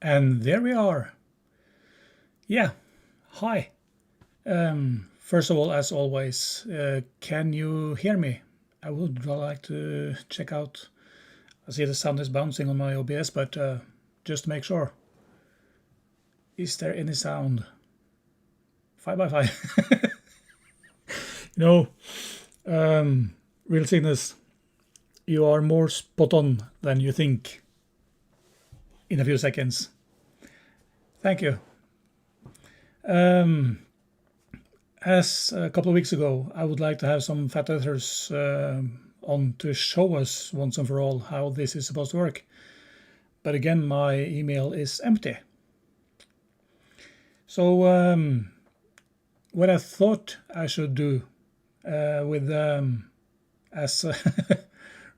And there we are. Yeah, hi. First of all, as always, can you hear me? I would like to check out. I see the sound is bouncing on my OBS, but just to make sure. Is there any sound? 5x5. No, Real Cygnus, you are more spot on than you think in a few seconds. Thank you. As a couple of weeks ago, I would like to have some flat earthers on to show us once and for all how this is supposed to work. But again, my email is empty. So what I thought I should do with, as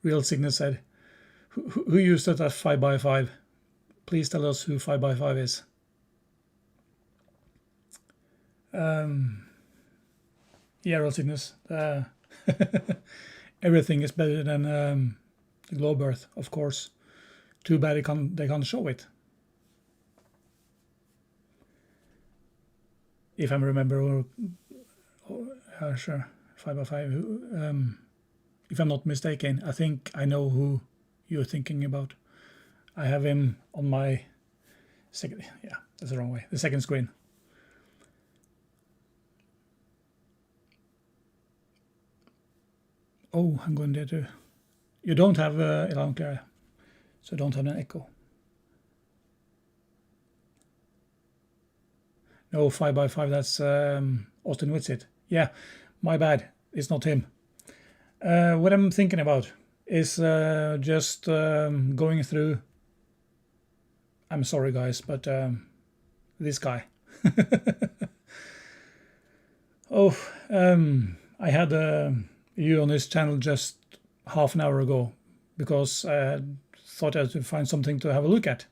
Real Cygnus said, who used it as 5x5? Please tell us who 5x5 is. Yeah, Real Cygnus. Everything is better than the globe Earth, of course. Too bad they can't show it. If I remember, sure, 5x5. If I'm not mistaken, I think I know who you're thinking about. I have him on my second. Yeah, that's the wrong way. The second screen. Oh, I'm going there too. You don't have Elan Clear, so don't have an echo. No, 5x5, that's Austin Whitsitt. Yeah, my bad, it's not him. What I'm thinking about is just going through, I'm sorry guys, but this guy. Oh, I had you on this channel just half an hour ago because I thought I would find something to have a look at.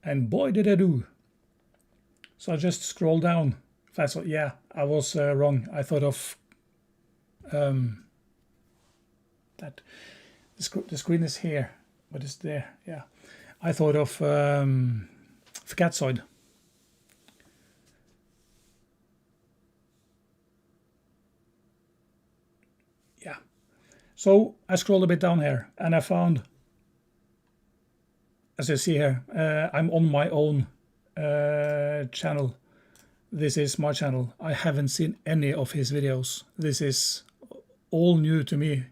And boy did I do. So I just scrolled down. That's what, yeah, I was wrong. I thought of that the screen is here, but it's there. Yeah, I thought of Fcatsoid. Yeah, so I scrolled a bit down here and I found, as you see here, I'm on my own channel. This is my channel. I haven't seen any of his videos. This is all new to me.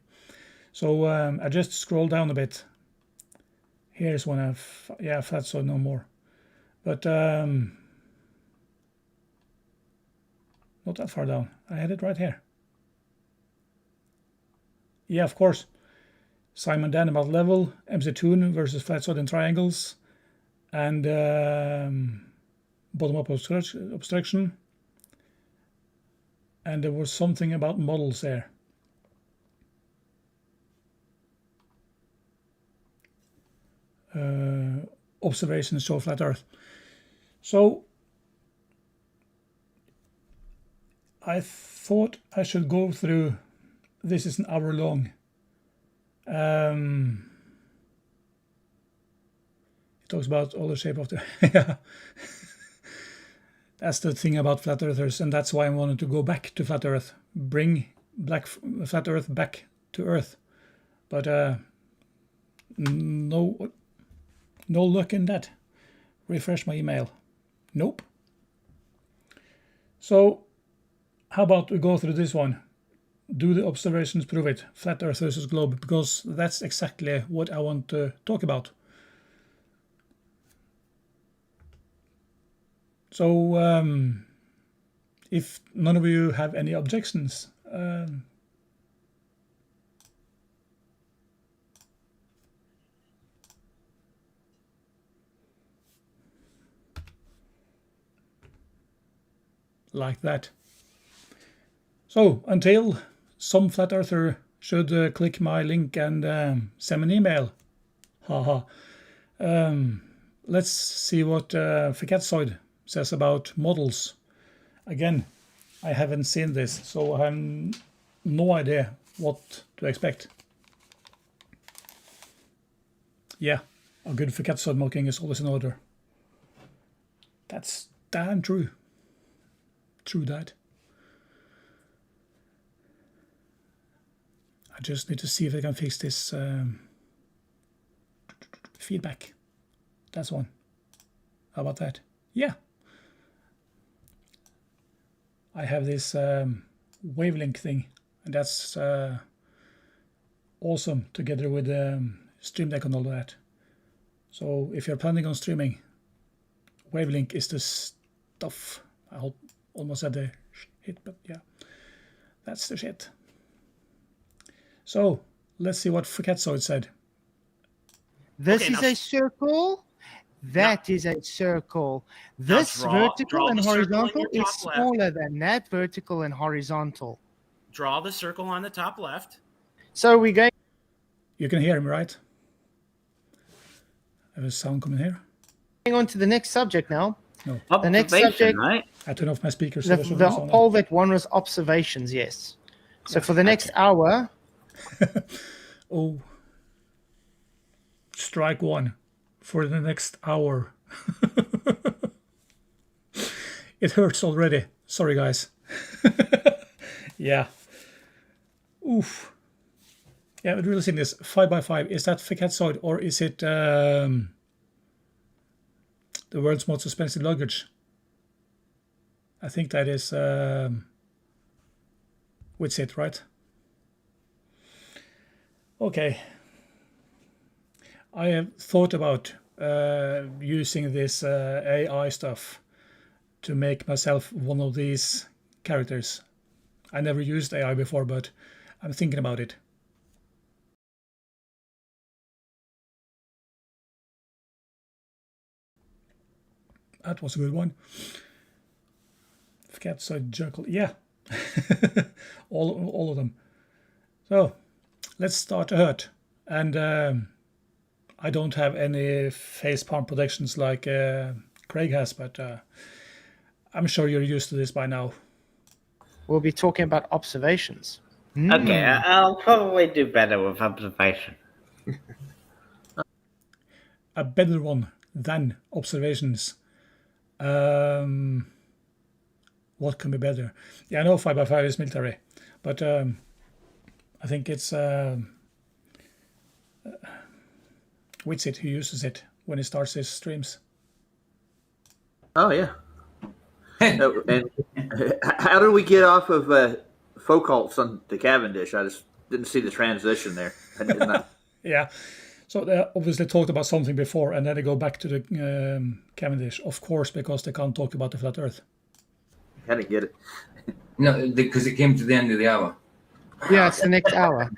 So I just scroll down a bit. Here's one of, yeah, Flatsoid no more. But not that far down. I had it right here. Yeah, of course. Simon Dan about level, MC Toon versus Flatsoid in triangles, and bottom-up obstruction. And there was something about models there. Observations show flat Earth. So I thought I should go through. This is an hour long. It talks about all the shape of the. Yeah. That's the thing about flat earthers, and that's why I wanted to go back to flat Earth, bring flat Earth back to Earth. But no luck in that. Refresh my email. Nope. So how about we go through this one? Do the observations prove it? Flat Earth versus globe, because that's exactly what I want to talk about. So if none of you have any objections, like that. So until some flat earther should click my link and send me an email. Haha. Let's see what Fcatsoid says about models. Again, I haven't seen this, so I have no idea what to expect. Yeah, a good Fcatsoid mocking is always in order. That's damn true. True that. I just need to see if I can fix this feedback. That's one. How about that? Yeah. I have this wavelength thing, and that's awesome together with Stream Deck and all of that. So if you're planning on streaming, Wavelink is the stuff. I almost said the shit, but yeah, that's the shit. So let's see what Faketzoid said. This is a circle. That is a circle. This vertical and horizontal is smaller than that vertical and horizontal. Draw the circle on the top left. So we're going. You can hear him, right? I have a sound coming here. On to the next subject now. No. The next subject, right? I turned off my speakers. the poll that won was observations, yes. So for the next hour. Oh. Strike one for the next hour. It hurts already. Sorry, guys. Yeah. Oof. Yeah, but really seeing this 5x5, is that Faketzoid or is it the world's most expensive luggage? I think that is Witsit, right? Okay. I have thought about using this AI stuff to make myself one of these characters. I never used AI before, but I'm thinking about it. That was a good one. Faketzoid Jekyll, yeah. all of them. So let's start to hurt. And I don't have any facepalm protections like Craig has, but I'm sure you're used to this by now. We'll be talking about observations. Okay, I'll probably do better with observation. A better one than observations. What can be better? Yeah, I know 5x5 is military, but I think it's Witsit who uses it when he starts his streams. Oh yeah. And how did we get off of Focalts on the Cavendish? I just didn't see the transition there. I did not. Yeah. So they obviously talked about something before, and then they go back to the Cavendish, of course, because they can't talk about the flat Earth. I didn't get it. No, because it came to the end of the hour. Yeah, it's the next hour.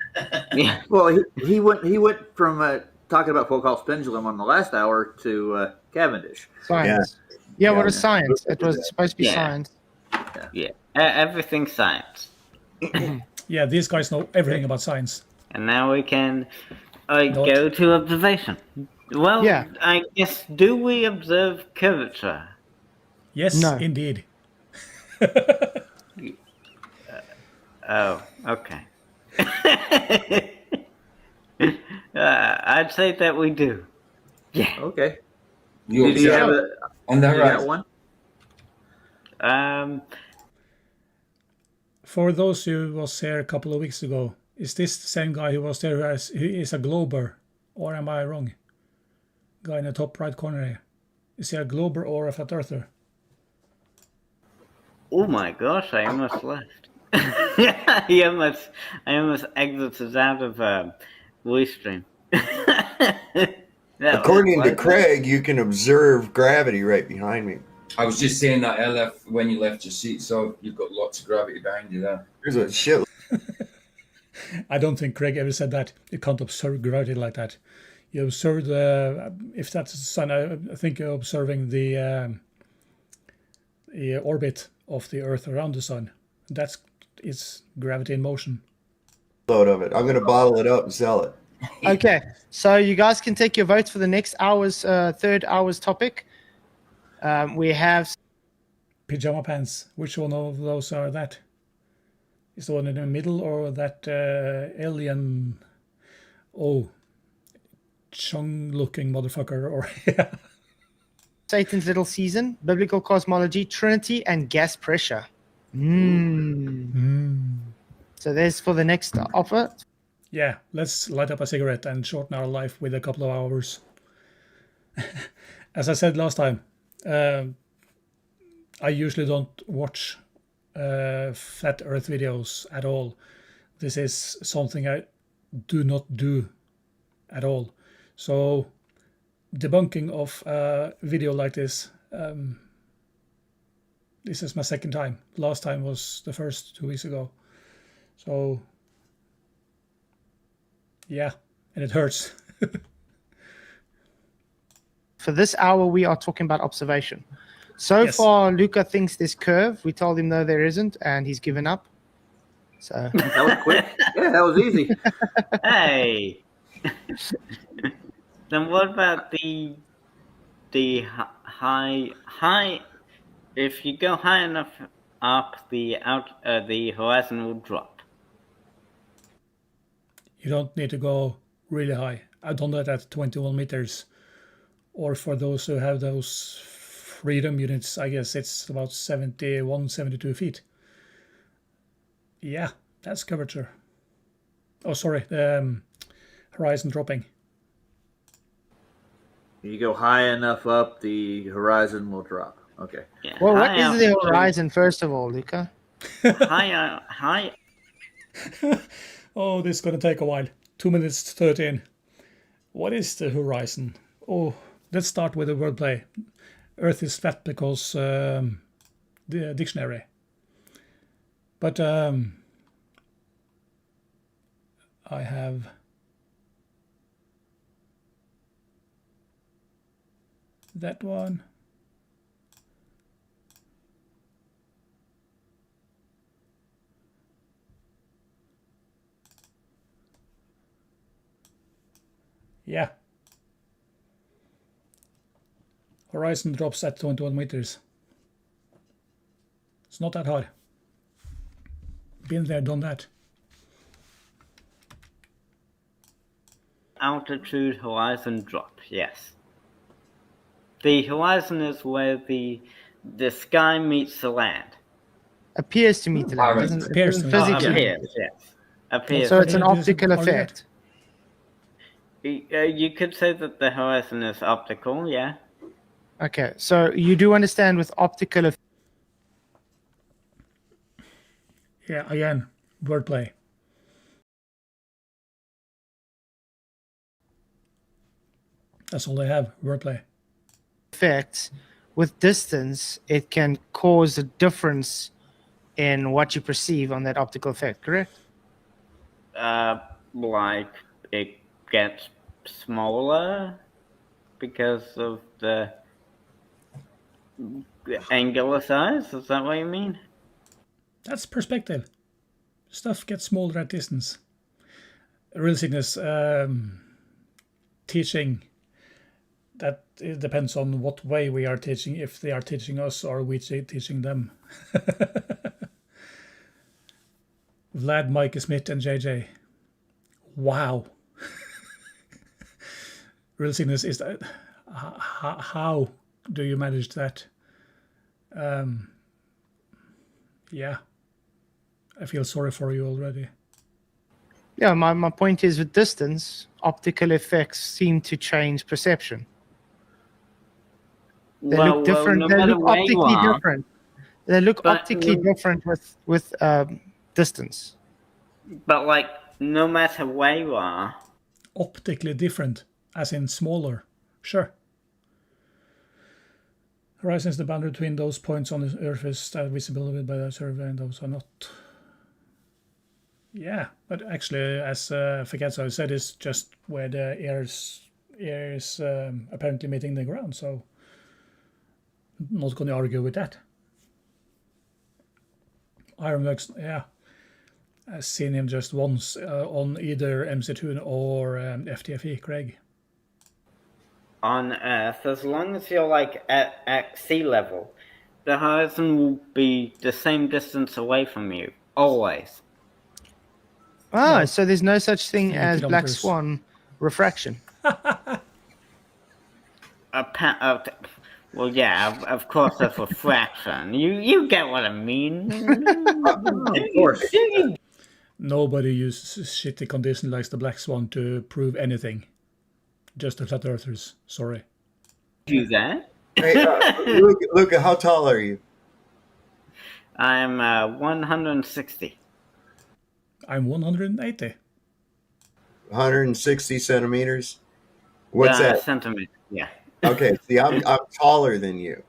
Yeah. Well, he went from talking about Foucault's pendulum on the last hour to Cavendish. Science. Yeah, what is science? It was supposed to be science. Yeah. Everything's science. Yeah, these guys know everything about science. And now we can go to observation. Well, Yeah. I guess, do we observe curvature? Yes, No. indeed. Oh, okay. I'd say that we do. Yeah. Okay. You Did you have observe a on the you got horizon. one? For those who was here a couple of weeks ago, is this the same guy who was there who is a glober? Or am I wrong? Guy in the top right corner here. Is he a glober or a flat earther? Oh my gosh, I almost left. I almost exited out of Ustream. According to Craig, you can observe gravity right behind me. I was just saying that LF when you left your seat, so you've got lots of gravity behind you there. There's a shit. I don't think Craig ever said that. You can't observe gravity like that. You observe if that's the sun, I think you're observing the orbit of the Earth around the sun. That's it's gravity in motion. Load of it. I'm going to bottle it up and sell it. Okay, so you guys can take your votes for the next hour's third hour's topic. We have Pajama pants. Which one of those are that? Is the one in the middle or that alien? Oh, Chung-looking motherfucker. Or yeah. Satan's little season, biblical cosmology, Trinity, and gas pressure. So there's for the next offer. Yeah, let's light up a cigarette and shorten our life with a couple of hours. As I said last time, I usually don't watch flat Earth videos at all. This is something I do not do at all. So debunking of a video like this, this is my second time. Last time was the first 2 weeks ago. So yeah, and it hurts. For this hour, we are talking about observation. So Yes. far, Luca thinks there's curve. We told him no, there isn't, and he's given up. So That was quick. Yeah, that was easy. Hey. Then what about the high? If you go high enough up, the horizon will drop. You don't need to go really high. I've done that at 21 meters. Or for those who have those freedom units, I guess it's about 71, 72 feet. Yeah, that's curvature. Oh, sorry, horizon dropping. You go high enough up, the horizon will drop. Okay. Yeah, well, what high is the altitude- horizon, first of all, Luca? High. Oh, this is going to take a while. 2 minutes 13. What is the horizon? Oh, let's start with the wordplay. Earth is flat because the dictionary. But I have that one. Yeah. Horizon drops at 21 meters. It's not that hard. Been there, done that. Altitude horizon drop. Yes. The horizon is where the sky meets the land. Appears to meet the land. Apparent. Doesn't, Appears doesn't to me. physically. Appears, yes. Appears. So it's an Are you optical using- are you- effect. You could say that the horizon is optical, yeah. Okay, so you do understand with optical effect. Yeah, again, wordplay. That's all I have, wordplay. Effects with distance, it can cause a difference in what you perceive on that optical effect, correct? Like it gets smaller because of the angular size. Is that what you mean? That's perspective. Stuff gets smaller at distance. Real sickness, teaching, that it depends on what way we are teaching, if they are teaching us or we teaching them. Vlad, Mike Smith, and JJ. Wow. Real sickness is that. How do you manage that? Yeah. I feel sorry for you already. Yeah, my point is with distance, optical effects seem to change perception. They look different. no They matter look where you optically are, different. They look But optically different with distance. but like no matter where you are, Optically different, as in smaller. Sure. Horizon is the boundary between those points on the Earth is visible by the survey, and those are not. Yeah, but actually, as Feketso said, it's just where the air is apparently meeting the ground, so I'm not going to argue with that. Ironworks, yeah. I've seen him just once on either MC2 or FTFE, Craig. on Earth, as long as you're like at sea level, the horizon will be the same distance away from you, always. Ah, No. so there's no such thing 3 as black kilometers. swan refraction. Well, yeah, of course that's refraction. You get what I mean. Of course. Nobody uses shitty condition like the Black Swan to prove anything. Just the flat earthers. Sorry. Do that. Hey, Luca, how tall are you? I'm 160. I'm 180. 160 centimeters. What's that? Centimeter. Yeah. Okay, see, I'm taller than you.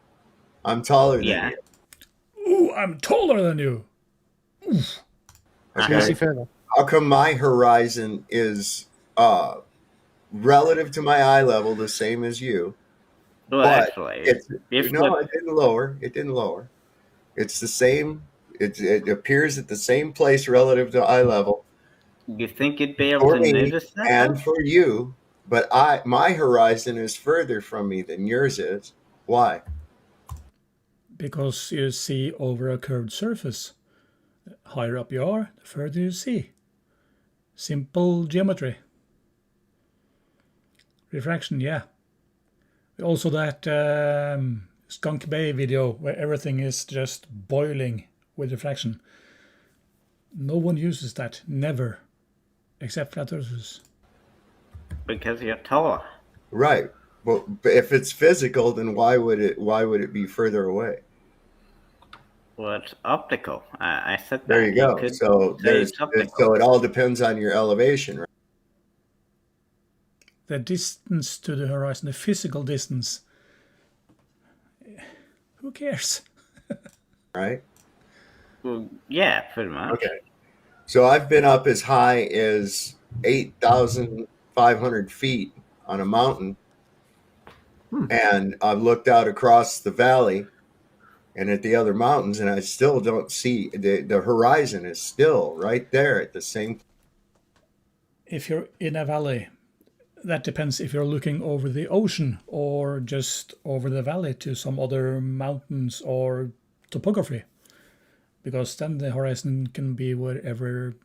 I'm taller than Yeah. you. Ooh, I'm taller than you. Can you see further? How come my horizon is relative to my eye level the same as you? Well, But actually, It's, if no, it didn't lower. It didn't lower. It's the same. It appears at the same place relative to eye level you think you'd be able for to me notice that? and for you, but my horizon is further from me than yours is. Why? Because you see over a curved surface. The higher up you are, the further you see. Simple geometry. Refraction, yeah. Also that Skunk Bay video where everything is just boiling with refraction. No one uses that, never, except flat earthers. Because you're taller. Right. Well, but if it's physical, then why would it be further away? Well, it's optical. I said that. There you go. could So say it's optical. so it all depends on your elevation, right? The distance to the horizon, the physical distance. Who cares? Right? Well, yeah, pretty much. Okay. So I've been up as high as 8,500 feet on a mountain, and I've looked out across the valley and at the other mountains, and I still don't see the horizon is still right there at the same. If you're in a valley, that depends if you're looking over the ocean or just over the valley to some other mountains or topography. Because then the horizon can be wherever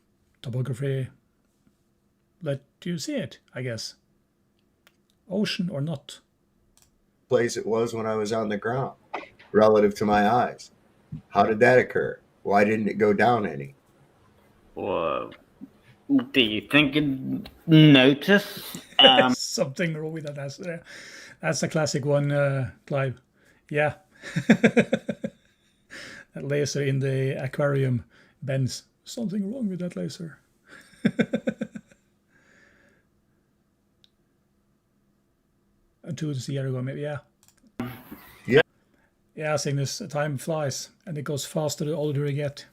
topography let you see it, I guess. Ocean or not. Place it was when I was on the ground relative to my eyes. How did that occur? Why didn't it go down any? Well, do you think you'd notice? Something wrong with that answer. That's a classic one, Clive. Yeah. That laser in the aquarium bends. Something wrong with that laser. And 2 years ago, maybe, yeah. Yeah. Yeah, Cygnus, time flies, and it goes faster the older you get.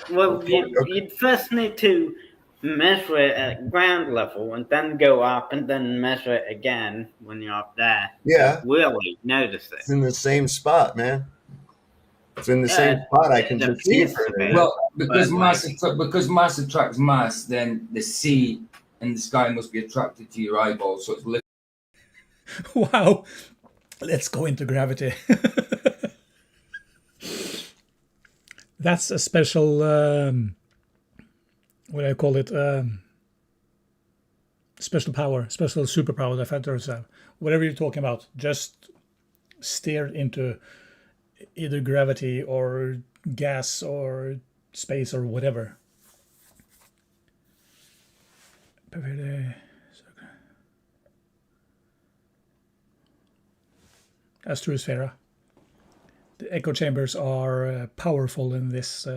Well, you'd first need to measure it at ground level and then go up and then measure it again when you're up there. Yeah. Really notice It's it. in the same spot, man. It's in the same spot. I can just see it further. Well, because mass attracts mass, then the sea and the sky must be attracted to your eyeball. So it's Wow. Let's go into gravity. That's a special, what do I call it? Special power, special superpower that fighters have. Whatever you're talking about, just steer into either gravity or gas or space or whatever. Astrosphere. The echo chambers are powerful in this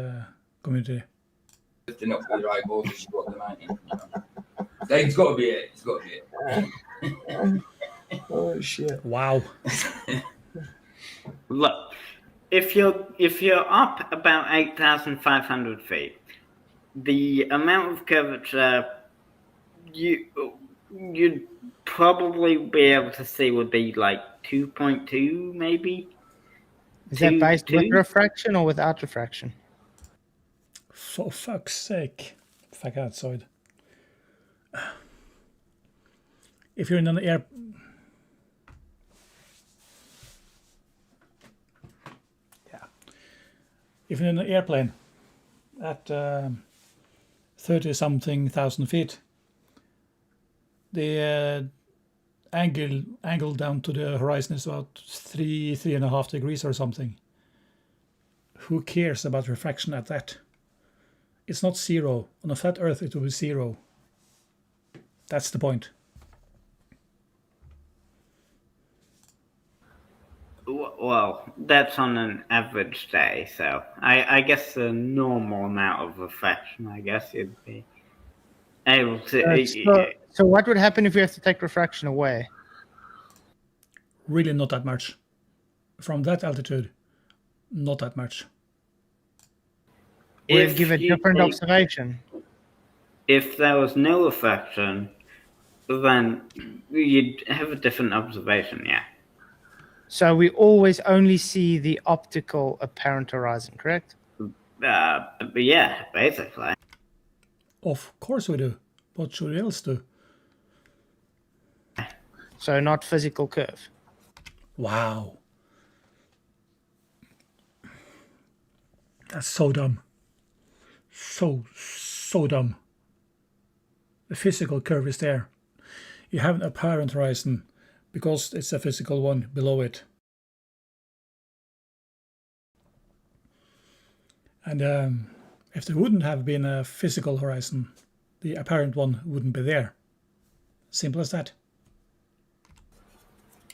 community. lifting up with your eyeballs as you go up the mountain. You know? It's got to be it. It's got to be it. Oh shit! Wow. Look, if you're up about 8,500 feet, the amount of curvature you'd probably be able to see would be like 2.2, maybe. Is that based with refraction or without refraction? For fuck's sake. Fuck outside. If you're in an air... Yeah. If you're in an airplane at 30-something thousand feet, the angle down to the horizon is about 3.5 degrees or something. Who cares about refraction at that? It's not zero. On a flat Earth, it will be zero. That's the point. Well, that's on an average day, so I guess the normal amount of refraction, I guess you'd be able to. So what would happen if we have to take refraction away? Really not that much. From that altitude, not that much. Would it give a different observation? If there was no refraction, then you'd have a different observation, yeah. So we always only see the optical apparent horizon, correct? Yeah, basically. Of course we do. What should we else do? So not physical curve. Wow. That's so dumb. So dumb. The physical curve is there. You have an apparent horizon because it's a physical one below it. And if there wouldn't have been a physical horizon, the apparent one wouldn't be there. Simple as that.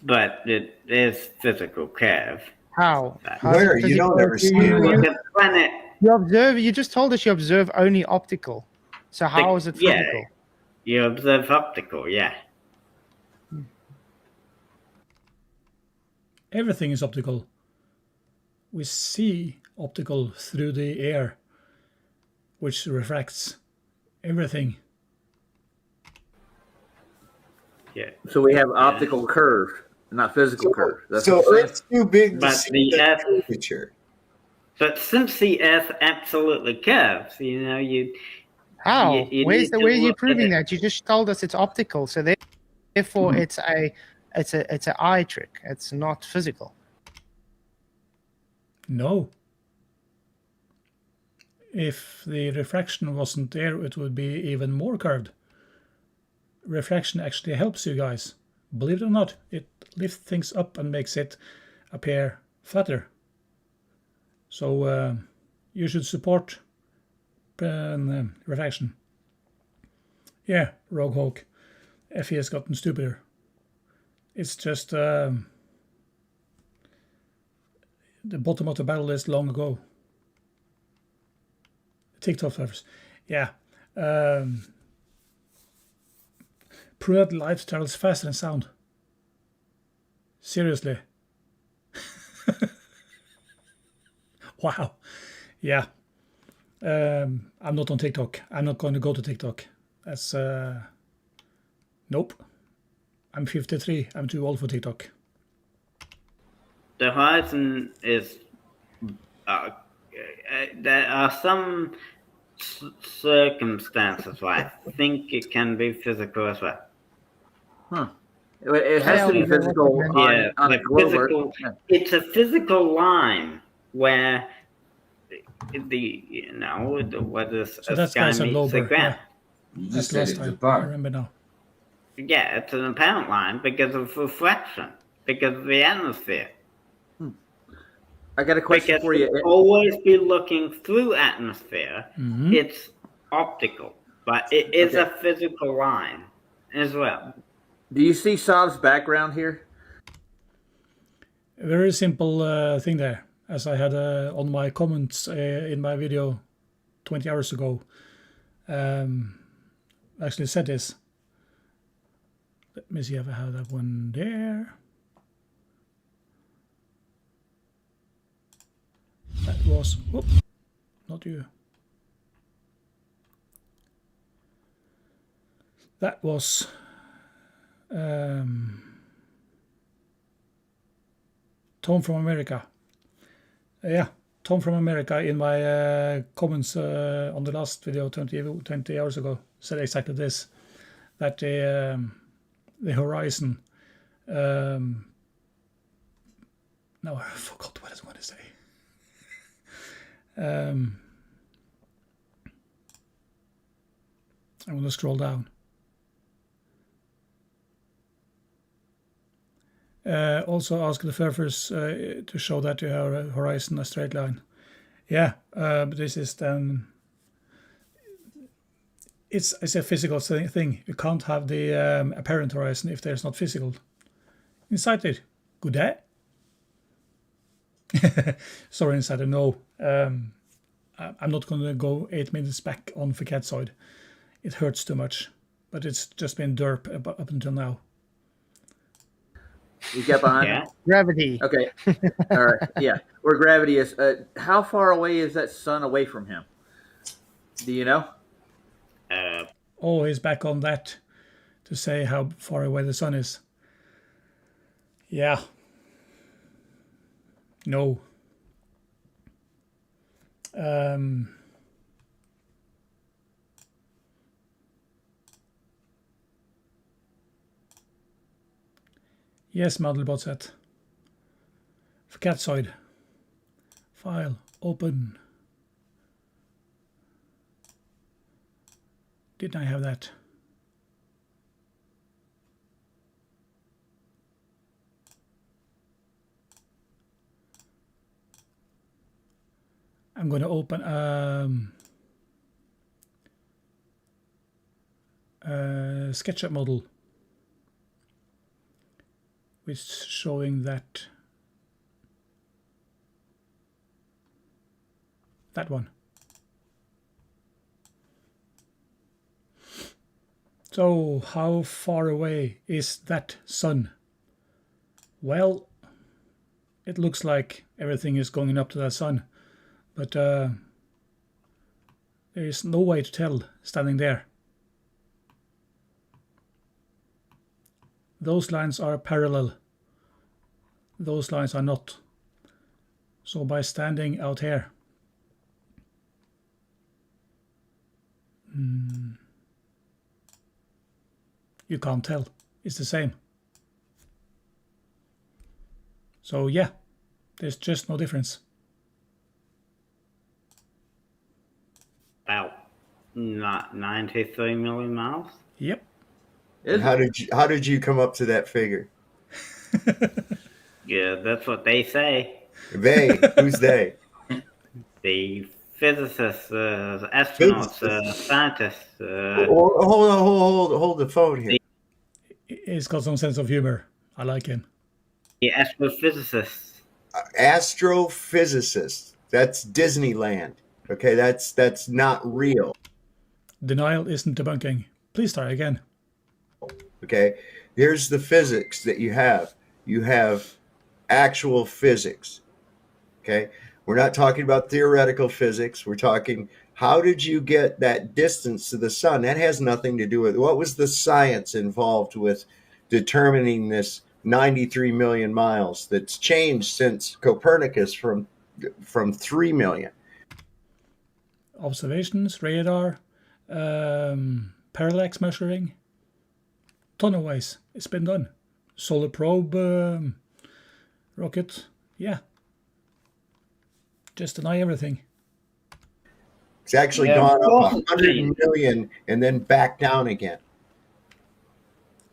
But it is physical curve. How? Where? You don't ever see it. The planet. You observe. You just told us you observe only optical. So how is it physical? Yeah, you observe optical, yeah. Everything is optical. We see optical through the air, which refracts everything. Yeah. So we have optical curve, not physical curve. That's So what I'm saying. Earth's too big to But see the the Earth- curvature. But since the Earth absolutely curves, you How? you Where need to are you look at proving it. that? You just told us it's optical. So therefore, it's an eye trick. It's not physical. No. If the refraction wasn't there, it would be even more curved. Refraction actually helps you guys. Believe it or not, it lifts things up and makes it appear flatter. So you should support refraction. Yeah, Rogue Hawk. FE has gotten stupider. It's just the bottom of the barrel list long ago. TikTok flavors. Yeah. Prove that light travels faster than sound. Seriously. Wow. Yeah. I'm not on TikTok. I'm not going to go to TikTok. That's nope. I'm 53. I'm too old for TikTok. The horizon is. There are some circumstances where I think it can be physical as well. Huh. It has to be physical Yeah, on a like globe. physical. Yeah. It's a physical line where where the So that's sky guys a meets the glober. ground. Yeah, You that's just said last it was a time. I bar. remember now. Yeah, it's an apparent line because of refraction, because of the atmosphere. I got a question Because for you. to always be looking through atmosphere, Mhm. it's optical, but it is Okay. a physical line as well. Do you see Saab's background here? A very simple thing there, as I had on my comments in my video 20 hours ago. Actually said this. Let me see if I have that one there. That was, whoop, not you. That was Tom from America. Yeah, Tom from America in my comments on the last video 20 hours ago said exactly this, that the horizon, no, I forgot what I was going to say. I'm going to scroll down. Also ask the surfers to show that you have a horizon, a straight line. Yeah, but this is then... It's a physical thing. You can't have the apparent horizon if there's not physical. Insider, good day. Sorry, Insider, no. I'm not going to go 8 minutes back on Facetzoid. It hurts too much. But it's just been derp up until now. You get behind Yeah. him? Gravity. Okay. All right. Yeah. Where gravity is. How far away is that sun away from him? Do you know? Oh, he's back on that to say how far away the sun is. Yeah. No. Yes, Mandelbot set. Facetzoid. File. Open. Didn't I have that? I'm going to open SketchUp model, which is showing that one. So how far away is that sun? Well, it looks like everything is going up to that sun, but there is no way to tell standing there. Those lines are parallel. Those lines are not. So by standing out here, you can't tell. It's the same. So yeah, there's just no difference. About not 93 million miles. Yep. How did you come up to that figure? Yeah, that's what they say. They? Who's they? The physicists, astronauts, scientists. Hold the phone here. He's got some sense of humor. I like him. The astrophysicists. Astrophysicists. That's Disneyland. Okay, that's not real. Denial isn't debunking. Please try again. Okay, here's the physics that you have. You have actual physics. Okay, we're not talking about theoretical physics. We're talking, how did you get that distance to the sun? That has nothing to do with, what was the science involved with determining this 93 million miles that's changed since Copernicus from 3 million? Observations, radar, parallax measuring, ton of ways. It's been done. Solar probe, rocket, yeah. Just deny everything. It's actually gone up 100 million and then back down again.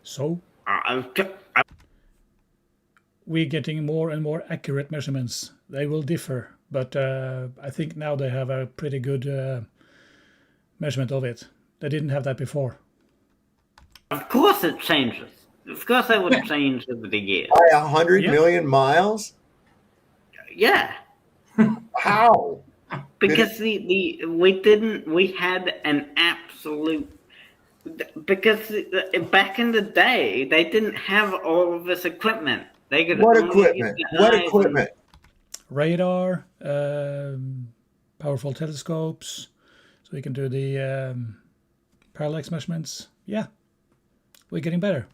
So we're getting more and more accurate measurements. They will differ, but I think now they have a pretty good measurement of it. They didn't have that before. Of course it changes. Of course it would change over the years. By 100 million miles? Yeah. How? Because we had an absolute, because back in the day they didn't have all of this equipment. They could What only equipment? use the What eyes equipment? Radar, powerful telescopes, so we can do the parallax measurements. Yeah, we're getting better.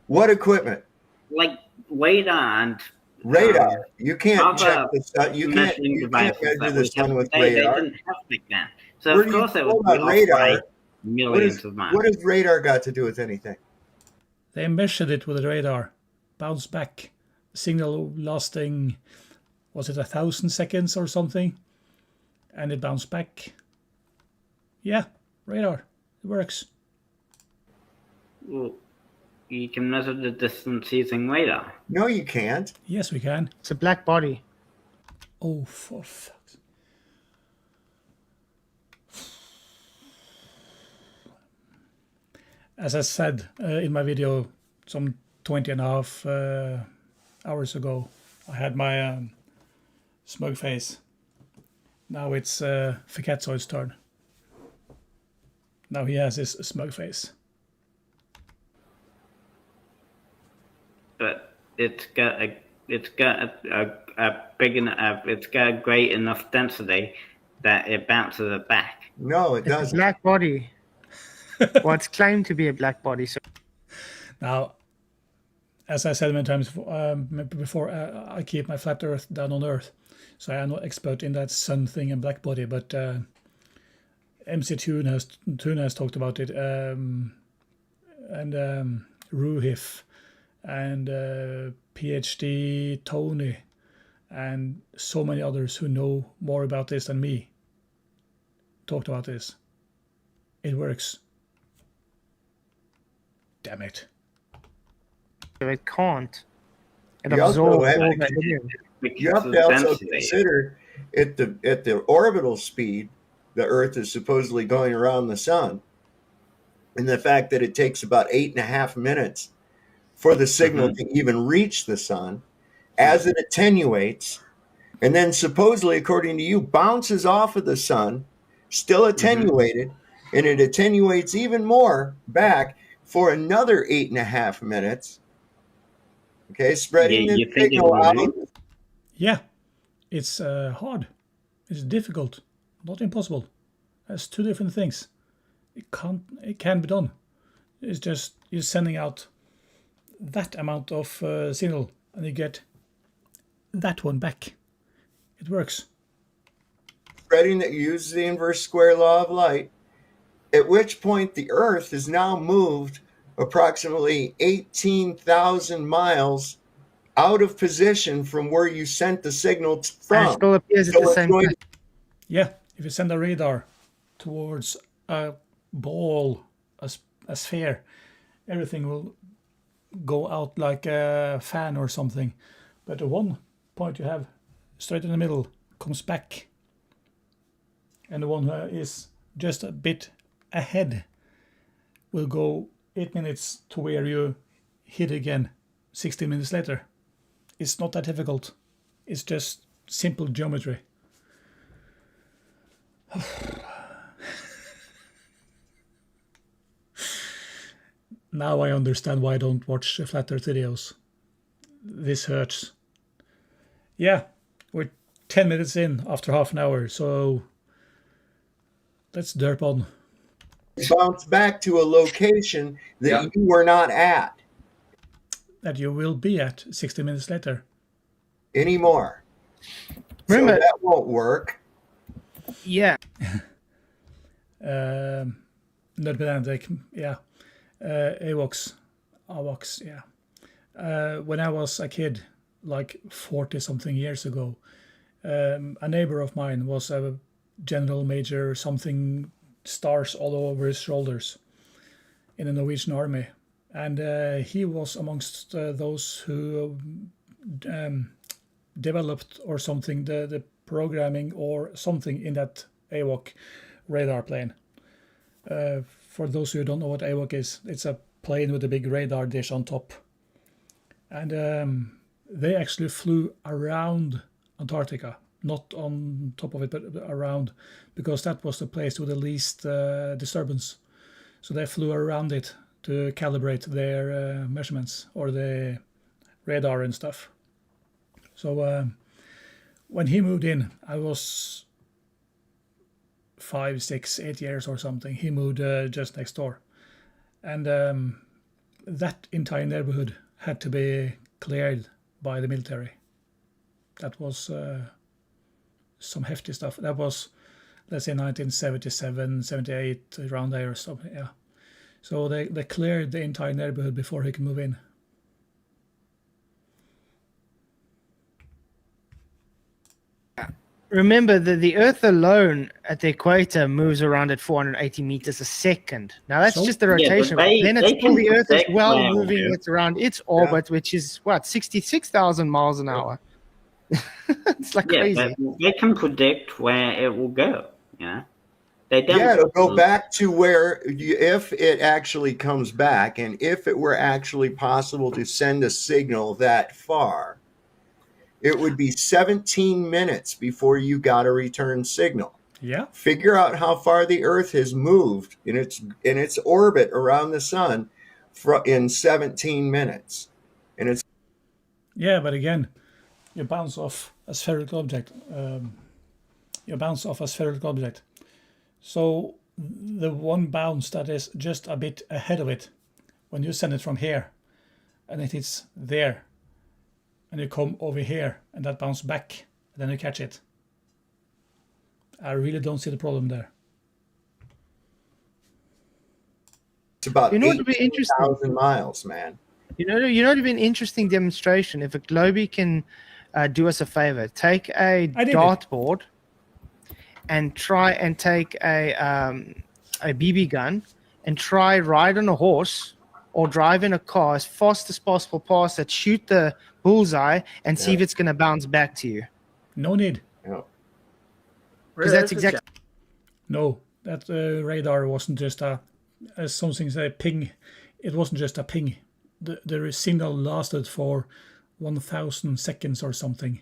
What equipment? Like radar. Radar. You can't check the sun. You can't measuring measure devices the sun with they radar. didn't have back then. So Where of do you course it pull would be on off radar? by millions of miles. What has radar got to do with anything? They measured it with the radar, bounce back, signal lasting, was it 1,000 seconds or something? And it bounced back. Yeah, radar, it works. Well, you can measure the distance using radar. No, you can't. Yes, we can. It's a black body. Oh, for fuck's. As I said in my video some 20 and a half hours ago, I had my smug face. Now it's Fiketzoid's turn. Now he has his smug face. But it's got a big enough, it's got a great enough density that it bounces it back. No, it It's a doesn't. black body. Well, it's claimed to be a black body. So Now, as I said many times before, I keep my flat Earth down on Earth, so I am not expert in that sun thing and black body. But MC Tune has talked about it, and Ruhif, and PhD Tony, and so many others who know more about this than me talked about this. It works. Damn it. it can't. It You also absorbs have all to- that helium. You have to also consider at the orbital speed the Earth is supposedly going around the sun, and the fact that it takes about 8.5 minutes for the signal to even reach the sun, as it attenuates, and then supposedly, according to you, bounces off of the sun, still attenuated, and it attenuates even more back for another 8.5 minutes. Okay, spreading Yeah, the you think it signal will out. move? Yeah, it's hard. It's difficult, not impossible. That's two different things. It can be done. It's just you're sending out that amount of signal, and you get that one back. It works. Spreading that uses the inverse square law of light, at which point the Earth is now moved approximately 18,000 miles out of position from where you sent the signal And it from. still appears at So the it's same going time. Yeah, if you send a radar towards a ball, a sphere, everything will go out like a fan or something. But the one point you have straight in the middle comes back. And the one who is just a bit ahead will go 8 minutes to where you hit again 16 minutes later. It's not that difficult. It's just simple geometry. Now I understand why I don't watch Flat Earth videos. This hurts. Yeah, we're 10 minutes in after half an hour, so let's derp on. bounce back to a location that you were not at That you will be at 60 minutes later. anymore. Remember- so that won't work. Yeah. Nerdpedantic, yeah. AWOX, yeah. When I was a kid, like 40 something years ago, a neighbor of mine was a general major, something, stars all over his shoulders in the Norwegian army. And he was amongst those who developed or something, the programming or something in that AWOC radar plane. For those who don't know what AWOC is, it's a plane with a big radar dish on top. And they actually flew around Antarctica, not on top of it, but around, because that was the place with the least disturbance. So they flew around it to calibrate their measurements or the radar and stuff. So when he moved in, I was 5, 6, 8 years or something. He moved just next door. And that entire neighborhood had to be cleared by the military. That was some hefty stuff. That was, let's say, 1977, 78, around there or something, yeah. So they cleared the entire neighborhood before he could move in. Remember that the Earth alone at the equator moves around at 480 meters a second. Now that's So? just the rotation. Then they it's still can the Earth as predict well where it will moving go. it's around its orbit, which is what 66,000 miles an hour. It's like Yeah, crazy. but they can predict where it will go. You know, they don't. Yeah, it'll go back to where, if it actually comes back, and if it were actually possible to send a signal that far, it would be 17 minutes before you got a return signal. Yeah. Figure out how far the Earth has moved in its orbit around the sun in 17 minutes, and it's Yeah, but again, you bounce off a spherical object. So the one bounce that is just a bit ahead of it, when you send it from here, and it hits there, and you come over here, and that bounce back, and then you catch it. I really don't see the problem there. about You know what would be interesting? 18,000 miles, man. You know, it'd be an interesting demonstration if a Globie can do us a favor. Take a dartboard and try and take a BB gun and try ride on a horse or drive in a car as fast as possible past it, shoot the bullseye, and see if it's going to bounce back to you. No need. No. Because that's exactly. No, that radar wasn't just as some things say ping. It wasn't just a ping. The signal lasted for 1,000 seconds or something.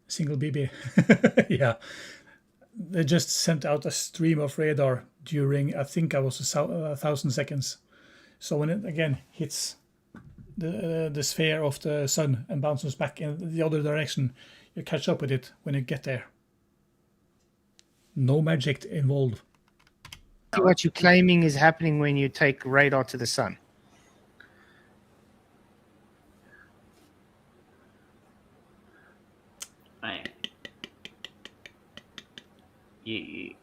Single BB. Yeah. They just sent out a stream of radar during, I think, 1,000 seconds. So when it again hits the sphere of the sun and bounces back in the other direction, you catch up with it when you get there. No magic involved. What you're claiming is happening when you take radar to the sun. Right. You.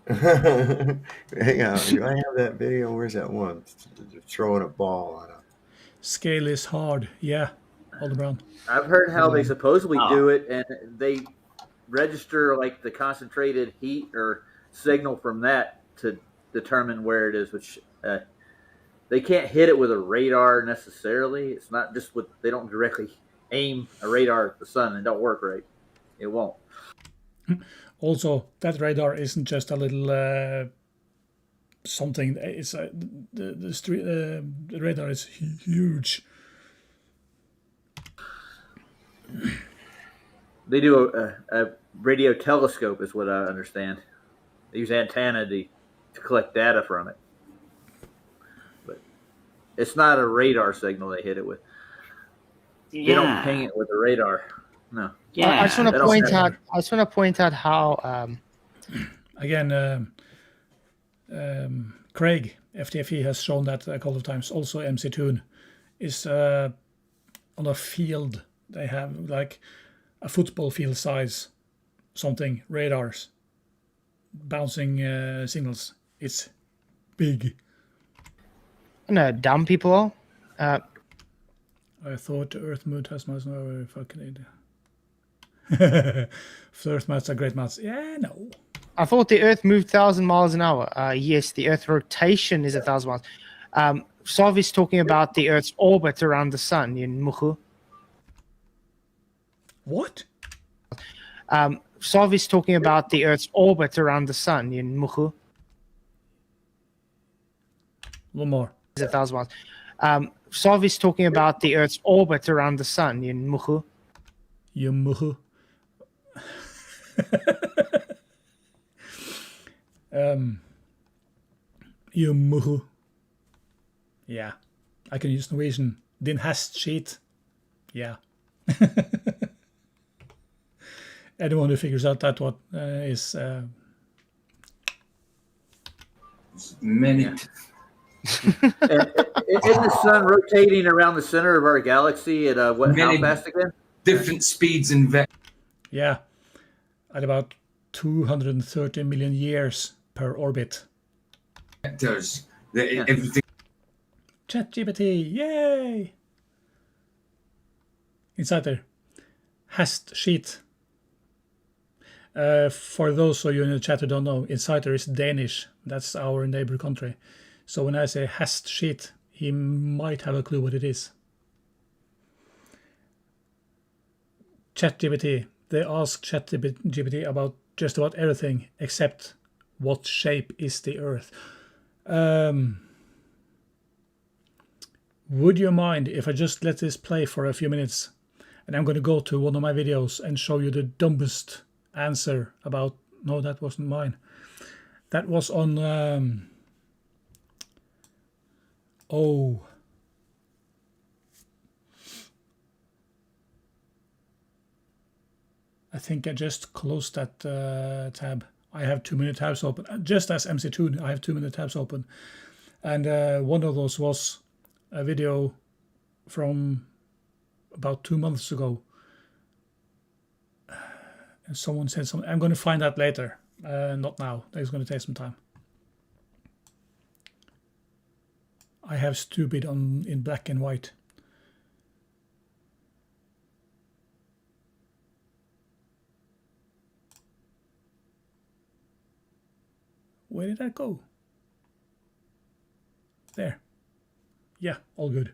Hang on, do I have that video? Where's that one? Throwing a ball on a Scale is hard. Yeah, Aldebaran. I've heard how they supposedly do it, and they register like the concentrated heat or signal from that to determine where it is, which they can't hit it with a radar necessarily. It's not just with, they don't directly aim a radar at the sun and don't work right. It won't. Also, that radar isn't just a little something. It's the radar is huge. They do a radio telescope, is what I understand. They use antenna to collect data from it, but it's not a radar signal they hit it with. Yeah. They don't ping it with a radar. No. Yeah. I just want to point out how Again, Craig FTFE has shown that a couple of times. Also, MC Toon is on a field. They have like a football field size something radars bouncing signals. It's big. no dumb people. I thought the Earth moved as much. No, fucking idiot. First maths are great maths. Yeah, no. I thought the Earth moved 1,000 miles an hour. Yes, the Earth rotation is 1,000 miles. Sov is talking about the Earth's orbit around the sun in Muhu. What? Sov is talking about the Earth's orbit around the sun in Muhu. One more. Is 1,000 miles. Sov is talking about the Earth's orbit around the sun in Muhu. Yumuhu. Yumuhu. Yeah, I can use Norwegian. Din hast skit. Yeah. Anyone who figures out that what is Many. Isn't the sun rotating around the center of our galaxy at how Many- fast again? different speeds and yeah, at about 230 million years per orbit. vectors. Everything. ChatGPT, yay! Insider. Hast sheet. For those of you in the chat who don't know, Insider is Danish. That's our neighbor country. So when I say hast sheet, he might have a clue what it is. ChatGPT. They ask ChatGPT about just about everything except what shape is the Earth. Would you mind if I just let this play for a few minutes? And I'm going to go to one of my videos and show you the dumbest answer about... No, that wasn't mine. That was on... I think I just closed that tab. I have 2 minute tabs open. Just as MC2, I have 2 minute tabs open. And one of those was a video from about 2 months ago. And someone said something. I'm going to find that later. Not now. It's going to take some time. I have stupid in black and white. Where did that go? There. Yeah, all good.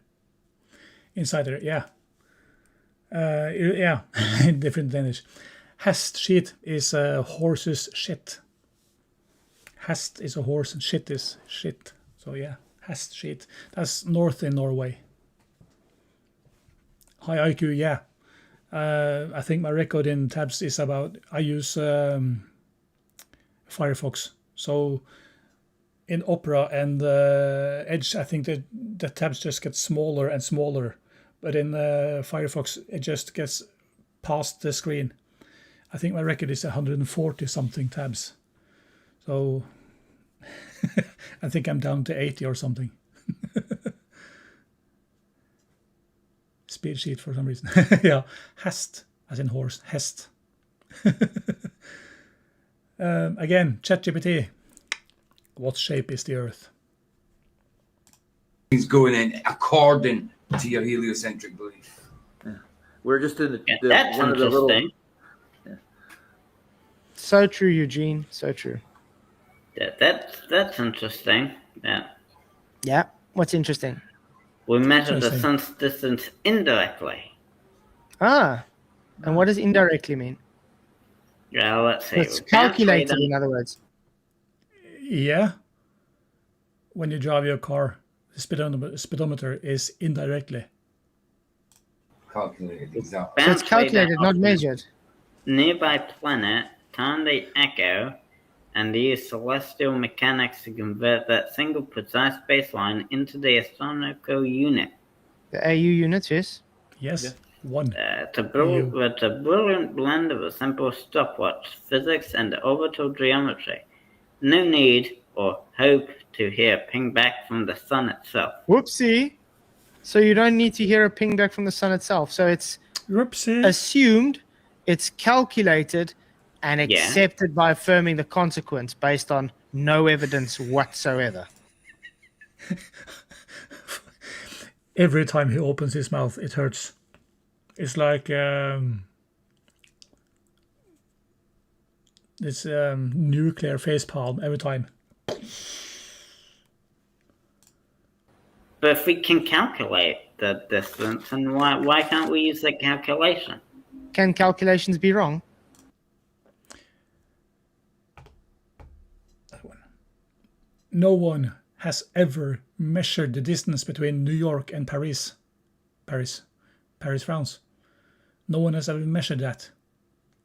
Insider, yeah. Yeah, different Danish. Hast sheet is a horse's shit. Hast is a horse and shit is shit. So yeah, hast sheet. That's north in Norway. High IQ, yeah. I think my record in tabs is about... I use Firefox. So in Opera and Edge, I think that the tabs just get smaller and smaller. But in Firefox, it just gets past the screen. I think my record is 140 something tabs. So I think I'm down to 80 or something. Speed sheet for some reason. Yeah, hast, as in horse, hest. Again, ChatGPT. What shape is the Earth? He's going in according to your heliocentric belief. Yeah. We're just in that's one of the little. interesting. So true, Eugene. So true. That's interesting. Yeah. Yeah. What's interesting? We measure the sun's distance indirectly. Ah. And what does indirectly mean? Yeah, let's see. It's calculated, in other words. Yeah. When you drive your car, the speedometer is indirectly. Calculated, exactly. So it's calculated, not measured. Nearby planet, time they echo, and use celestial mechanics to convert that single precise baseline into the astronomical unit. The AU units, yes? Yes, one. It's a brilliant blend of a simple stopwatch, physics, and orbital geometry. No need or hope to hear a ping back from the sun itself. Whoopsie. So you don't need to hear a ping back from the sun itself. So it's assumed, it's calculated, and accepted by affirming the consequence based on no evidence whatsoever. Every time he opens his mouth, it hurts. It's like this nuclear facepalm every time. But if we can calculate the distance, and why can't we use the calculation? Can calculations be wrong? No one has ever measured the distance between New York and Paris, France. No one has ever measured that.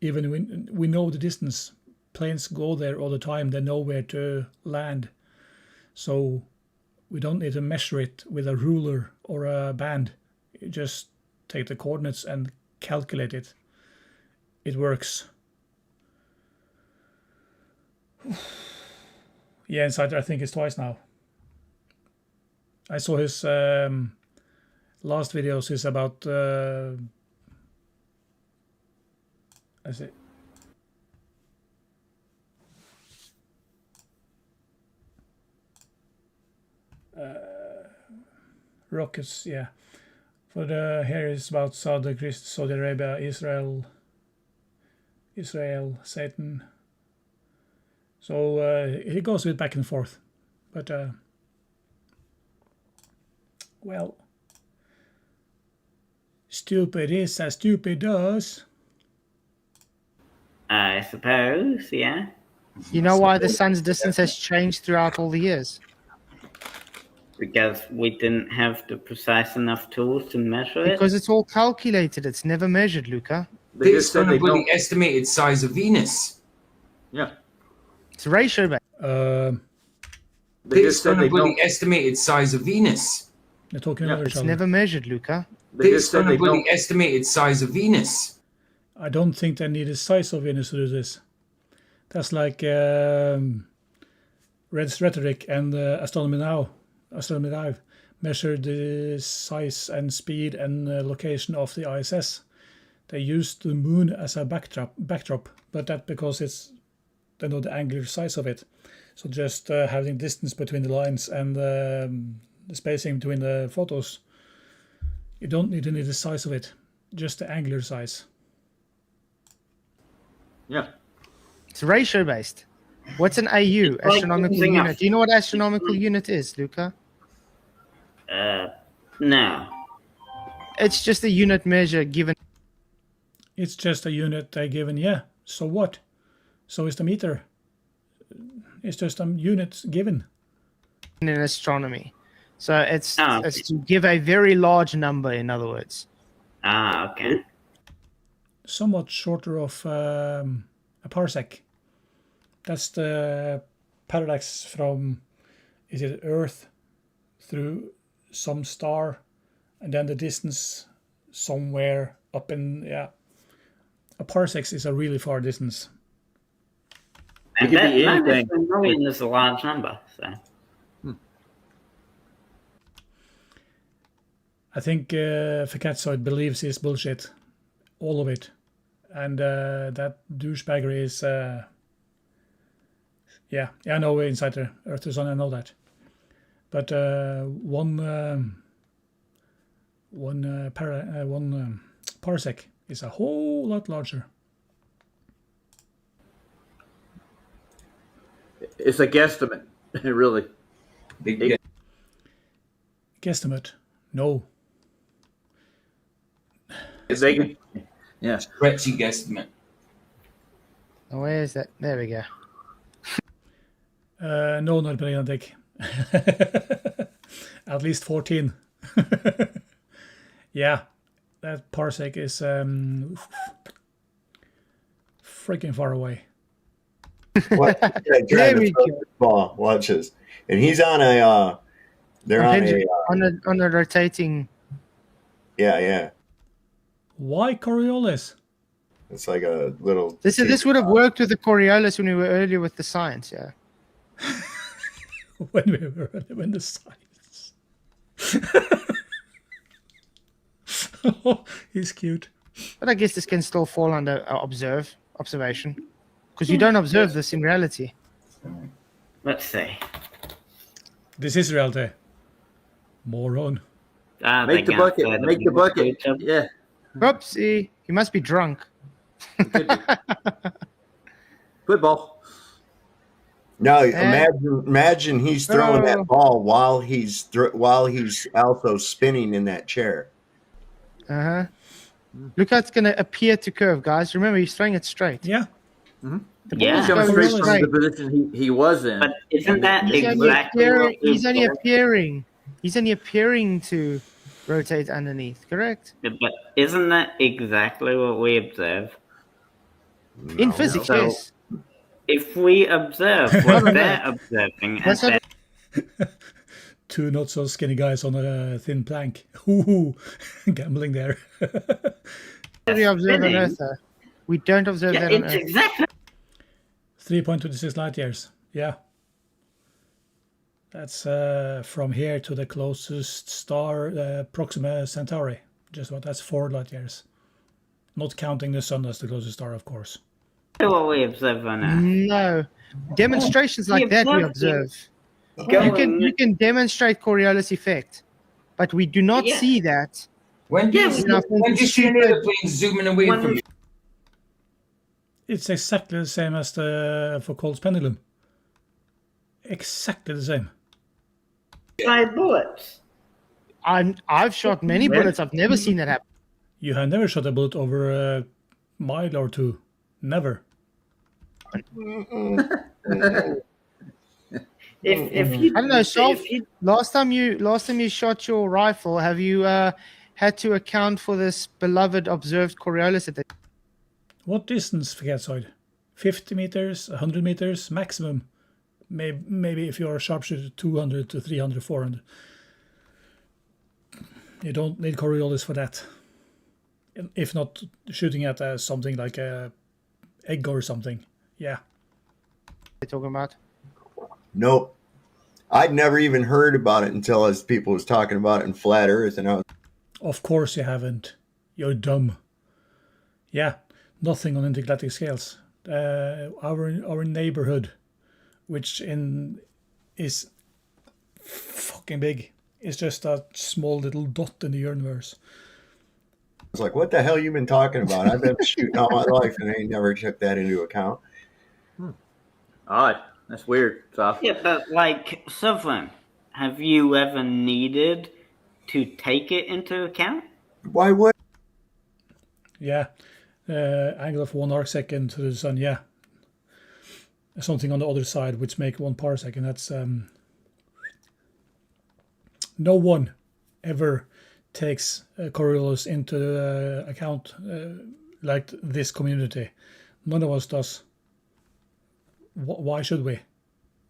Even when we know the distance, planes go there all the time. They know where to land. So we don't need to measure it with a ruler or a band. You just take the coordinates and calculate it. It works. Yeah, Insider, I think it's twice now. I saw his last videos is about I see. Rockets, yeah. For the here is about Saudi Arabia, Israel, Satan. So he goes with back and forth, but well, stupid is as stupid does. I suppose, yeah. You know why the sun's distance has changed throughout all the years? Because we didn't have the precise enough tools to measure it. Because it's all calculated. It's never measured, Luca. They just Based said on they the bloody don't. estimated size of Venus. Yeah. It's ratio based. They just Based said on they the bloody don't. estimated size of Venus. They're talking Yeah, about each It's other. never measured, Luca. They just Based on said the they bloody don't. estimated size of Venus. I don't think they need the size of Venus to do this. That's like Red's Rhetoric and Astronomy Now. Astronomy Live measured the size and speed and location of the ISS. They used the moon as a backdrop, but that's because they know the angular size of it. So just having distance between the lines and the spacing between the photos, you don't need to need the size of it, just the angular size. Yeah. It's ratio based. What's an AU? like Astronomical using a- unit. Do you know what astronomical unit is, Luca? No. It's just a unit measure given It's just a unit they given, yeah. So what? So is the meter. It's just a unit given. in astronomy. So it's Ah, okay. it's to give a very large number, in other words. Ah, okay. Somewhat shorter of a parsec. That's the parallax from, is it Earth through some star, and then the distance somewhere up in, yeah. A parsec is a really far distance. And could be that anything. a million is a large number, so. I think Fakatsoid believes his bullshit, all of it, and that douchebaggery is, yeah, I know Insider, Earth to Sun, I know that, but one parsec is a whole lot larger. It's a guesstimate, really. Big Big- Guesstimate, no. They can, yeah. stretchy guesstimate. Oh, where is that? There we go. No, not Benedict. At least 14. Yeah, that parsec is freaking far away. What? There we go. Ball watches, and he's on a. They're on a. On a rotating. Yeah. Why Coriolis? It's like a little. This would have worked with the Coriolis when we were earlier with the science, yeah. When we were in the science. He's cute. But I guess this can still fall under observation, because you don't observe this in reality. Let's see. This is reality. Moron. Ah, Make they the got bucket. the Make the bucket. YouTube. Yeah. Oopsie, you must be drunk. Football. No, imagine he's throwing Oh. that ball while he's also spinning in that chair. Uh-huh. Look how it's going to appear to curve, guys. Remember, he's throwing it straight. Yeah. The Yeah. ball's Coming going straight from straight. the position he was in. But isn't that He's only exactly appearing. what we He's only observed? appearing. He's only appearing to rotate underneath. Correct. But isn't that exactly what we observe? In physics, So- yes. If we observe what they're observing, and That's what- then- Two not so skinny guys on a thin plank. Ooh, gambling there. We observe on spinning. Earth, though. We don't observe yeah, that on it's Earth. exactly 3.26 light years. Yeah. That's from here to the closest star, Proxima Centauri. Just what? That's 4 light years. Not counting the sun as the closest star, of course. what we observe on Earth. No. Demonstrations like that we observe. You can demonstrate Coriolis effect, but we do not Yeah. see that When do Yeah, you, you know, when do you see any other planes zooming away When- from you? It's exactly the same as the Foucault's pendulum. Exactly the same. 5 bullets. I've shot many bullets. I've never seen that happen. You have never shot a bullet over a mile or two. Never. If you, I don't know, Solve. if you, Last time you shot your rifle, have you had to account for this beloved observed Coriolis at the What distance for Catside? 50 meters, 100 meters maximum. Maybe if you're a sharpshooter, 200 to 300, 400. You don't need Coriolis for that. If not shooting at something like a egg or something. Yeah. you're talking about? Nope. I'd never even heard about it until as people was talking about it in Flat Earth, and I was, Of course you haven't. You're dumb. Yeah, nothing on intergalactic scales. Our neighborhood, which is fucking big, is just a small little dot in the universe. like, what the hell you been talking about? I've been shooting all my life, and I ain't never took that into account. Odd. That's weird, Soph. yeah, but like Sutherland, have you ever needed to take it into account? Why would? Yeah, angle of 1 arcsecond to the sun. Yeah, something on the other side which make 1 parsec, and that's no one ever takes Coriolis into account like this community. None of us does. Why should we?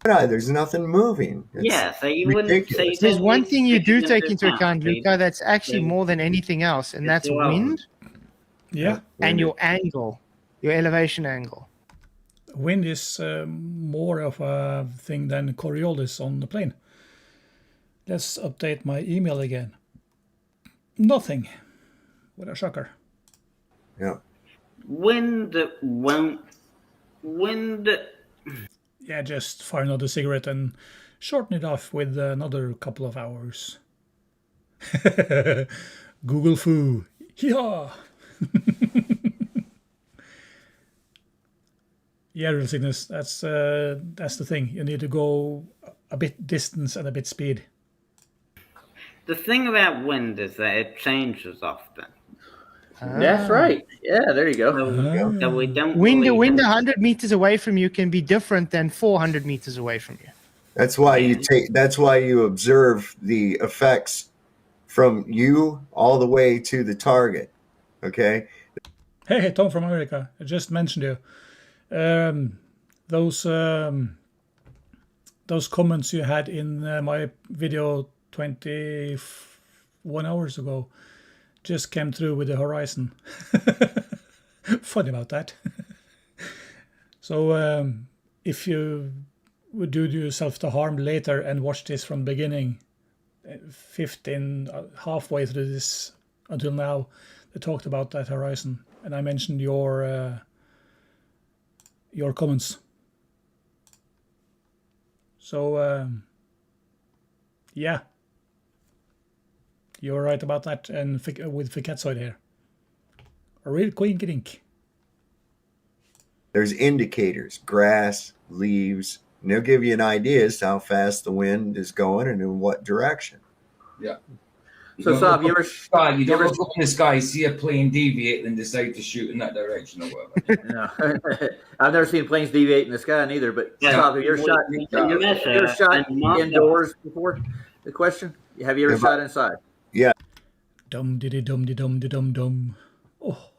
There's nothing moving. It's Yeah, so you wouldn't say ridiculous. There's don't one need thing to you take do it take into account, Pete. Luca, that's actually Yeah. more than anything else, and that's Well, wind Yeah, and your angle, your elevation angle. wind is more of a thing than Coriolis on the plane. Let's update my email again. Nothing. What a shocker. Yeah. Wind won't. Wind. Yeah, just fire another cigarette and shorten it off with another couple of hours. Google foo. Yeah. Yeah, real sickness. That's the thing. You need to go a bit distance and a bit speed. The thing about wind is that it changes often. That's right. Yeah, there you go. So we don't. Wind really have- 100 meters away from you can be different than 400 meters away from you. That's why you take. That's why you observe the effects from you all the way to the target. Okay. Hey, Tom from America. I just mentioned you. Those comments you had in my video 21 hours ago just came through with the horizon. Funny about that. So if you would do yourself the harm later and watch this from the beginning, 15 halfway through this until now, they talked about that horizon, and I mentioned your comments. So yeah, you're right about that, and with Ficatsoid here, a real queen drink. There's indicators, grass, leaves, and they'll give you an idea as to how fast the wind is going and in what direction. Yeah. So, don't Saab, look you up ever in the sky, you don't ever- look up in the sky, see a plane deviate, and decide to shoot in that direction or whatever. No. I've never seen planes deviate in the sky neither, but Yeah. Saab, have you ever shot, We- have you we- ever shot and not- indoors before? The question? Have you ever If shot inside? Dum diddy dum de dum de dum dum. Oh.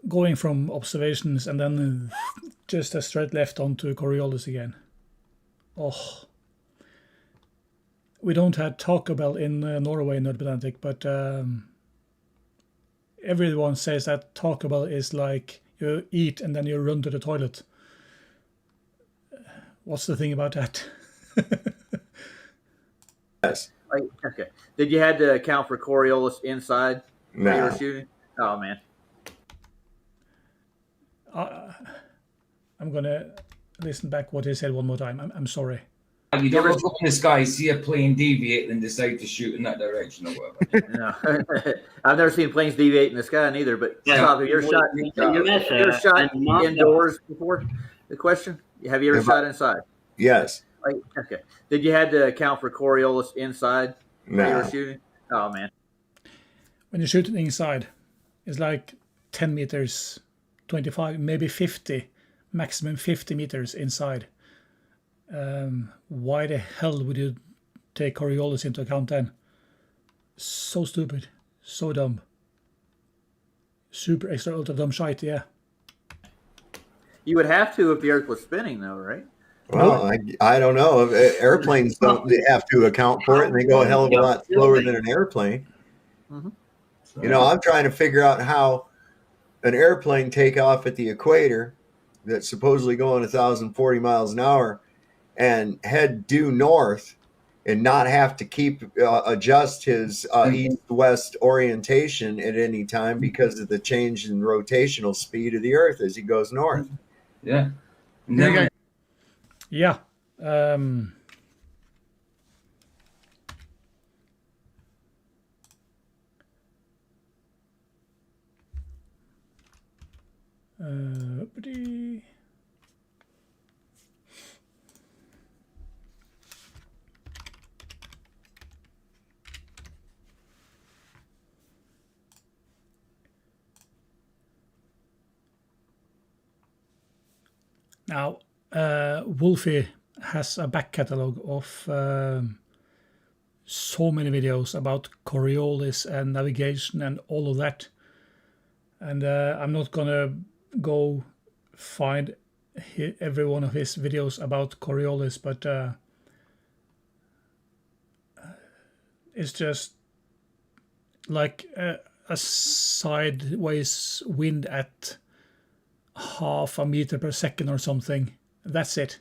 Going from observations and then just a straight left onto Coriolis again. Oh. We don't have Taco Bell in Norway, in North Atlantic, but everyone says that Taco Bell is like you eat and then you run to the toilet. What's the thing about that? Yes. Like, okay. Did you have to account for Coriolis inside when you were No. shooting? Oh man. I'm gonna listen back what he said one more time. I'm sorry. You don't look up in the sky, see a plane deviate, and decide to shoot in that direction or whatever. No. I've never seen planes deviate in the sky neither. But Yeah. Bob, have you ever shot? You You ever shot and not- indoors before? The question: have you ever shot inside? Yes. Like, okay. Did you had to account for Coriolis inside when you were No. shooting? Oh man. When you're shooting inside, it's like 10 meters, 25, maybe 50, maximum 50 meters inside. Why the hell would you take Coriolis into account then? So stupid, so dumb, super extra ultra dumb shite. Yeah. You would have to if the Earth was spinning, though, right? Well, I don't know. Airplanes don't have to account for it, and they go a hell of a lot slower than an airplane. Mhm. You know, I'm trying to figure out how an airplane take off at the equator that's supposedly going 1,040 miles an hour and head due north and not have to keep adjust his east-west orientation at any time because of the change in rotational speed of the Earth as he goes north. Yeah. Never- Yeah. Buddy. Now, Wolfie has a back catalog of so many videos about Coriolis and navigation and all of that. And I'm not gonna go find every one of his videos about Coriolis, but it's just like a sideways wind at 0.5 meter per second or something. That's it.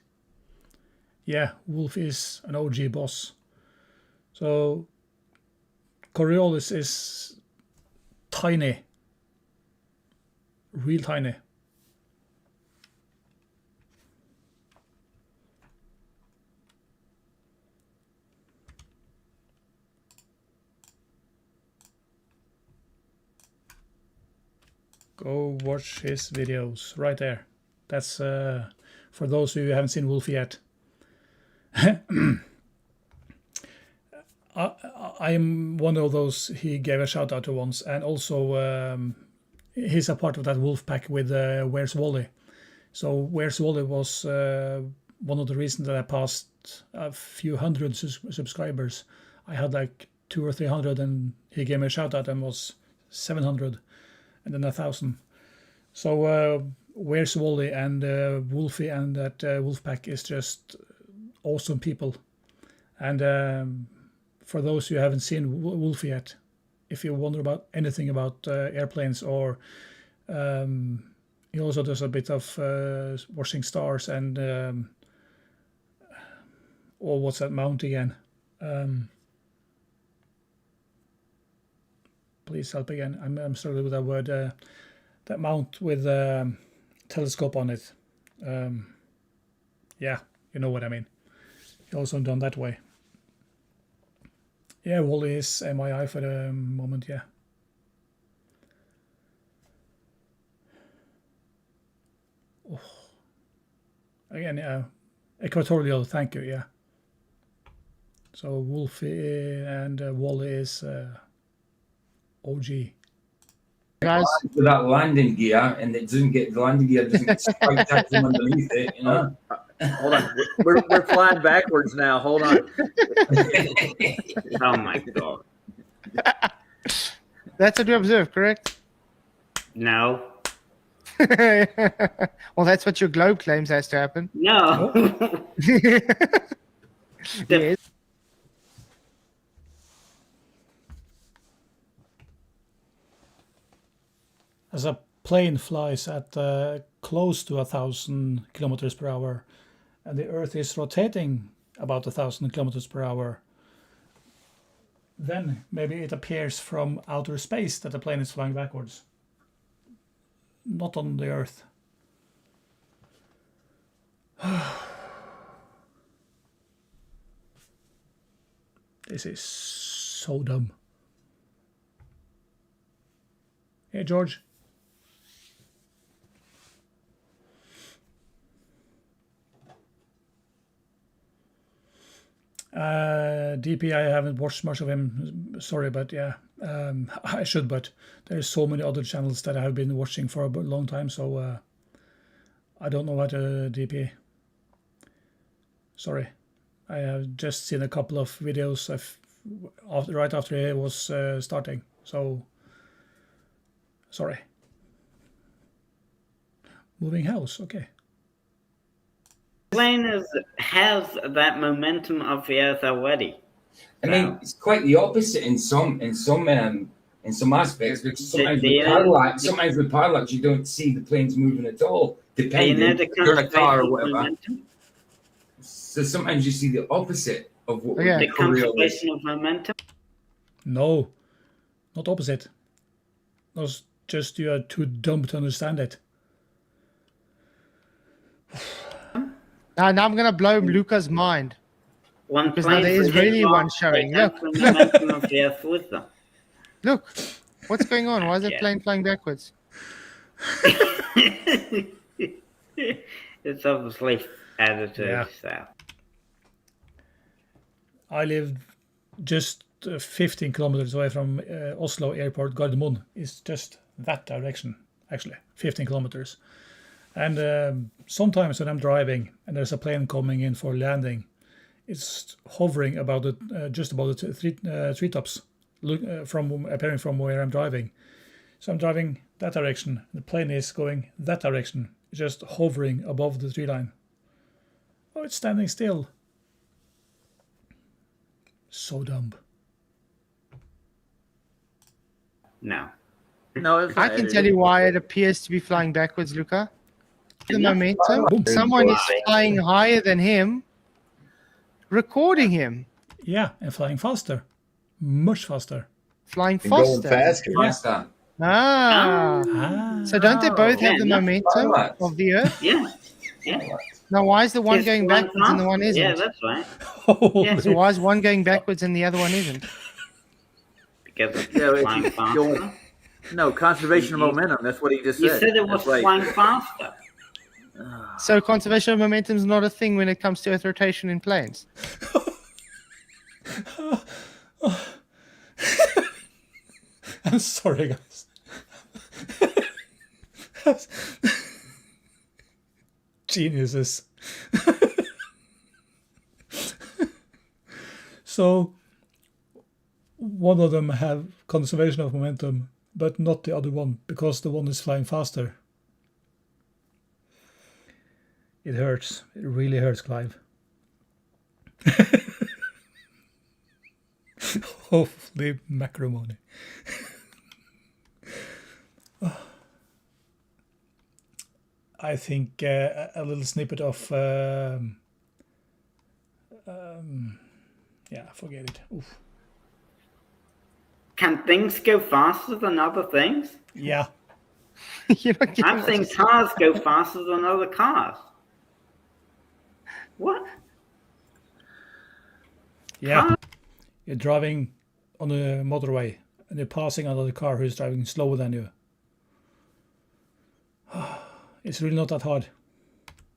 Yeah, Wolf is an OG boss. So Coriolis is tiny, real tiny. Go watch his videos right there. That's for those of you who haven't seen Wolf yet. I'm one of those he gave a shout out to once, and also he's a part of that wolf pack with Where's Wally. So Where's Wally was one of the reasons that I passed a few hundred subscribers. I had like 200 or 300, and he gave me a shout out and was 700. And then 1,000. So Where's Wally and Wolfie and that wolf pack is just awesome people. And for those who haven't seen Wolfie yet, if you wonder about anything about airplanes, or he also does a bit of watching stars and or what's that mount again? Please help again. I'm struggling with that word. That mount with telescope on it. Yeah, you know what I mean. He also done that way. Yeah, Wally is MII for the moment. Yeah. Oh. Again, equatorial. Thank you. Yeah. So Wolfie and Wally is OG. Guys, With that landing gear, and it doesn't get the landing gear doesn't get spiked out from underneath it, you know. Hold on, we're flying backwards now. Hold on. Oh my god. that's what you observed, correct? No. Well, that's what your globe claims has to happen. No. Yes. As a plane flies at close to 1,000 kilometers per hour, and the Earth is rotating about 1,000 kilometers per hour, then maybe it appears from outer space that the plane is flying backwards, not on the Earth. This is so dumb. Hey, George. DP, I haven't watched much of him. Sorry, but yeah, I should. But there's so many other channels that I have been watching for a long time, so I don't know what DP. Sorry, I have just seen a couple of videos right after it was starting. So sorry. Moving house, okay. Plane has that momentum of the Earth already. I mean, it's quite the opposite in some aspects, because sometimes with parallax you don't see the planes moving at all, depending if you're in a car or whatever. Momentum? So sometimes you see the opposite of what Yeah. the The real is. conservation of momentum. No, not opposite. That's just you are too dumb to understand it. Now I'm gonna blow Luca's mind. One Because plane now there is for really his one mass, showing. they have Look, the momentum of the Earth with them. Look, what's going on? Why is that Yeah. plane flying backwards? It's obviously edited. Yeah. So. I live just 15 kilometers away from Oslo Airport. Gardermoen is just that direction, actually, 15 kilometers. And sometimes when I'm driving and there's a plane coming in for landing, it's hovering about just about the treetops, appearing from where I'm driving. So I'm driving that direction. The plane is going that direction, just hovering above the tree line. Oh, it's standing still. So dumb. No. No, it's I not can edited. tell you why it appears to be flying backwards, Luca. The momentum. Boom. Someone is flying higher than him, recording him, Yeah, and flying faster. Much faster. flying And going faster. faster. Faster. Ah. Ah. So don't they both yeah, have the no, momentum parallax. of the Earth? Yeah. Yeah. Now why is the one It's going flying backwards and the one faster. isn't? Yeah, that's right. Holy- Yeah. So why is one going backwards and the other one isn't? Because it's Yeah, if flying you faster. going- No, conservation of momentum. That's what he just You said. said it was That's right. flying faster. So conservation of momentum is not a thing when it comes to Earth rotation in planes. I'm sorry, guys. Geniuses. So, one of them have conservation of momentum, but not the other one, because the one is flying faster. It hurts. It really hurts, Clive. Holy macaroni. I think a little snippet of yeah, forget it. Oof. Can things go faster than other things? Yeah, You're not getting I'm what saying you're saying. cars go faster than other cars. What? yeah. You're driving on a motorway and you're passing another car who's driving slower than you. It's really not that hard.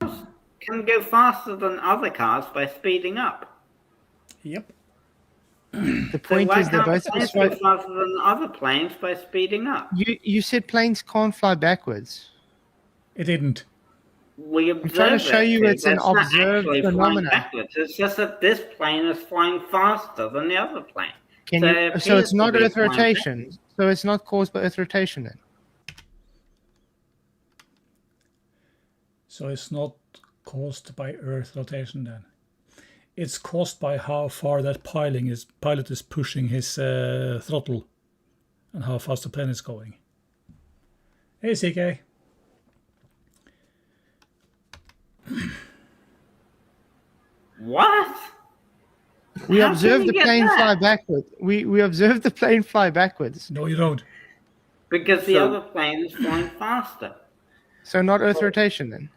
Can go faster than other cars by speeding up. Yep. The So point why is they're can't both planes go faster than other planes by speeding up? You said planes can't fly backwards. It didn't. We observe trying to show it, you too. it's an That's not observed actually flying phenomenon. backwards. It's just that this plane is flying faster than the other plane. Can So you, it so it's appears not to be Earth flying rotation. So it's not caused by Earth rotation then. So it's not caused by Earth rotation then. It's caused by how far that pilot is pushing his throttle and how fast the plane is going. Hey, CK. What? We How can observed you the get plane that? fly backwards. We observed the plane fly backwards. No, you don't. Because the So- other plane is flying faster. So not Earth rotation then.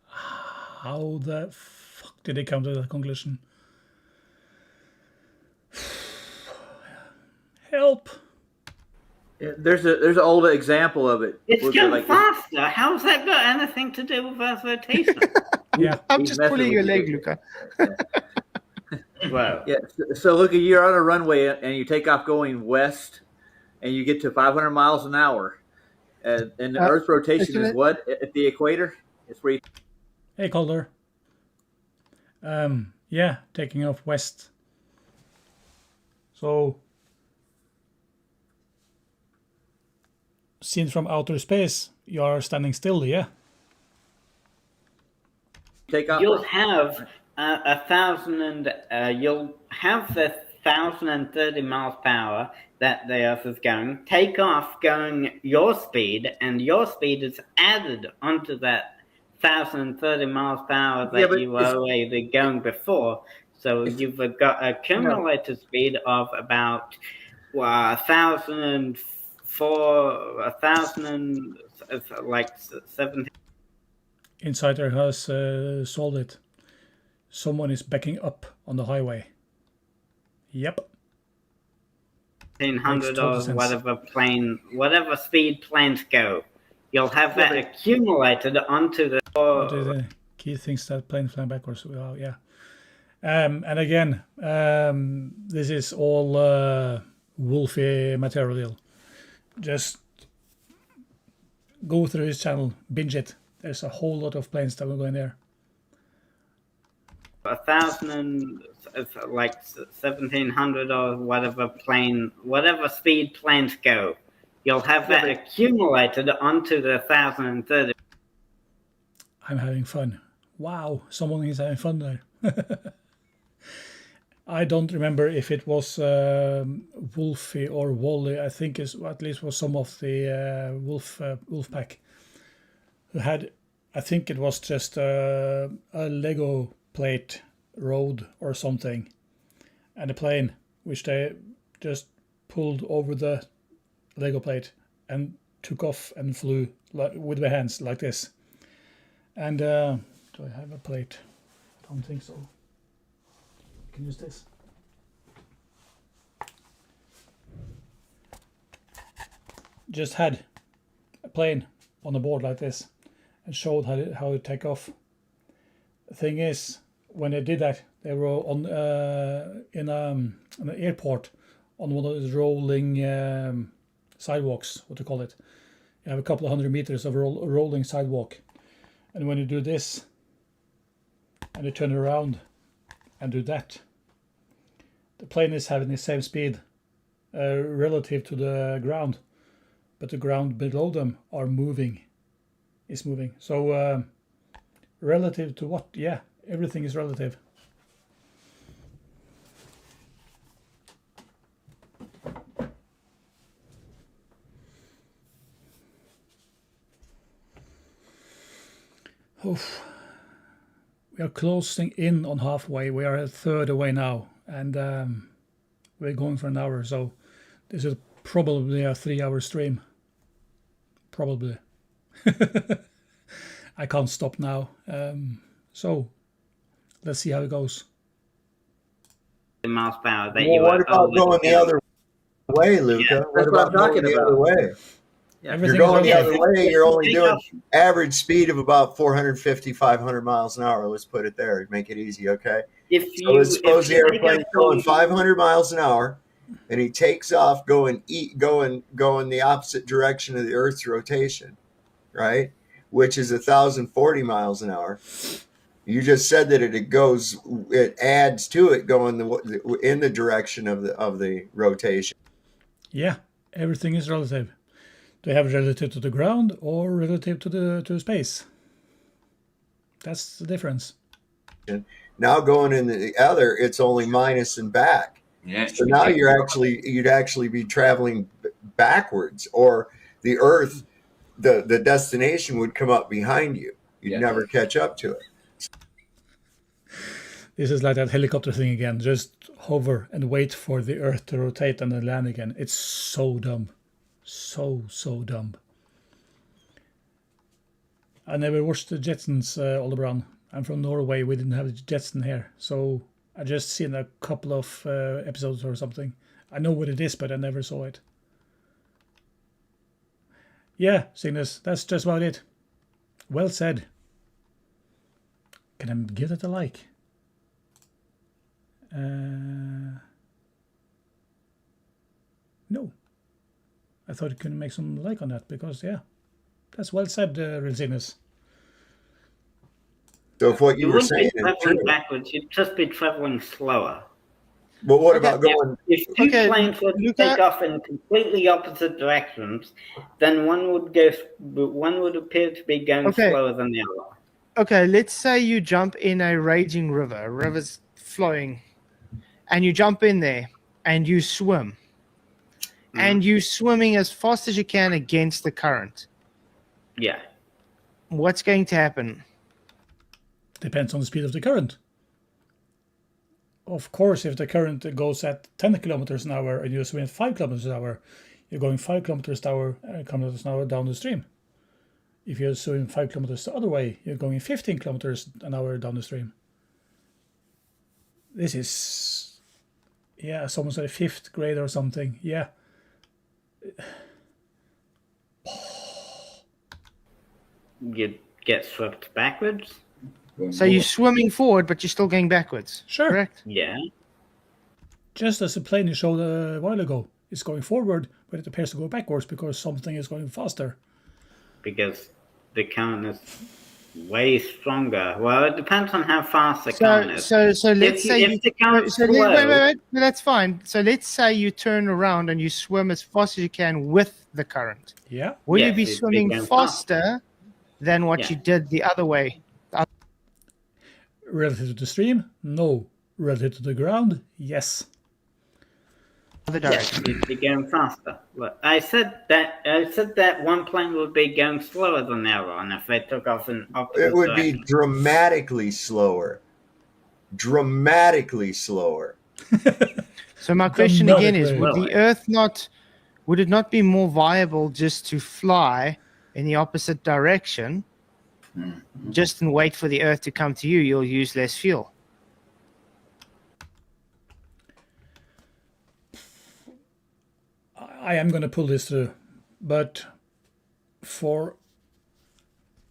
How the fuck did they come to that conclusion? Help! There's an old example of it. It's Was going like- faster. How's that got anything to do with Earth rotation? Yeah. I'm He's just messing pulling with your you. leg, Luca. Well, Yeah. So look, you're on a runway and you take off going west, and you get to 500 miles an hour, and the Earth's rotation isn't is it- what at the equator? It's where you Hey, Calder. Yeah, taking off west. So, seen from outer space, you are standing still, yeah? take off. you'll have you'll have the 1,030 miles per hour that the Earth is going. Take off going your speed, and your speed is added onto that 1,030 miles per hour Yeah, that but you were already going before. So you've got a cumulative speed of about 1,000 like 17. Insider has solved it. Someone is backing up on the highway. Yep. 1,500 Makes total or sense. whatever speed planes go, you'll have that accumulated onto the. The key things that plane flying backwards. Well, yeah. And again, this is all Wolfie material. Just go through his channel, binge it. There's a whole lot of planes that will go in there. 1,000, like 1,700 or whatever speed planes go, you'll have that accumulated onto the 1,030. I'm having fun. Wow, someone is having fun there. I don't remember if it was Wolfie or Wally. I think it at least was some of the wolf pack who had. I think it was just a Lego plate road or something, and a plane which they just pulled over the Lego plate and took off and flew with their hands like this. And do I have a plate? I don't think so. You can use this. Just had a plane on a board like this and showed how to take off. The thing is, when they did that, they were on in an airport on one of those rolling sidewalks, what to call it. You have a couple of 100 meters of rolling sidewalk. And when you do this, and you turn around and do that, the plane is having the same speed relative to the ground, but the ground below them are moving, is moving. So relative to what? Yeah, everything is relative. Oof. We are closing in on halfway. We are a third away now, and we're going for an hour. So this is probably a 3-hour stream. Probably. I can't stop now. So let's see how it goes. Miles per hour that Well, what about going the other way, Luca? Yeah, what about going the other way? Yeah. If you're going the other way, you're only doing average speed of about 450, 500 miles an hour. Let's put it there. Make it easy, okay? So let's suppose the airplane's going 500 miles an hour, and he takes off going the opposite direction of the Earth's rotation, right? Which is 1,040 miles an hour. You just said that it adds to it going in the direction of the rotation. Yeah, everything is relative. Do you have relative to the ground or relative to space? That's the difference. Now going in the other, it's only minus and back. Yeah. So now you'd actually be traveling backwards, or the Earth, the destination would come up behind you. You'd never catch up to it. This is like that helicopter thing again. Just hover and wait for the Earth to rotate and then land again. It's so dumb. So dumb. I never watched the Jetsons, Ole Brann. I'm from Norway. We didn't have the Jetson here. So I just seen a couple of episodes or something. I know what it is, but I never saw it. Yeah, Cygnus, that's just about it. Well said. Can I give it a like? No. I thought you could make some like on that because, yeah, that's well said, Real Cygnus. So if what you were saying is true, backwards, you'd just be traveling slower. but what about going? If two planes were to take off in completely opposite directions, then one would appear to be going slower than the other. Okay, let's say you jump in a raging river, a river's flowing, and you jump in there and you swim. And you're swimming as fast as you can against the current. Yeah. What's going to happen? Depends on the speed of the current. Of course, if the current goes at 10 kilometers an hour and you swim at 5 kilometers an hour, you're going 5 kilometers an hour down the stream. If you're swimming 5 kilometers the other way, you're going 15 kilometers an hour down the stream. This is, yeah, someone said 5th grade or something. Yeah. You get swept backwards. So you're swimming forward, but you're still going backwards. Sure. Correct? Yeah. Just as the plane you showed a while ago, it's going forward, but it appears to go backwards because something is going faster. Because the current is way stronger. Well, it depends on how fast the current is. So let's say if the current's slow, wait. No, that's fine. So let's say you turn around and you swim as fast as you can with the current. Yeah. Will you Yes, be it'd be swimming going faster than what you did the other way? Relative to the stream? No. Relative to the ground? Yes. Other yes, direction. you'd be going faster. Look, I said that one plane would be going slower than the other, and if they took off in opposite It would be directions. dramatically slower. Dramatically slower. So my question again is: Dramatically. would it not be more viable just to fly in the opposite direction, just and wait for the Earth to come to you? You'll use less fuel. I am going to pull this through, but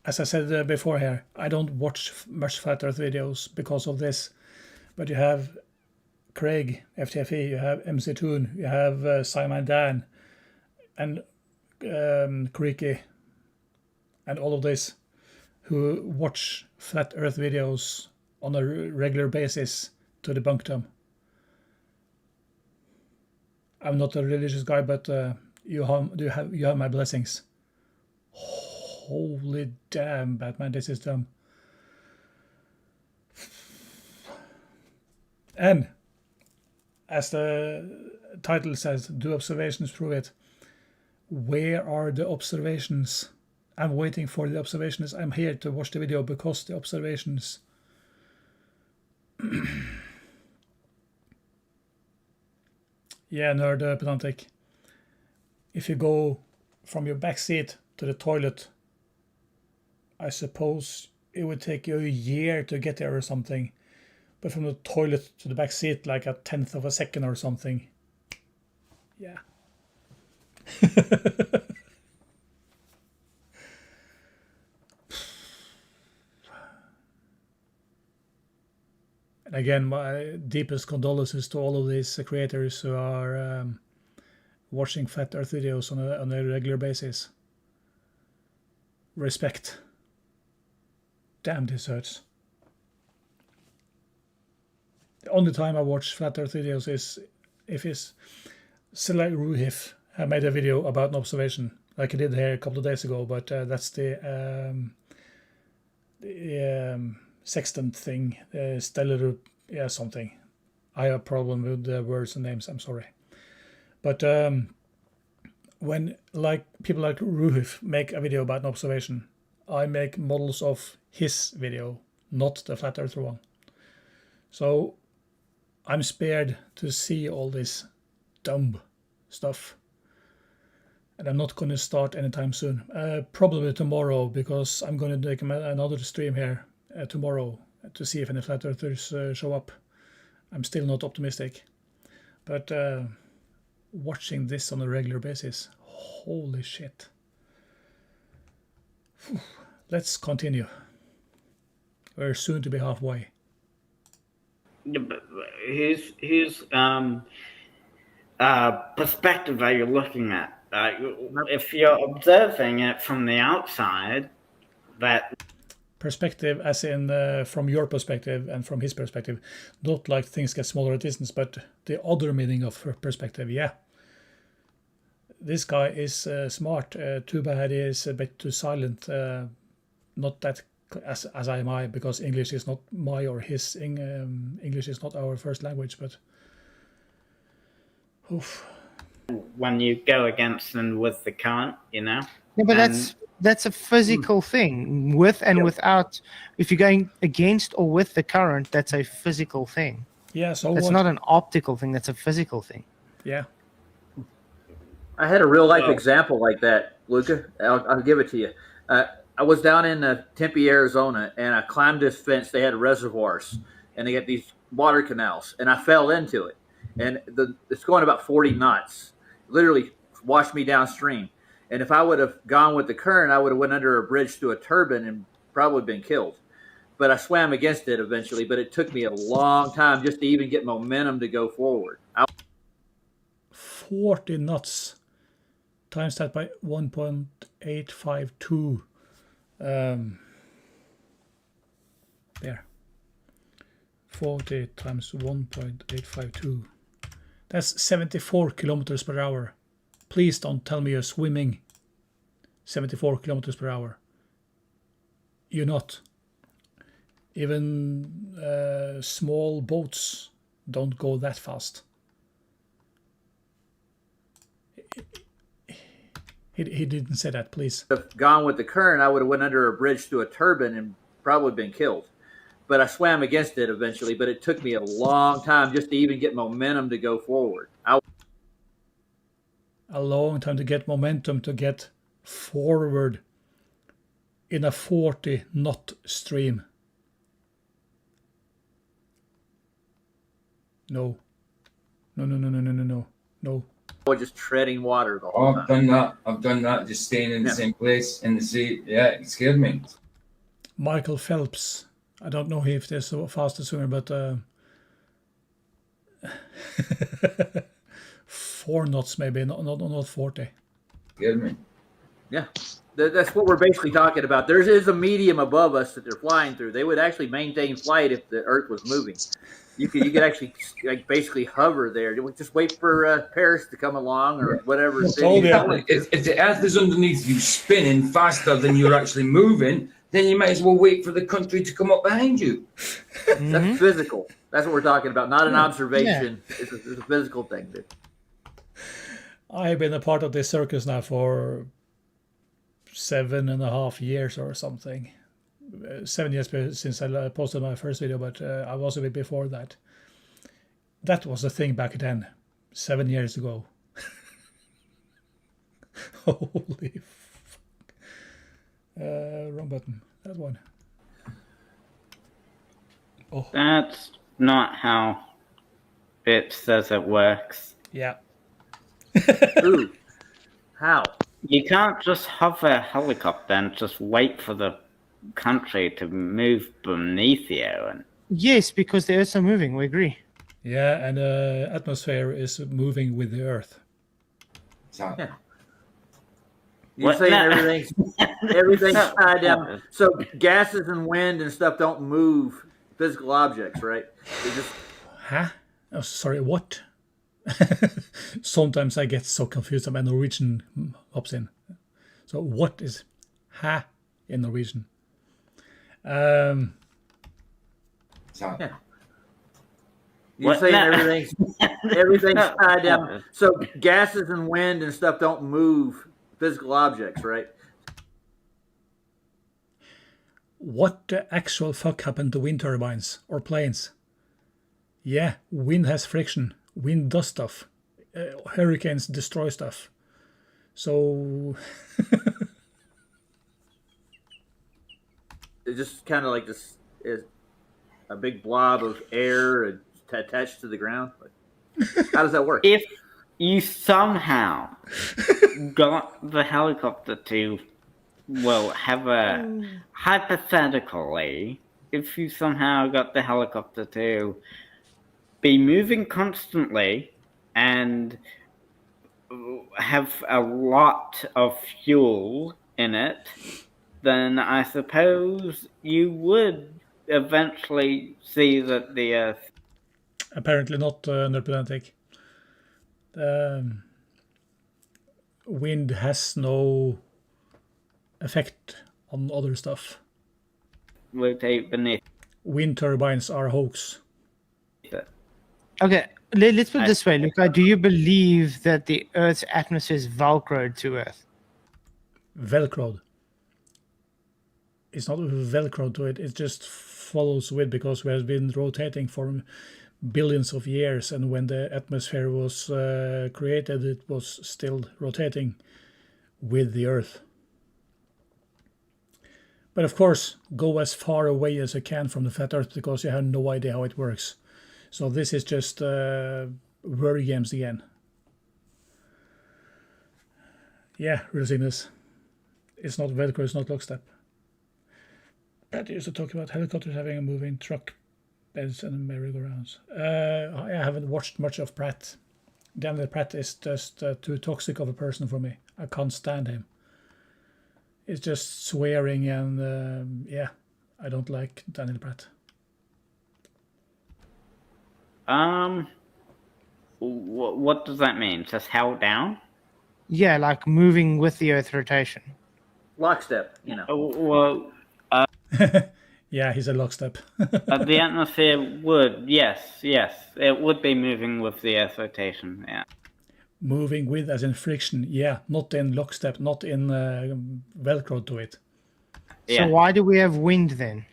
as I said before here, I don't watch much Flat Earth videos because of this. But you have Craig, FTFE, you have MC Toon, you have Simon Dan, and Creaky, and all of this, who watch Flat Earth videos on a regular basis to debunk them. I'm not a religious guy, but you have my blessings. Holy damn, Batman, this is dumb. And as the title says, do observations prove it? Where are the observations? I'm waiting for the observations. I'm here to watch the video because the observations. Yeah, nerd pedantic. If you go from your back seat to the toilet, I suppose it would take you a year to get there or something. But from the toilet to the back seat, like a 10th of a second or something. Yeah. And again, my deepest condolences to all of these creators who are watching Flat Earth videos on a regular basis. Respect. Damn, this hurts. The only time I watch Flat Earth videos is if it's Select Ruhif made a video about an observation, like I did here a couple of days ago, but that's the sextant thing, stellar, something. I have a problem with the words and names, I'm sorry. But when people like Ruhif make a video about an observation, I make models of his video, not the Flat Earther one. So I'm spared to see all this dumb stuff. And I'm not going to start anytime soon. Probably tomorrow, because I'm going to make another stream here tomorrow to see if any Flat Earthers show up. I'm still not optimistic. But watching this on a regular basis. Holy shit. Let's continue. We're soon to be halfway. Yeah, but whose perspective are you looking at? If you're observing it from the outside, that perspective as in from your perspective and from his perspective, not like things get smaller at distance, but the other meaning of perspective. Yeah, this guy is smart. Too bad he is a bit too silent. Not that as am I, because English is not my or his. English is not our first language, but oof. When you go against and with the current, you know. Yeah, but that's a physical thing. With and without, if you're going against or with the current, that's a physical thing. Yeah, so that's not an optical thing. That's a physical thing. Yeah. I had a real life example like that, Luca. I'll give it to you. I was down in Tempe, Arizona, and I climbed this fence. They had reservoirs, and they got these water canals, and I fell into it. And it's going about 40 knots. Literally washed me downstream. And if I would have gone with the current, I would have went under a bridge through a turbine and probably been killed. But I swam against it eventually, but it took me a long time just to even get momentum to go forward. 40 knots. Times that by 1.852. There. 40 times 1.852. That's 74 kilometers per hour. Please don't tell me you're swimming 74 kilometers per hour. You're not. Even small boats don't go that fast. He didn't say that, please. If I'd gone with the current, I would have went under a bridge through a turbine and probably been killed. But I swam against it eventually, but it took me a long time just to even get momentum to go forward. A long time to get momentum to get forward in a 40 knot stream. No. No. I was just treading water the whole time. I've done that, just staying in the same place in the sea. Yeah, it scared me. Michael Phelps. I don't know if there's a faster swimmer, but 4 knots maybe, not 40. Scared me. Yeah, that's what we're basically talking about. There is a medium above us that they're flying through. They would actually maintain flight if the Earth was moving. You could actually like basically hover there. Just wait for Paris to come along or whatever. If the Earth is underneath you spinning faster than you're actually moving, then you might as well wait for the country to come up behind you. That's physical. That's what we're talking about, not an observation. Yeah. It's a physical thing, dude. I've been a part of this circus now for 7.5 years or something. 7 years since I posted my first video, but I was a bit before that. That was a thing back then, 7 years ago. Holy fuck. Wrong button. That one. Oh. That's not how it says it works. Yeah. Ooh. How? You can't just hover a helicopter and just wait for the country to move beneath you. And yes, because the Earth's moving. We agree. Yeah, and the atmosphere is moving with the Earth. Yeah. You're saying everything's tied down. So gases and wind and stuff don't move physical objects, right? They just. Huh? Oh, sorry. What? Sometimes I get so confused that my Norwegian hops in. So what is "ha" in Norwegian? Yeah. You're saying everything's tied down. So gases and wind and stuff don't move physical objects, right? What the actual fuck happened to wind turbines or planes? Yeah, wind has friction. Wind does stuff. Hurricanes destroy stuff. So it's just kind of like this is a big blob of air attached to the ground. How does that work? you somehow got the helicopter to, well, have a hypothetically, if you somehow got the helicopter to be moving constantly and have a lot of fuel in it, then I suppose you would eventually see that the Earth. Apparently not, Nerpedantic. Wind has no effect on other stuff. Rotate beneath. Wind turbines are a hoax. Okay, let's put it this way, Luca. Do you believe that the Earth's atmosphere is velcroed to Earth? Velcroed. It's not velcroed to it, it just follows with, because we have been rotating for billions of years, and when the atmosphere was created, it was still rotating with the Earth. But of course, go as far away as you can from the flat Earth, because you have no idea how it works. So this is just word games again. Yeah, real sickness. It's not Velcro, it's not lockstep. Pat used to talk about helicopters having a moving truck beds and merry-go-rounds. I haven't watched much of Pratt. Daniel Pratt is just too toxic of a person for me. I can't stand him. It's just swearing and yeah, I don't like Daniel Pratt. What does that mean? Just held down? Yeah, like moving with the Earth rotation. Lockstep, you know. Well, yeah, he's a lockstep. the atmosphere would, yes, it would be moving with the Earth rotation, yeah. Moving with as in friction, yeah, not in lockstep, not in Velcro to it. Yeah. So why do we have wind then?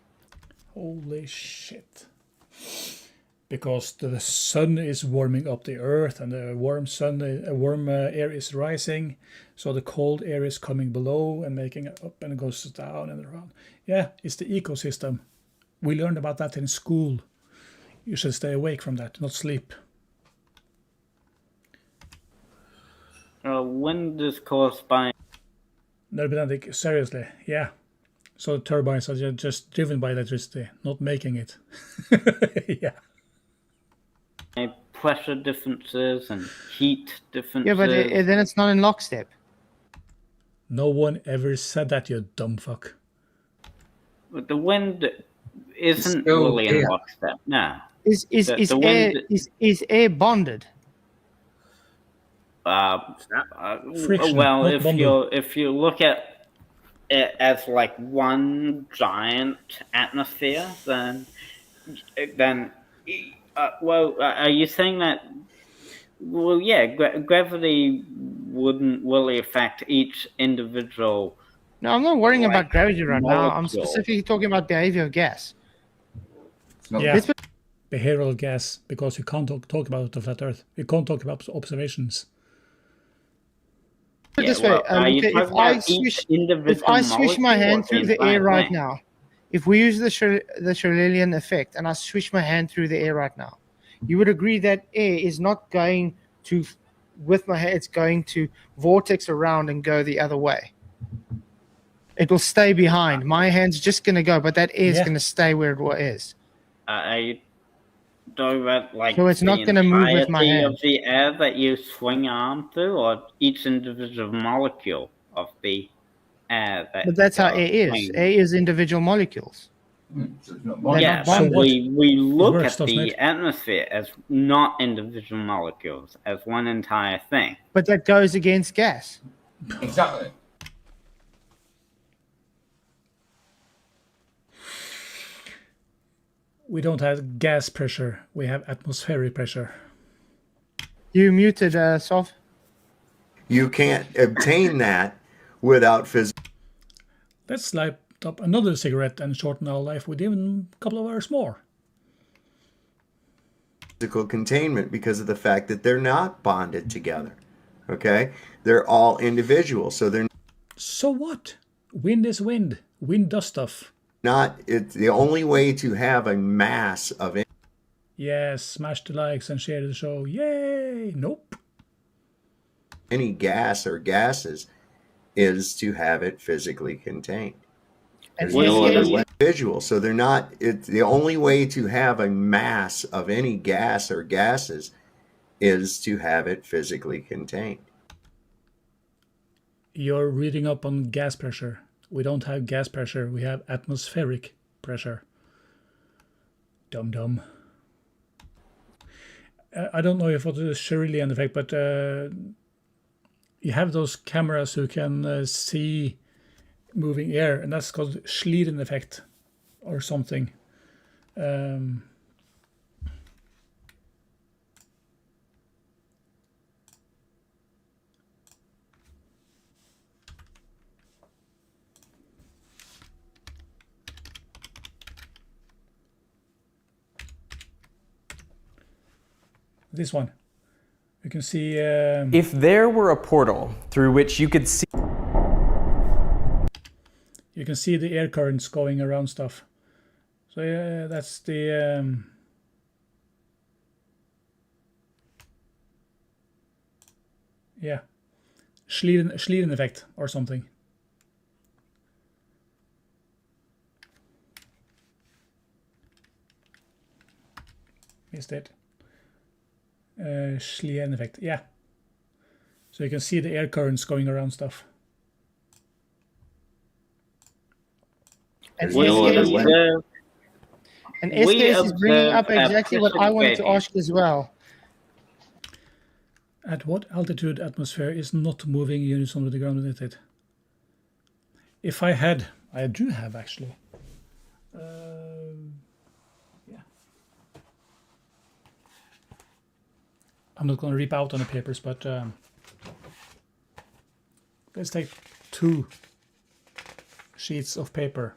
Holy shit. Because the sun is warming up the Earth, and the warm air is rising, so the cold air is coming below and making it up, and it goes down and around. Yeah, it's the ecosystem. We learned about that in school. You should stay awake from that, not sleep. Wind is caused by... No, but seriously, yeah. So the turbines are just driven by electricity, not making it. Yeah. Pressure differences and heat differences. Yeah, but then it's not in lockstep. No one ever said that, you dumb fuck. But the wind isn't really in lockstep. No. Is air bonded? Friction, well, if you look at it as like one giant atmosphere, then well, are you saying that? Well, yeah, gravity wouldn't really affect each individual. No, I'm not worrying about gravity right now. I'm specifically talking about behavior of gas. Yeah, behavioral gas, because you can't talk about the flat Earth. You can't talk about observations. Put it this way, if I swish my hand through the air right now, if we use the Schillerlian effect and I swish my hand through the air right now, you would agree that air is not going to, with my hand, it's going to vortex around and go the other way. It will stay behind. My hand's just going to go, but that air is going to stay where it is. I talking about like so it's not going to move with my hand. Of the air that you swing arm through, or each individual molecule of the air. But that's how air is. Air is individual molecules. Yeah, so we look at the atmosphere as not individual molecules, as one entire thing. But that goes against gas. Exactly. We don't have gas pressure, we have atmospheric pressure. You muted, Soph. You can't obtain that without physical. Let's light up another cigarette and shorten our life with even a couple of hours more. Physical containment, because of the fact that they're not bonded together. Okay? They're all individual, so they're... So what? Wind is wind. Wind does stuff. It's the only way to have a mass of it. Yes, smash the likes and share the show. Yay! Nope. any gas or gases is to have it physically contained. And There's no other SDA way. Visual. So they're not, it's the only way to have a mass of any gas or gases is to have it physically contained. You're reading up on gas pressure. We don't have gas pressure, we have atmospheric pressure. Dum-dum. I don't know if it is Shirley effect, but you have those cameras who can see moving air, and that's called Schlieren effect or something. This one. You can see... if there were a portal through which you could see... You can see the air currents going around stuff. So yeah, that's the... yeah. Schlieren effect or something. Missed it. Schlieren effect, yeah. So you can see the air currents going around stuff. And SKS is bringing up exactly what I wanted to ask as well. At what altitude atmosphere is not moving in unison with the ground beneath it? If I had, I do have actually. Yeah. I'm not going to rip out on the papers, but let's take 2 sheets of paper.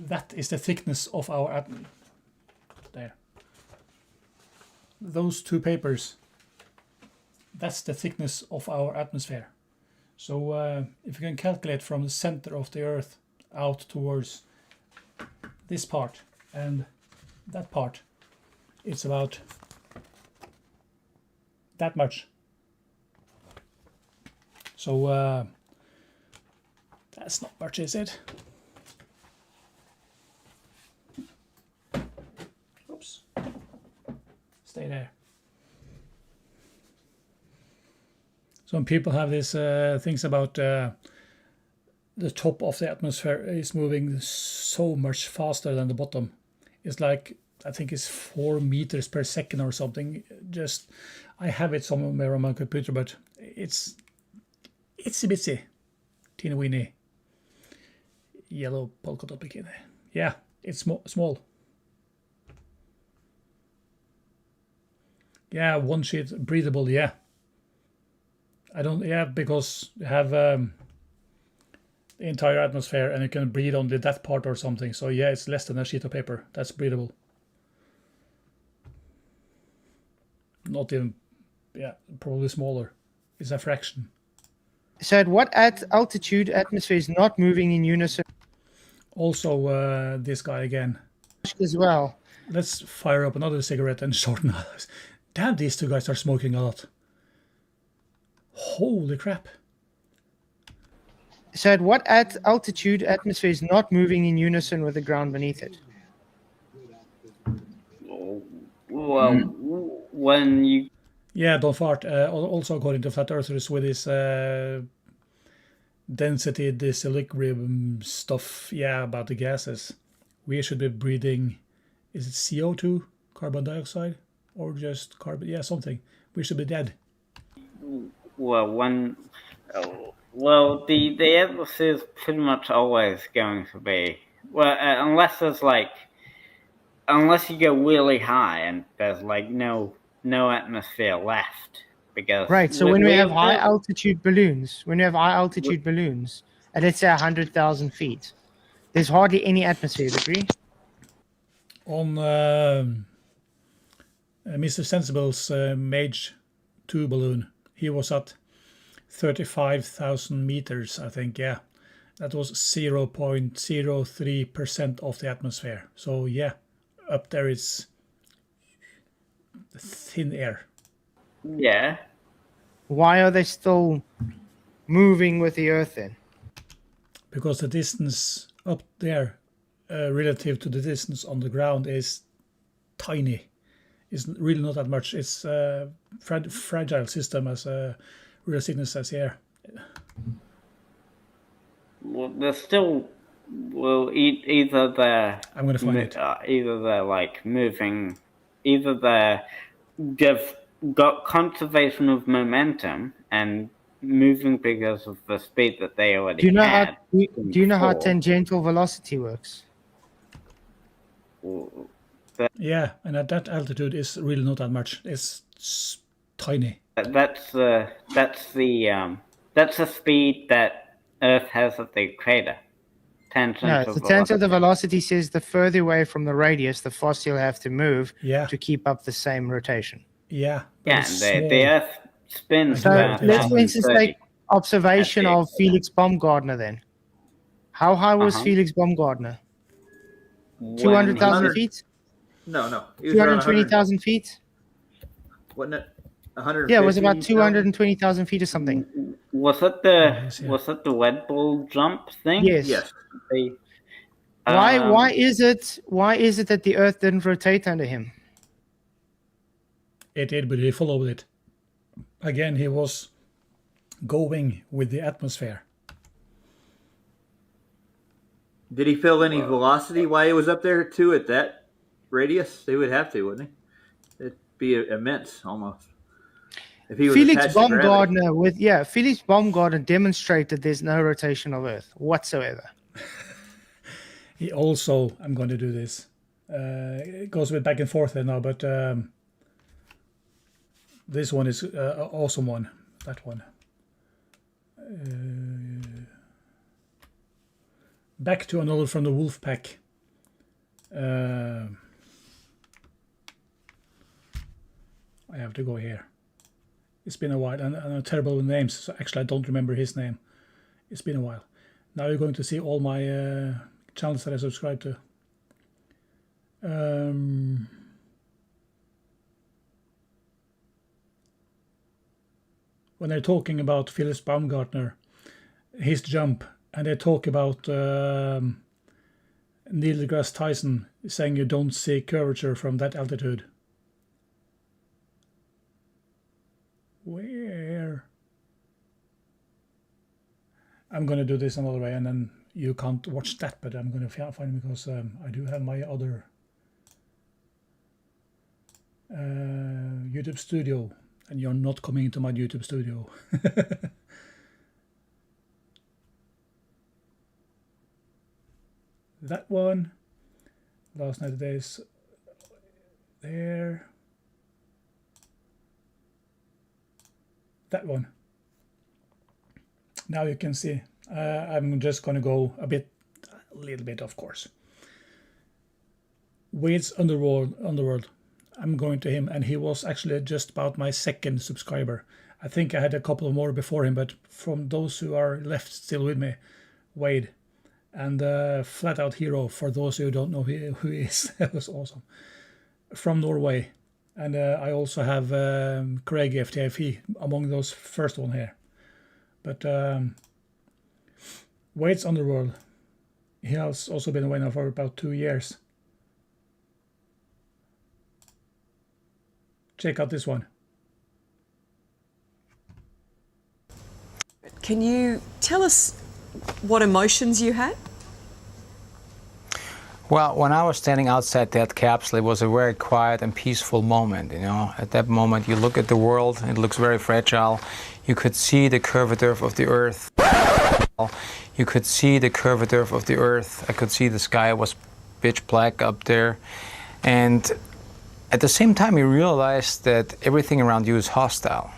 That is the thickness of our atmosphere. There. Those 2 papers, that's the thickness of our atmosphere. So if you can calculate from the center of the Earth out towards this part and that part, it's about that much. So that's not much, is it? Oops. Stay there. Some people have these things about the top of the atmosphere is moving so much faster than the bottom. It's like, I think it's 4 meters per second or something. Just, I have it somewhere on my computer, but it's itsy bitsy, teeny weeny, yellow polka dot bikini. Yeah, it's small. Yeah, 1 sheet, breathable, yeah. I don't, yeah, because you have the entire atmosphere and you can breathe only that part or something. So yeah, it's less than a sheet of paper. That's breathable. Not even, yeah, probably smaller. It's a fraction. So at what altitude atmosphere is not moving in unison? Also, this guy again. As well. Let's fire up another cigarette and shorten ours. Damn, these 2 guys are smoking a lot. Holy crap. So at what altitude atmosphere is not moving in unison with the ground beneath it? Well, when you... Yeah, don't fart. Also, according to flat earthers, with this density disequilibrium stuff, yeah, about the gases, we should be breathing, is it CO2, carbon dioxide, or just carbon? Yeah, something. We should be dead. Well, the atmosphere is pretty much always going to be, well, unless you go really high and there's like no atmosphere left, because right. So when we have high altitude balloons, and let's say 100,000 feet, there's hardly any atmosphere. Agree? On Mr. Sensible's Mage 2 balloon, he was at 35,000 meters, I think. Yeah, that was 0.03% of the atmosphere. So yeah, up there is thin air. Yeah, Why are they still moving with the Earth then? Because the distance up there relative to the distance on the ground is tiny. It's really not that much. It's a fragile system, as Real Signal says here. Well, they're still. Well, either they're. I'm going to find it. Either they're like moving. Either they've got conservation of momentum and moving because of the speed that they already Do you know had. do you know how tangential velocity works? Yeah, and at that altitude is really not that much. It's tiny. That's the speed that Earth has at the crater. No, the tangential velocity says the further away from the radius, the faster you'll have to move to keep up the same rotation. Yeah. Yeah, the Earth spins. So let's, for instance, take observation of Felix Baumgartner then. How high was Felix Baumgartner? 200,000 feet? No. 220,000 feet? Wasn't it 150? Yeah, it was about 220,000 feet or something. Was it the Red Bull jump thing? Yes. Why is it that the Earth didn't rotate under him? It did, but he followed it. Again, he was going with the atmosphere. Did he feel any velocity while he was up there too at that radius? They would have to, wouldn't he? It'd be immense almost. If he was Felix Baumgartner Felix Baumgartner demonstrated there's no rotation of Earth whatsoever. He also, I'm going to do this. It goes a bit back and forth there now, but this one is an awesome one. That one. Back to another from the wolf pack. I have to go here. It's been a while, and I'm terrible with names, so actually I don't remember his name. It's been a while. Now you're going to see all my channels that I subscribe to. When they're talking about Felix Baumgartner, his jump, and they talk about Neil deGrasse Tyson saying you don't see curvature from that altitude. Where? I'm going to do this another way, and then you can't watch that, but I'm going to find it because I do have my other YouTube studio, and you're not coming into my YouTube studio. That one. Last 90 days. There. That one. Now you can see. I'm just going to go a little bit, of course. Wade's Underworld. I'm going to him, and he was actually just about my second subscriber. I think I had a couple of more before him, but from those who are left still with me, Wade. And Flat Out Hero, for those who don't know who he is. That was awesome. From Norway. And I also have Craig FTFE among those first one here. But Wade's Underworld. He has also been away now for about 2 years. Check out this one. Can you tell us what emotions you had? Well, when I was standing outside that capsule, it was a very quiet and peaceful moment, you know. At that moment, you look at the world, it looks very fragile. You could see the curvature of the Earth. You could see the curvature of the Earth. I could see the sky was pitch black up there. And at the same time, you realize that everything around you is hostile.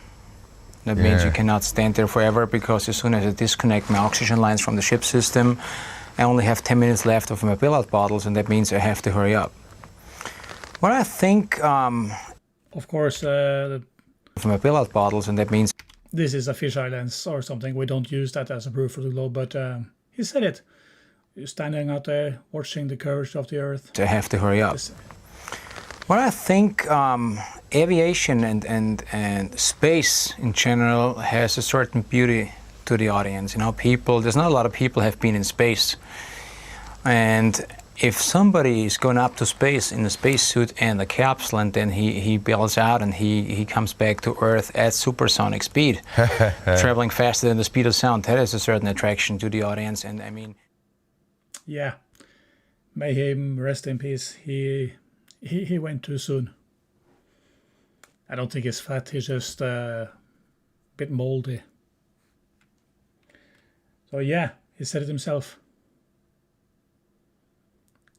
That means you cannot stand there forever, because as soon as I disconnect my oxygen lines from the ship system, I only have 10 minutes left of my bailout bottles, and that means I have to hurry up. What I think... of course... for my bailout bottles, and that means... This is a fisheye lens or something. We don't use that as a proof for the globe, but he said it. You're standing out there, watching the curvature of the Earth. I have to hurry up. What I think aviation and space in general has a certain beauty to the audience. You know, there's not a lot of people have been in space. And if somebody is going up to space in a spacesuit and a capsule, and then he bails out and he comes back to Earth at supersonic speed, traveling faster than the speed of sound, that is a certain attraction to the audience. And I mean, yeah, may him rest in peace. He went too soon. I don't think he's fat. He's just a bit moldy. So yeah, he said it himself.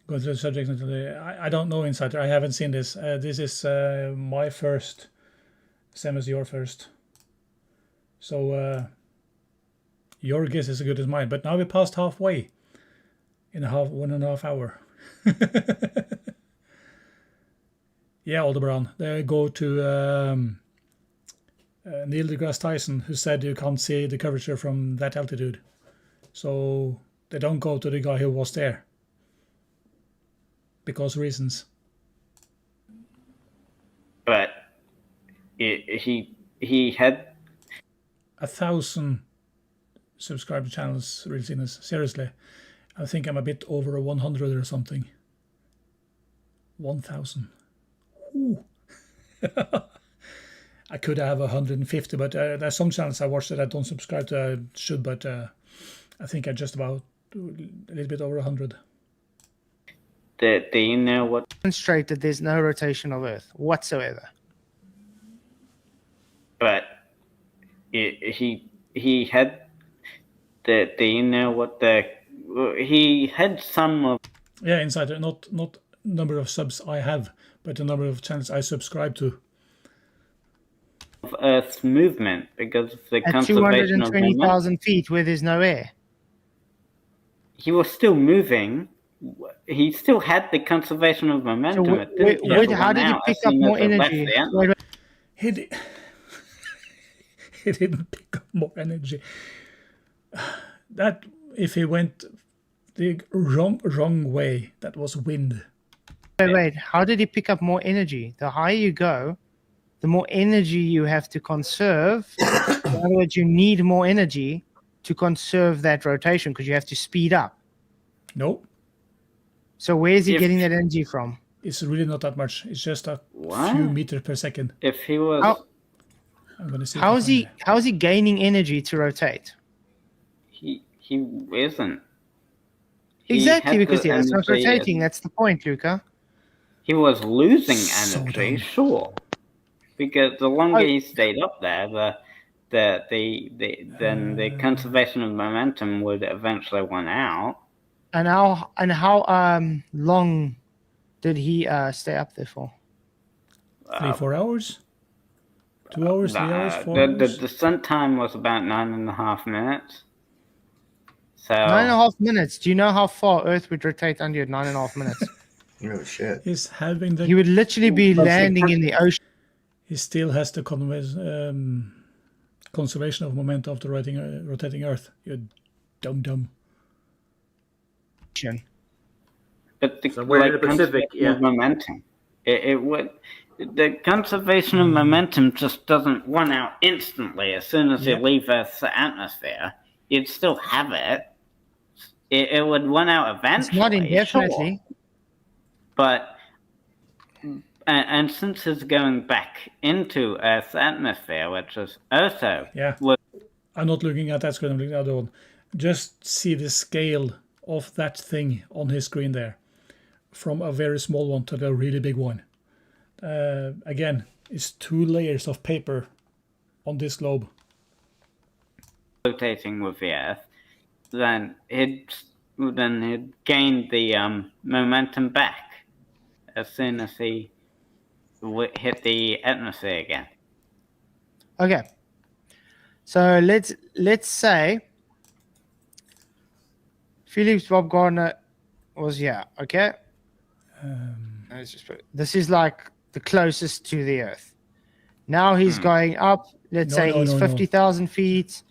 Go to the subject. I don't know Insider. I haven't seen this. This is my first, same as your first. So your guess is as good as mine. But now we passed halfway in 1.5 hours. Yeah, Aldebaran. They go to Neil deGrasse Tyson, who said you can't see the curvature from that altitude. So they don't go to the guy who was there. Because reasons. But he had 1,000 subscriber channels, Real Scenes. Seriously, I think I'm a bit over 100 or something. 1,000. I could have 150, but there's some channels I watch that I don't subscribe to. I should, but I think I just about a little bit over 100. Do you know what? Demonstrate that there's no rotation of Earth whatsoever. But he had do you know what he had some of? Yeah, Insider, not number of subs I have, but the number of channels I subscribe to. Of Earth's movement because of the at conservation of 220,000 feet where there's no air. He was still moving. He still had the conservation of momentum. So how did he pick up more energy? He didn't pick up more energy. That if he went the wrong way, that was wind. Wait, how did he pick up more energy? The higher you go, the more energy you have to conserve. In other words, you need more energy to conserve that rotation because you have to speed up. Nope. So where is he getting that energy from? It's really not that much. It's just a few meters per second. If he was, I'm gonna see. How is he gaining energy to rotate? He isn't. Exactly, because it's not rotating. That's the point, Luca. He was losing energy, sure, because the longer he stayed up there, then the conservation of momentum would eventually run out. And how long did he stay up there for? 3-4 hours? 2 hours, 3 hours, 4 hours? The descent time was about 9.5 minutes. So 9.5 minutes. Do you know how far Earth would rotate under you at 9.5 minutes? Oh shit! He's having the. He would literally be landing in the ocean. He still has the conservation of momentum of the rotating Earth. You dumb. But the, somewhere in the Pacific, yeah. Momentum. It would. The conservation of momentum just doesn't run out instantly as soon as you leave Earth's atmosphere. You'd still have it. It would run out eventually. It's not indefinitely. Sure. But and since it's going back into Earth's atmosphere, which is also I'm not looking at that screen. I'm looking at the other one. Just see the scale of that thing on his screen there, from a very small one to the really big one. Again, it's 2 layers of paper on this globe. Rotating with the Earth, then he'd gained the momentum back as soon as he hit the atmosphere again. Okay, so let's say Felix Bob Gardner was here. Okay, let's just put this is like the closest to the Earth. Now he's going up. Let's say he's 50,000 feet.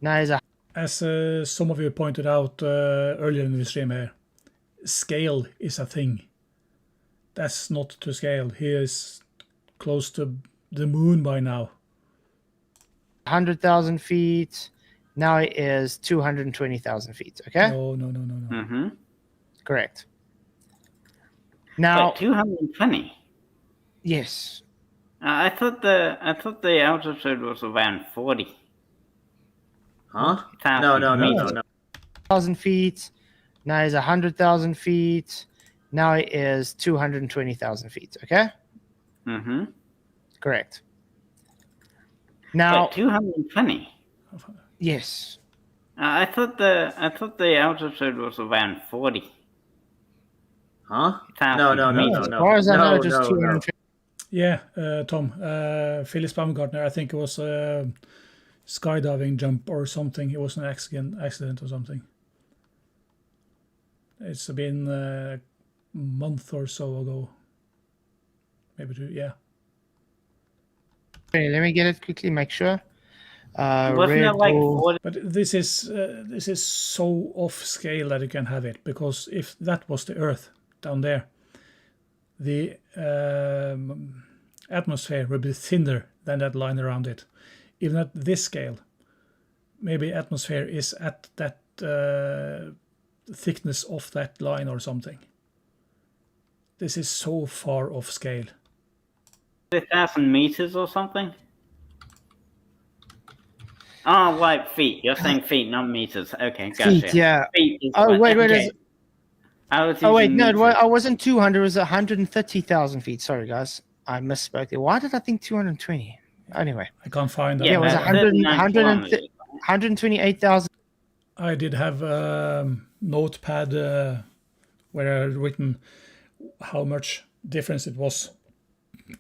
Now he's as some of you pointed out earlier in the stream here, scale is a thing. That's not to scale. He is close to the moon by now. 100,000 feet. Now it is 220,000 feet. Okay. No. Mm-hmm. Correct. Now, 220. yes. I thought the altitude was around 40. Huh? 1,000 No. meters. 1,000 feet. Now is 100,000 feet. Now it is 220,000 feet. Okay. Mm-hmm. Correct. Now, 220. yes. I thought the altitude was around 40. Huh? 1,000 meters. As far as I know, just 220. Yeah, Tom. Phyllis Baumgartner, I think it was a skydiving jump or something. It was an accident or something. It's been a month or so ago. Maybe 2, yeah. Okay, let me get it quickly, make sure. Wasn't it like 40? But this is so off scale that you can have it, because if that was the Earth down there, the atmosphere would be thinner than that line around it. Even at this scale, maybe atmosphere is at that thickness of that line or something. This is so far off scale. 1,000 meters or something? Oh, right, feet. You're saying feet, not meters. Okay, gotcha. Feet, yeah. Feet is Oh, what- wait. okay. Oh, wait, no, I wasn't 200. It was 130,000 feet. Sorry, guys. I misspoke there. Why did I think 220? Anyway. I can't find that. Yeah, it was 100 128,000. I did have a notepad where I had written how much difference it was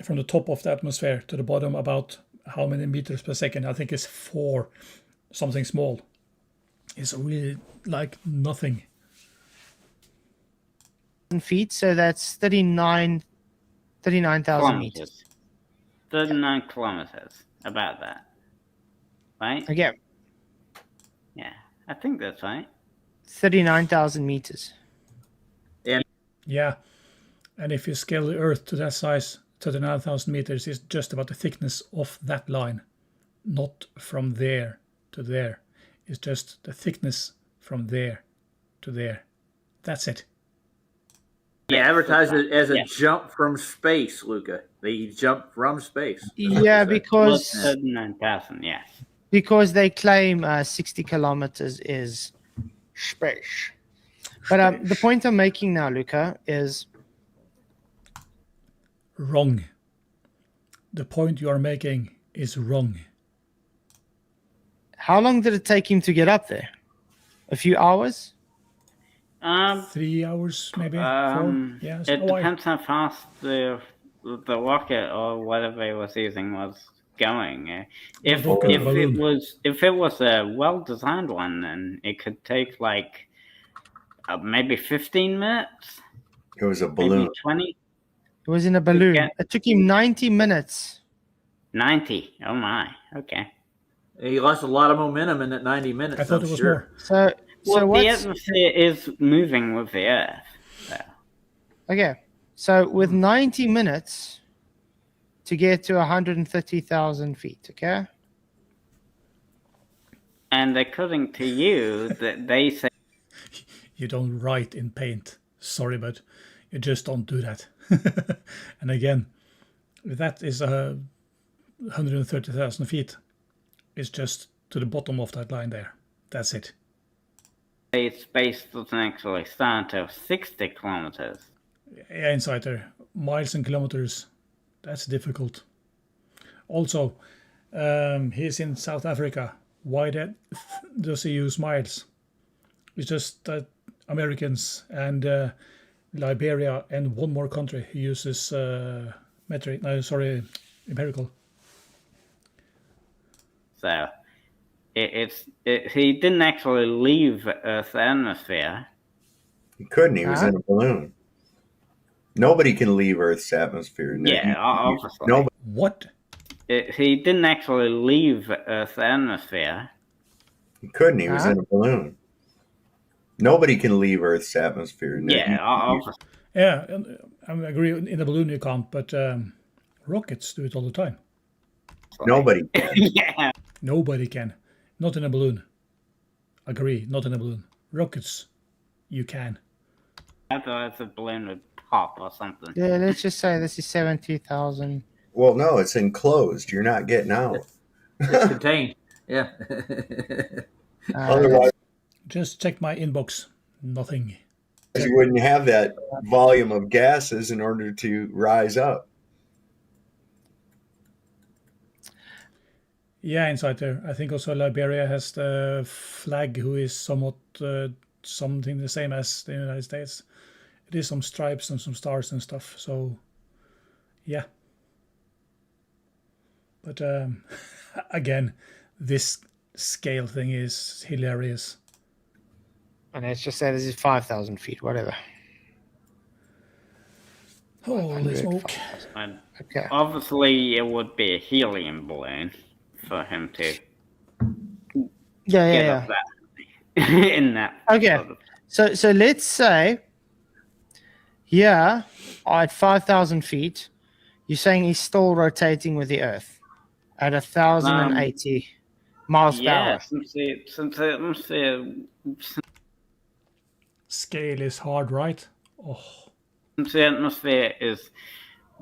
from the top of the atmosphere to the bottom, about how many meters per second. I think it's 4, something small. It's really like nothing. Feet, so that's 39,000 meters. 39 kilometers, about that. Right? Again, Yeah, I think that's right. 39,000 meters. Yeah, and if you scale the Earth to that size, 39,000 meters is just about the thickness of that line, not from there to there. It's just the thickness from there to there. That's it. They advertise it as a jump from space, Luca. They jump from space. Yeah, because 39,000, yes. because they claim 60 kilometers is space. But the point I'm making now, Luca, is Wrong. The point you are making is wrong. how long did it take him to get up there? A few hours? 3 hours, maybe 4. Yeah, It depends how fast the rocket or whatever it was using was going. If it was a well-designed one, then it could take like maybe 15 minutes. It was a balloon. Maybe 20. It was in a balloon. It took him 90 minutes. 90. Oh my. Okay. He lost a lot of momentum in that 90 minutes. I thought it was sure. more. So Well, the what's atmosphere is moving with the Earth. So. okay? So with 90 minutes to get to 130,000 feet, okay? And according to you, that they say You don't write in Paint. Sorry, but you just don't do that. And again, that is 130,000 feet. It's just to the bottom of that line there. That's it. space doesn't actually start until 60 kilometers. Yeah, Insider, miles and kilometers, that's difficult. Also, he's in South Africa. Why does he use miles? It's just that Americans and Liberia and one more country uses empirical. So he didn't actually leave Earth's atmosphere. He couldn't. He was in a balloon. Nobody can leave Earth's atmosphere. Yeah, obviously. Nobody. What? He didn't actually leave Earth's atmosphere. He couldn't. He was in a balloon. Nobody can leave Earth's atmosphere. Yeah, obviously. Yeah, I agree. In the balloon you can't, but Rockets do it all the time. Nobody. Yeah. Nobody can. Not in a balloon. Agree, not in a balloon. Rockets, you can. Otherwise, a balloon would pop or something. Yeah, let's just say this is 70,000. Well, no, it's enclosed. You're not getting out. It's contained. Yeah. Otherwise, Just check my inbox. Nothing. you wouldn't have that volume of gases in order to rise up. Yeah, inside there. I think also Liberia has the flag, who is somewhat something the same as the United States. It is some stripes and some stars and stuff. So, yeah. But again, this scale thing is hilarious. And let's just say this is 5,000 feet, whatever. Holy smoke. And Okay. obviously, it would be a helium balloon for him to Yeah, get yeah, up that in that. Okay. sort of- So let's say, yeah, at 5,000 feet, you're saying he's still rotating with the Earth at 1,080 miles per yeah, hour. since the atmosphere Scale is hard, right? Oh, since the atmosphere is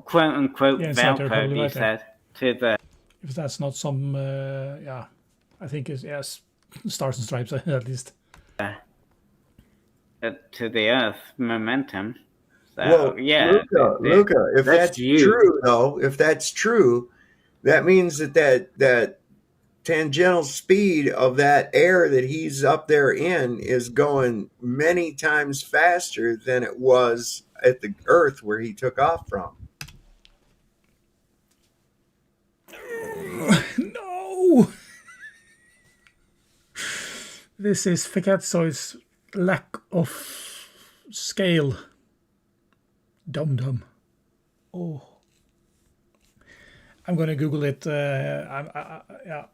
quote unquote Yeah, inside there, Velcro, probably he right there. said, to the if that's not some, yeah, I think it's, yes, stars and stripes at least. to the Earth momentum. So Well, yeah, Luca, if That's that's you. true, though, if that's true, that means that tangential speed of that air that he's up there in is going many times faster than it was at the Earth where he took off from. No! This is Ficazzo's lack of scale. Dum-dum. Oh. I'm going to Google it. Yeah.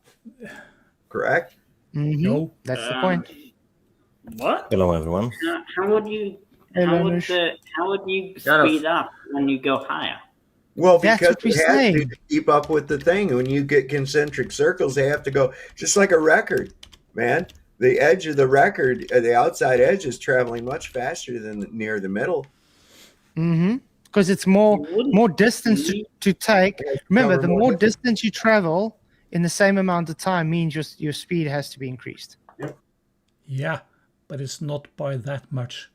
Correct? No. That's the point. what? Hello, everyone. How would you? Hey, How would, Leonard. how would you Gotta- speed up when you go higher? Well, That's because what we they have say. to keep up with the thing. When you get concentric circles, they have to go just like a record, man. The edge of the record, the outside edge, is traveling much faster than near the middle. Mm-hmm. Because it's more distance to take. Remember, cover the more more distance. distance you travel in the same amount of time means your speed has to be increased. Yeah, but it's not by that much.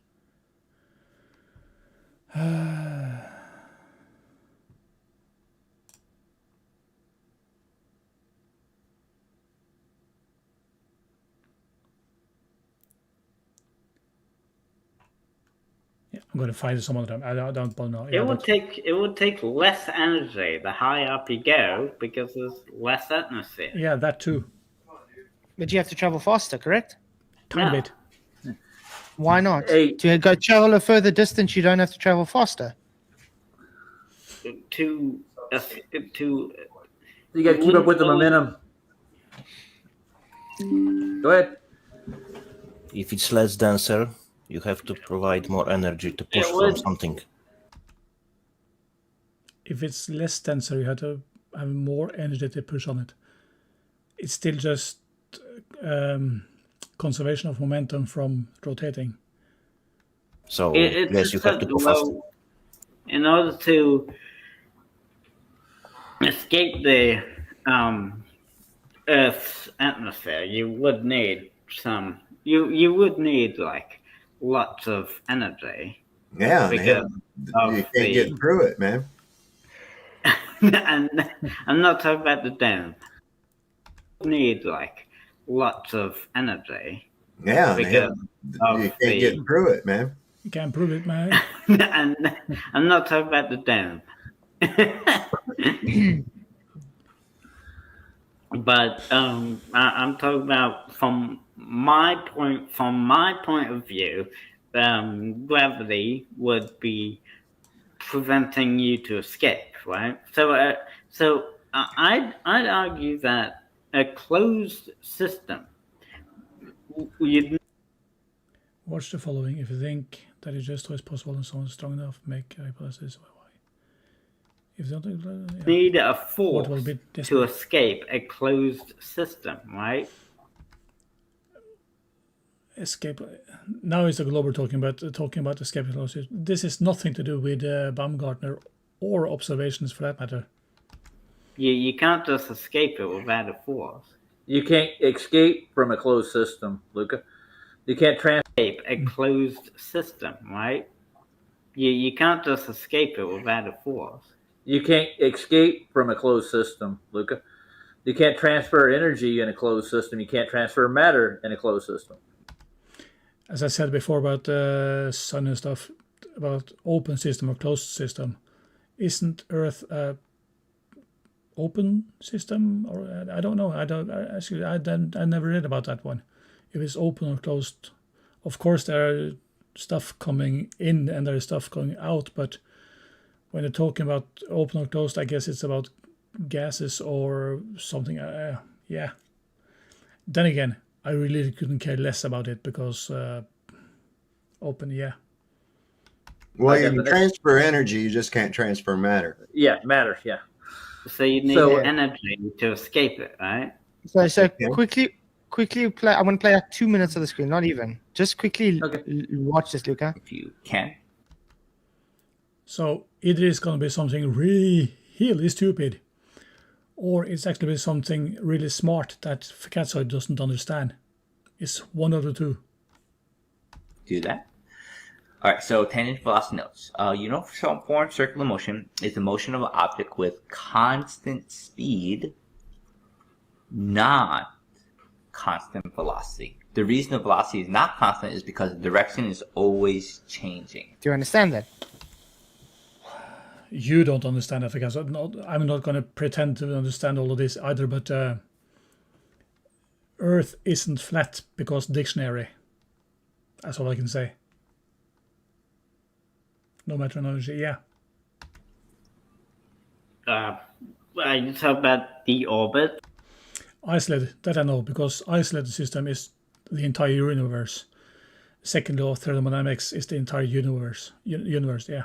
Yeah, I'm going to find some of them. I don't know. Yeah, It would take less energy the higher up you go because there's less atmosphere. yeah, that too. But you have to travel faster, correct? Tiny Yeah. bit. Why not? Hey. To go travel a further distance, you don't have to travel faster. To You got to keep up with the momentum. Go ahead. If it's less denser, you have to provide more energy to push It from would- something. If it's less denser, you have to have more energy to push on it. It's still just conservation of momentum from rotating. So it's yes, you have to go faster. in order to escape the Earth's atmosphere, you would need some. You would need like lots of energy. Yeah, Because man. You can't get through it, man. And I'm not talking about the dome. You need like lots of energy. Yeah, Because man. You can't get through it, man. You can't prove it, man. And I'm not talking about the dome. But I'm talking about from my point of view, gravity would be preventing you to escape, right? So I'd argue that a closed system, you'd Watch the following. If you think that it's just always possible and someone's strong enough, make a hypothesis. If not, need a what will force be to escape a closed system, right? escape. Now is the Glober talking about escape closure. This is nothing to do with Baumgartner or observations for that matter. You can't just escape it without a force. You can't escape from a closed system, Luca. You can't escape a closed system, right? You can't just escape it without a force. You can't escape from a closed system, Luca. You can't transfer energy in a closed system. You can't transfer matter in a closed system. As I said before about sun and stuff, about open system or closed system, isn't Earth a open system? Or I don't know. I never read about that one. If it's open or closed, of course there are stuff coming in and there is stuff going out. But when they're talking about open or closed, I guess it's about gases or something. Yeah. Then again, I really couldn't care less about it because open, yeah. Well, you can transfer energy, you just can't transfer matter. Yeah, matter, yeah. So you need energy to escape it, right? So quickly play. I want to play like 2 minutes of the screen, not even. Just quickly watch this, Luca. If you can. So either it's going to be something really stupid, or it's actually something really smart that Katsoid doesn't understand. It's one of the two. Do that. All right, so tangent velocity notes. Uniform circular motion is the motion of an object with constant speed, not constant velocity. The reason the velocity is not constant is because the direction is always changing. Do you understand that? You don't understand that because I'm not going to pretend to understand all of this either, but Earth isn't flat because dictionary. That's all I can say. No methodology, yeah. You talk about the orbit? Isolated, that I know, because isolated system is the entire universe. Second law of thermodynamics is the entire universe. Universe, yeah.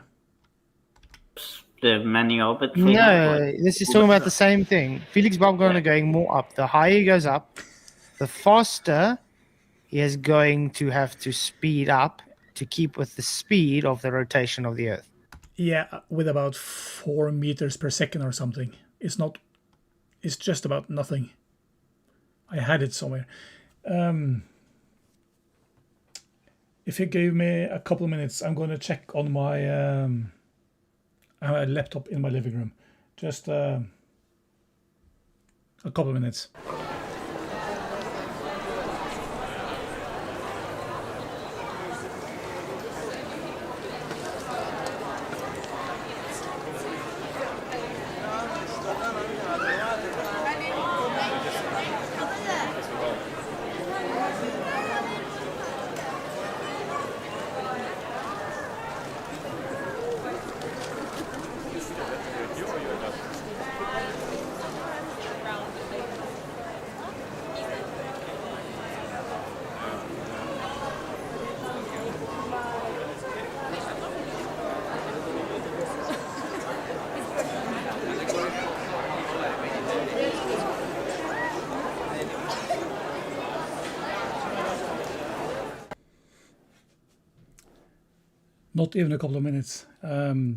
The many orbits? No, this is talking about the same thing. Felix Baumgartner going more up. The higher he goes up, the faster he is going to have to speed up to keep with the speed of the rotation of the Earth. Yeah, with about 4 meters per second or something. It's just about nothing. I had it somewhere. If you give me a couple of minutes, I'm going to check on my I have a laptop in my living room. Just a couple of minutes. Not even a couple of minutes. I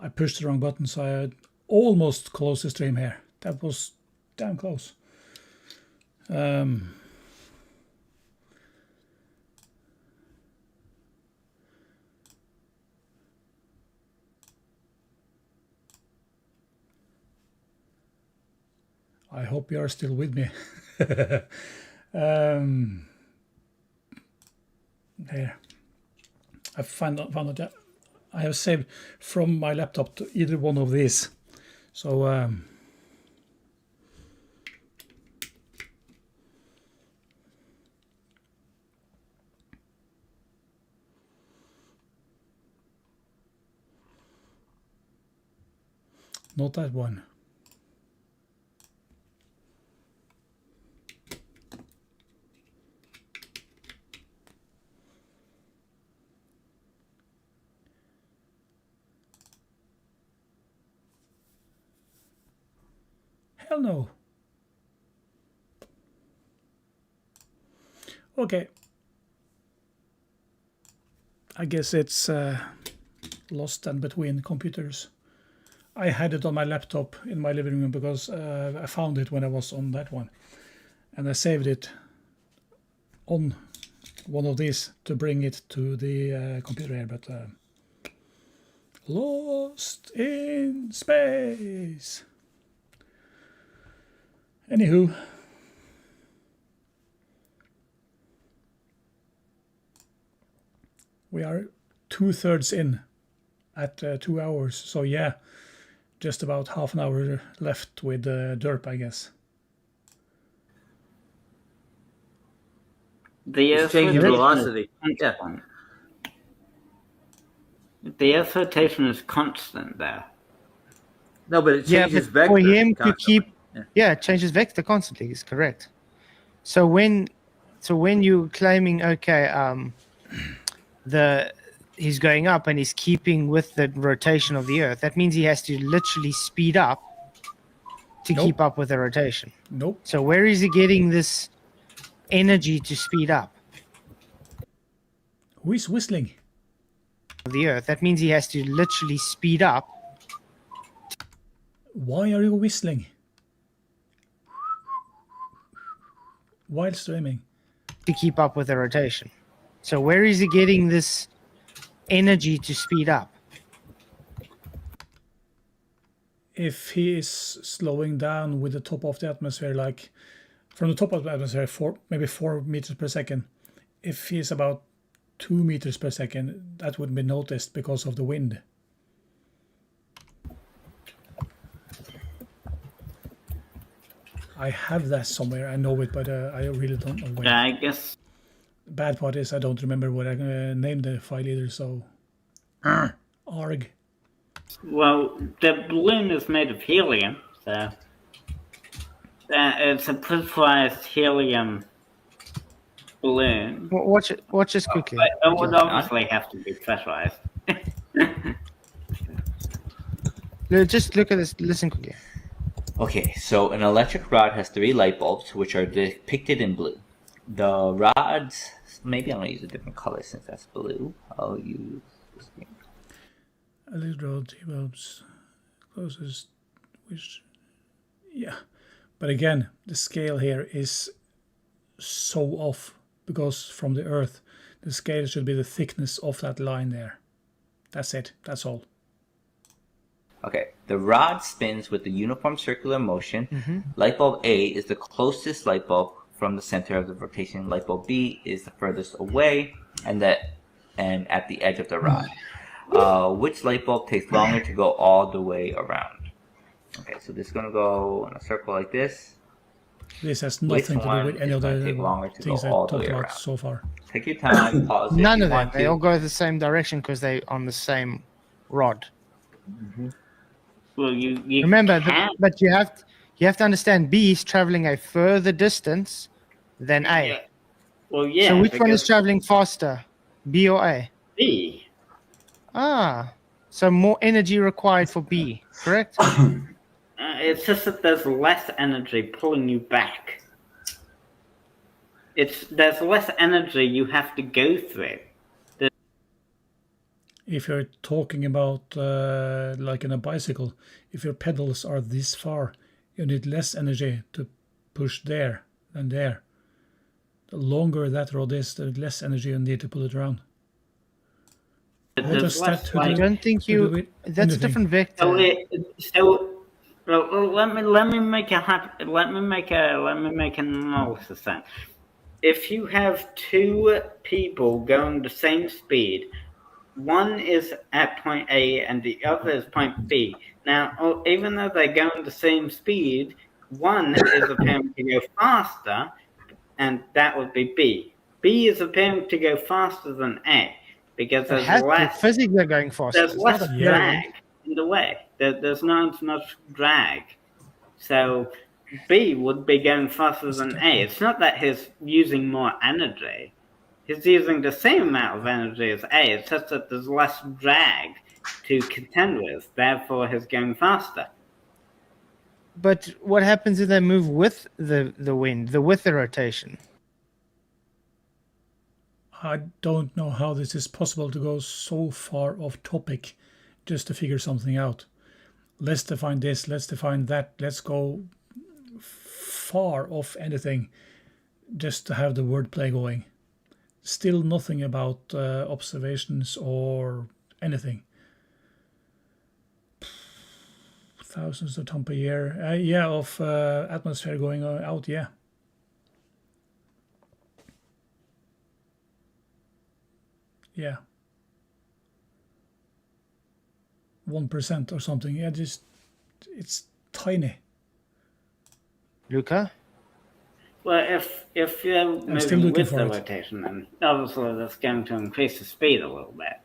pushed the wrong button, so I almost closed the stream here. That was damn close. I hope you are still with me. There, I found out that I have saved from my laptop to either one of these. So not that one. Hell no. Okay. I guess it's lost and between computers. I had it on my laptop in my living room because I found it when I was on that one. And I saved it on one of these to bring it to the computer here, but lost in space. Anywho, we are 2/3 in at 2 hours, so yeah, just about half an hour left with derp, I guess. The changing velocity. Yeah. The Earth's rotation is constant there. No, but it changes but vector. for him to constantly. keep, it changes vector constantly. Is correct. So when you're claiming, okay, he's going up and he's keeping with the rotation of the Earth, that means he has to literally speed up to keep up with the rotation. Nope. So where is he getting this energy to speed up? Who is whistling? The Earth. That means he has to literally speed up. Why are you whistling? While streaming. To keep up with the rotation. So where is he getting this energy to speed up? If he is slowing down with the top of the atmosphere, like from the top of the atmosphere, maybe 4 meters per second, if he's about 2 meters per second, that would be noticed because of the wind. I have that somewhere. I know it, but I really don't know where. I guess. Bad part is I don't remember what I named the file either, so... Arg. Well, the balloon is made of helium, so... it's a pressurized helium balloon. Watch this quickly. But it would obviously have to be pressurized. Just look at this. Listen quickly. Okay, so an electric rod has 3 light bulbs, which are depicted in blue. The rods, maybe I'm going to use a different color since that's blue. I'll use this green. Electric rod, T-bulbs, closest, which, yeah. But again, the scale here is so off because from the Earth, the scale should be the thickness of that line there. That's it, that's all. Okay, the rod spins with the uniform circular motion. Light bulb A is the closest light bulb from the center of the rotation. Light bulb B is the furthest away and at the edge of the rod. Which light bulb takes longer to go all the way around? Okay, so this is going to go in a circle like this. This has nothing to do with any of the things I talked about so far. Take your time, pause it. None of them. They all go the same direction because they're on the same rod. Well, you remember, but you have to understand B is traveling a further distance than A. Yeah. Well, yeah. So which one is traveling faster, B or A? B. So more energy required for B, correct? It's just that there's less energy pulling you back. There's less energy you have to go through. If you're talking about like in a bicycle, if your pedals are this far, you need less energy to push there than there. The longer that rod is, the less energy you need to pull it around. I don't think you. That's a different vector. Let me make an analysis then. If you have 2 people going the same speed, one is at point A and the other is point B. Now, even though they're going the same speed, one is appearing to go faster, and that would be B. B is appearing to go faster than A because there's less. Physically, they're going faster. There's less drag in the way. There's not as much drag, so B would be going faster than A. It's not that he's using more energy. He's using the same amount of energy as A. It's just that there's less drag to contend with. Therefore, he's going faster. But what happens if they move with the wind, with the rotation? I don't know how this is possible to go so far off topic just to figure something out. Let's define this, let's define that, let's go far off anything just to have the wordplay going. Still nothing about observations or anything. Thousands of tons per year. Yeah, of atmosphere going out, yeah. Yeah. 1% or something. Yeah, just it's tiny. Luca? Well, if you're moving with the rotation, then obviously that's going to increase the speed a little bit.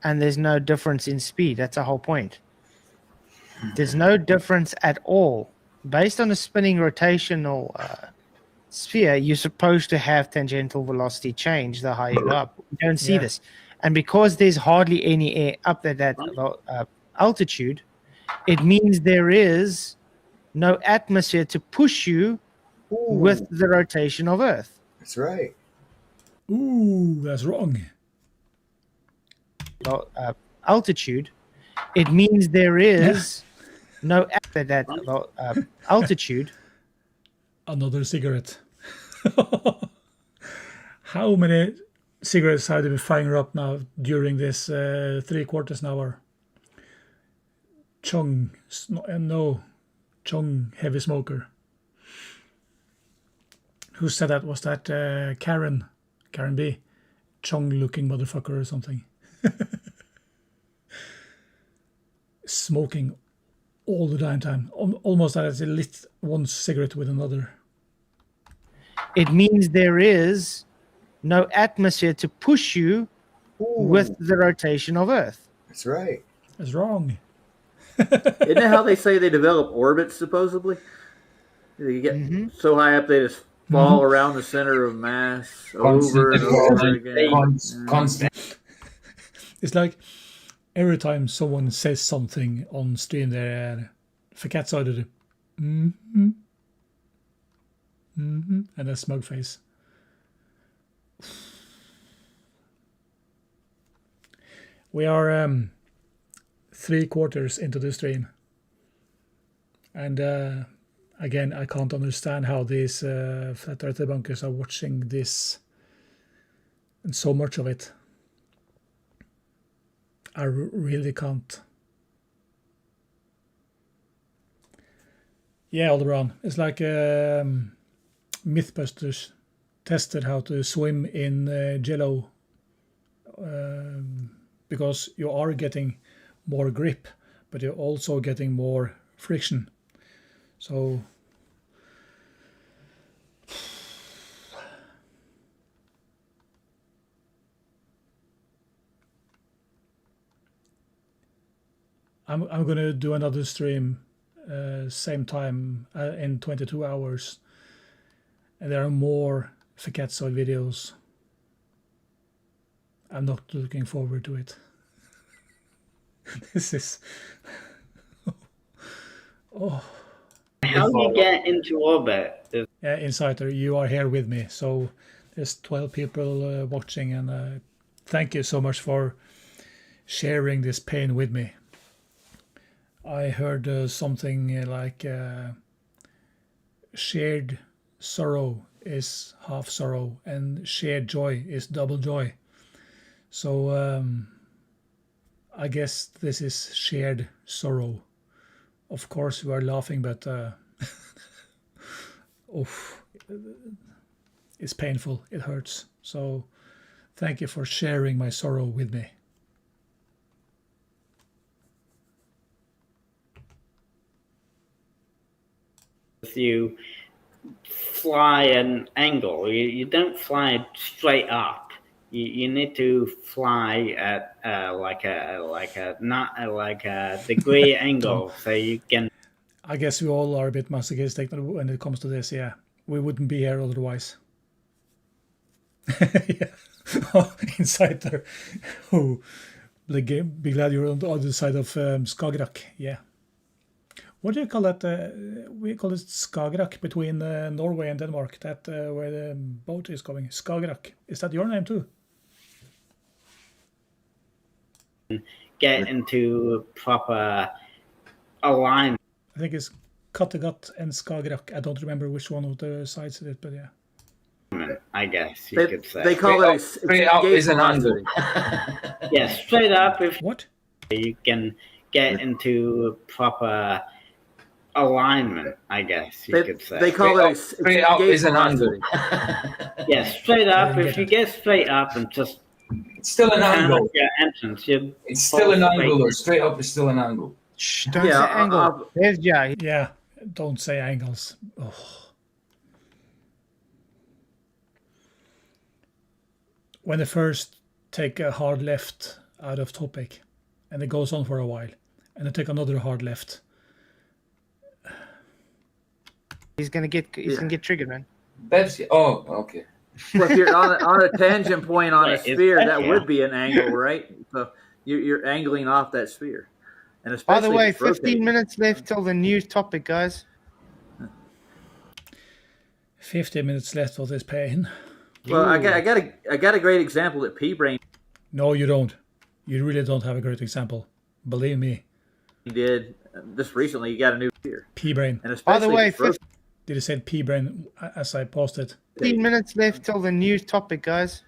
And there's no difference in speed. That's the whole point. There's no difference at all. Based on a spinning rotational sphere, you're supposed to have tangential velocity change the higher you go up. You don't see this. And because there's hardly any air up at that altitude, it means there is no atmosphere to push you with the rotation of Earth. That's right. Ooh, that's wrong. Altitude, it means there is no at that altitude. Another cigarette. How many cigarettes have they been firing up now during this 3/4 hour? Chung, Chung heavy smoker. Who said that? Was that Karen B? Chung looking motherfucker or something. Smoking all the damn time. Almost as it lit one cigarette with another. It means there is no atmosphere to push you with the rotation of Earth. That's right. That's wrong. Isn't that how they say they develop orbits, supposedly? You get so high up they just fall around the center of mass over and over again. Constant. It's like every time someone says something on stream there, förkattsade du. And a smug face. We are 3/4 into the stream. And again, I can't understand how these flat earth debunkers are watching this and so much of it. I really can't. Yeah, Aldebaran. It's like Mythbusters tested how to swim in jello because you are getting more grip, but you're also getting more friction. So I'm going to do another stream same time in 22 hours, and there are more Fakatsoid videos. I'm not looking forward to it. This is How do you get into orbit? Yeah, Insider, you are here with me. So there's 12 people watching, and thank you so much for sharing this pain with me. I heard something like shared sorrow is half sorrow and shared joy is double joy. So I guess this is shared sorrow. Of course we are laughing, but it's painful, it hurts. So thank you for sharing my sorrow with me. You fly an angle. You don't fly straight up. You need to fly at like a degree angle, so you can. I guess we all are a bit masochistic when it comes to this. Yeah, we wouldn't be here otherwise. Yeah, Insider. Oh, be glad you're on the other side of Skagerrak. Yeah. What do you call that? We call it Skagerrak, between Norway and Denmark. That where the boat is going. Skagerrak. Is that your name too? Get into proper alignment. I think it's Kattegat and Skagerrak. I don't remember which one of the sides of it, but yeah. I guess you could say. They call it straight up is an angle. Yeah, straight up. If what? You can get into proper alignment, I guess you could say. They call it straight up is an angle. Yeah, straight up. If you get straight up and just it's still an angle. Your entrance, it's still an angle. Or straight up is still an angle. Don't say angle. There's Jai. Yeah, don't say angles. Oh. When they first take a hard left out of topic, and it goes on for a while, and they take another hard left. He's gonna get triggered, man. That's okay. Well, if you're on a tangent point on a sphere, that would be an angle, right? So you're angling off that sphere. And by the way, if it's 15 minutes left till the new topic, guys. 15 minutes left of this pain. Well, I got a great example at P-Brain. No, you don't. You really don't have a great example. Believe me. He did just recently. He got a new sphere. P-Brain. And by the way, did you say P-Brain as I posted? 15 minutes left till the new topic, guys.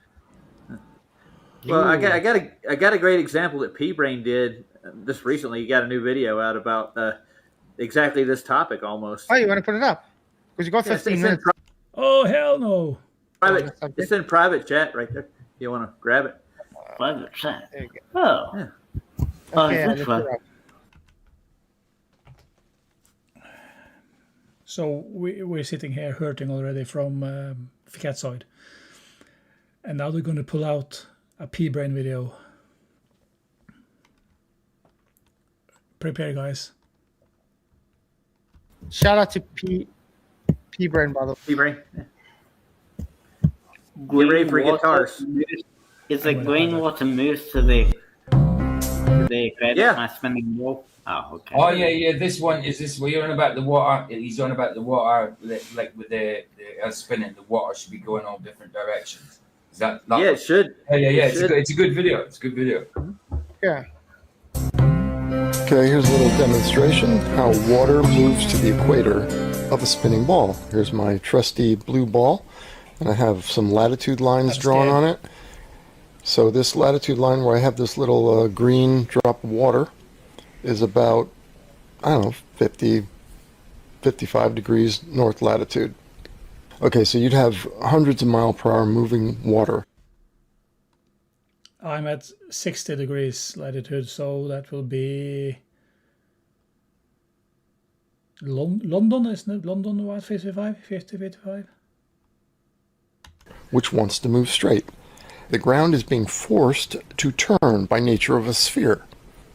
Well, I got a great example that P-Brain did just recently. He got a new video out about exactly this topic almost. Oh, you want to put it up? Because you got 15 minutes. Oh, hell no. It's in private chat right there. You want to grab it? Private chat. Oh. Yeah. Okay, this one. So we're sitting here hurting already from Catsoid. And now they're going to pull out a P-Brain video. Prepare, guys. Shout out to P-Brain, by the way. P-Brain. Yeah. Get ready for guitars. Is the green water moves to the credit my spinning wall? Oh, okay. Oh yeah. This one is this. Well, you're on about the water. He's on about the water, like with the spinning. The water should be going all different directions. Is that? Yeah, it should. Yeah. It's a good video. It's a good video. Yeah. Okay, here's a little demonstration how water moves to the equator of a spinning ball. Here's my trusty blue ball, and I have some latitude lines drawn on it. So this latitude line where I have this little green drop of water is about, I don't know, 50, 55 degrees north latitude. Okay, so you'd have hundreds of mile per hour moving water. I'm at 60 degrees latitude, so that will be London, isn't it? London, what, 55? 50, 55? Which wants to move straight. The ground is being forced to turn by nature of a sphere.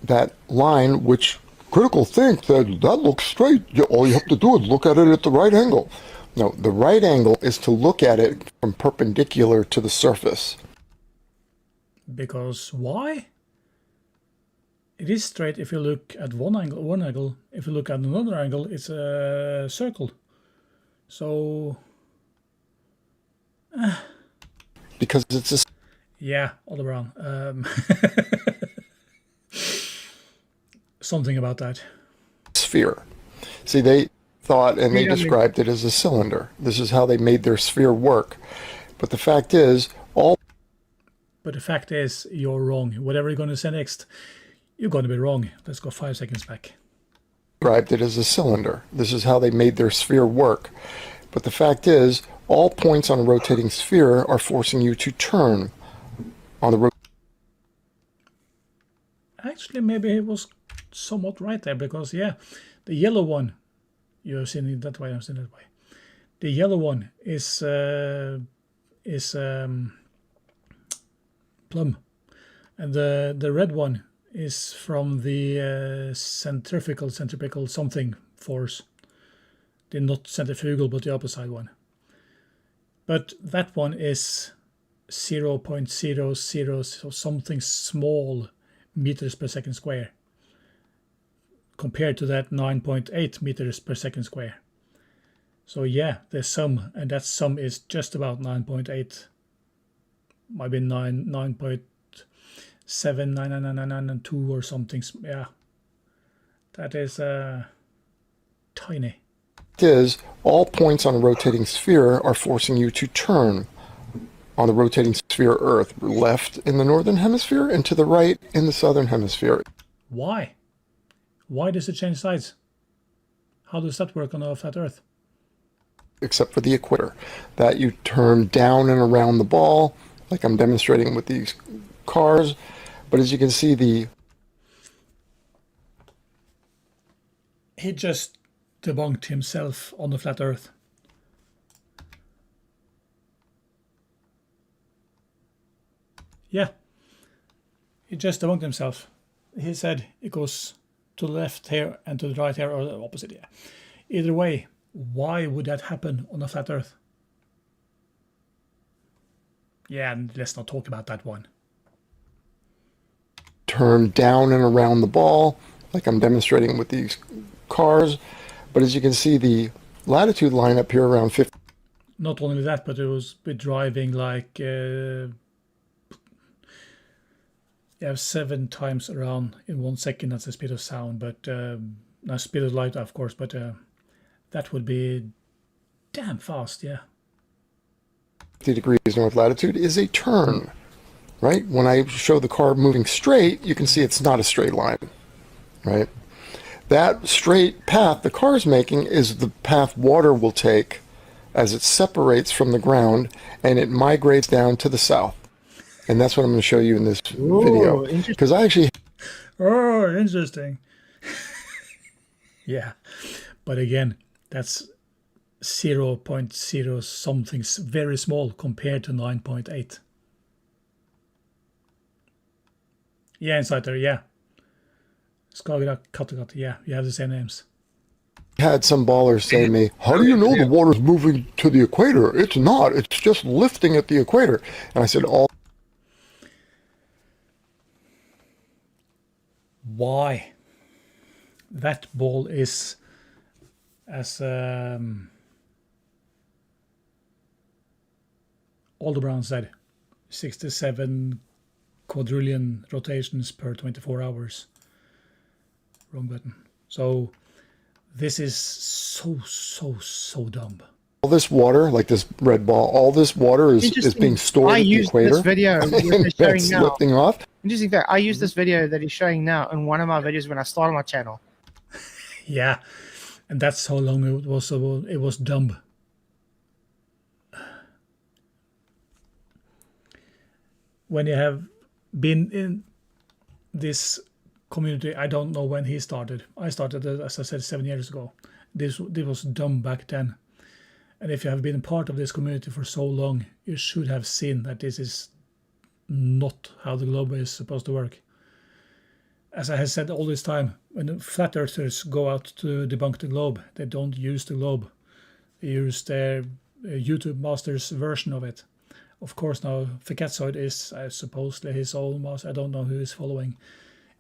That line, which critical think that looks straight, all you have to do is look at it at the right angle. No, the right angle is to look at it from perpendicular to the surface. Because why? It is straight if you look at one angle. If you look at another angle, it's a circle. So because it's a yeah, all around. Something about that. Sphere. See, they thought and they described it as a cylinder. This is how they made their sphere work. But the fact is, But the fact is, you're wrong. Whatever you're going to say next, you're going to be wrong. Let's go 5 seconds back. Described it as a cylinder. This is how they made their sphere work. But the fact is, all points on a rotating sphere are forcing you to turn on the Actually, maybe he was somewhat right there, because yeah, the yellow one, you're seeing it that way, I'm seeing it that way. The yellow one is plum, and the red one is from the centrifugal something force. The not centrifugal, but the opposite one. But that one is 0.00 something small meters per second square. compared to that 9.8 meters per second square. So yeah, the sum, and that sum is just about 9.8, might be 9.7, 9.99992 or something. Yeah, that is tiny. Is all points on a rotating sphere are forcing you to turn on the rotating sphere Earth, left in the northern hemisphere and to the right in the southern hemisphere. Why? Why does it change sides? How does that work on a flat Earth? Except for the equator, that you turn down and around the ball, like I'm demonstrating with these cars. But as you can see, he just debunked himself on the flat Earth. Yeah, he just debunked himself. He said it goes to the left here and to the right here, or the opposite. Yeah. Either way, why would that happen on a flat Earth? Yeah, and let's not talk about that one. Turn down and around the ball, like I'm demonstrating with these cars. But as you can see, the latitude line up here around 50. Not only that, but it was with driving like you have 7 times around in 1 second. That's the speed of sound, but not speed of light, of course. But that would be damn fast, yeah. 50 degrees north latitude is a turn, right? When I show the car moving straight, you can see it's not a straight line, right? That straight path the car is making is the path water will take as it separates from the ground and it migrates down to the south. And that's what I'm going to show you in this video. Because I actually... Oh, interesting. Yeah. But again, that's 0.0 something, very small compared to 9.8. Yeah, Insider, yeah. Skagerrak, Kattegat, yeah, you have the same names. Had some ballers say to me, how do you know the water's moving to the equator? It's not. It's just lifting at the equator. And I said, Why? That ball is, as Aldebaran said, 67 quadrillion rotations per 24 hours. Wrong button. So this is so dumb. All this water, like this red ball, all this water is being stored at the equator. This video and that's lifting off. Interesting fact, I use this video that he's showing now in one of my videos when I started my channel. Yeah, and that's how long it was. It was dumb. When you have been in this community, I don't know when he started. I started, as I said, 7 years ago. This was dumb back then. And if you have been part of this community for so long, you should have seen that this is not how the globe is supposed to work. As I have said all this time, when the flat earthers go out to debunk the globe, they don't use the globe. They use their YouTube master's version of it. Of course, now Fiketzoid is supposedly his own master. I don't know who is following.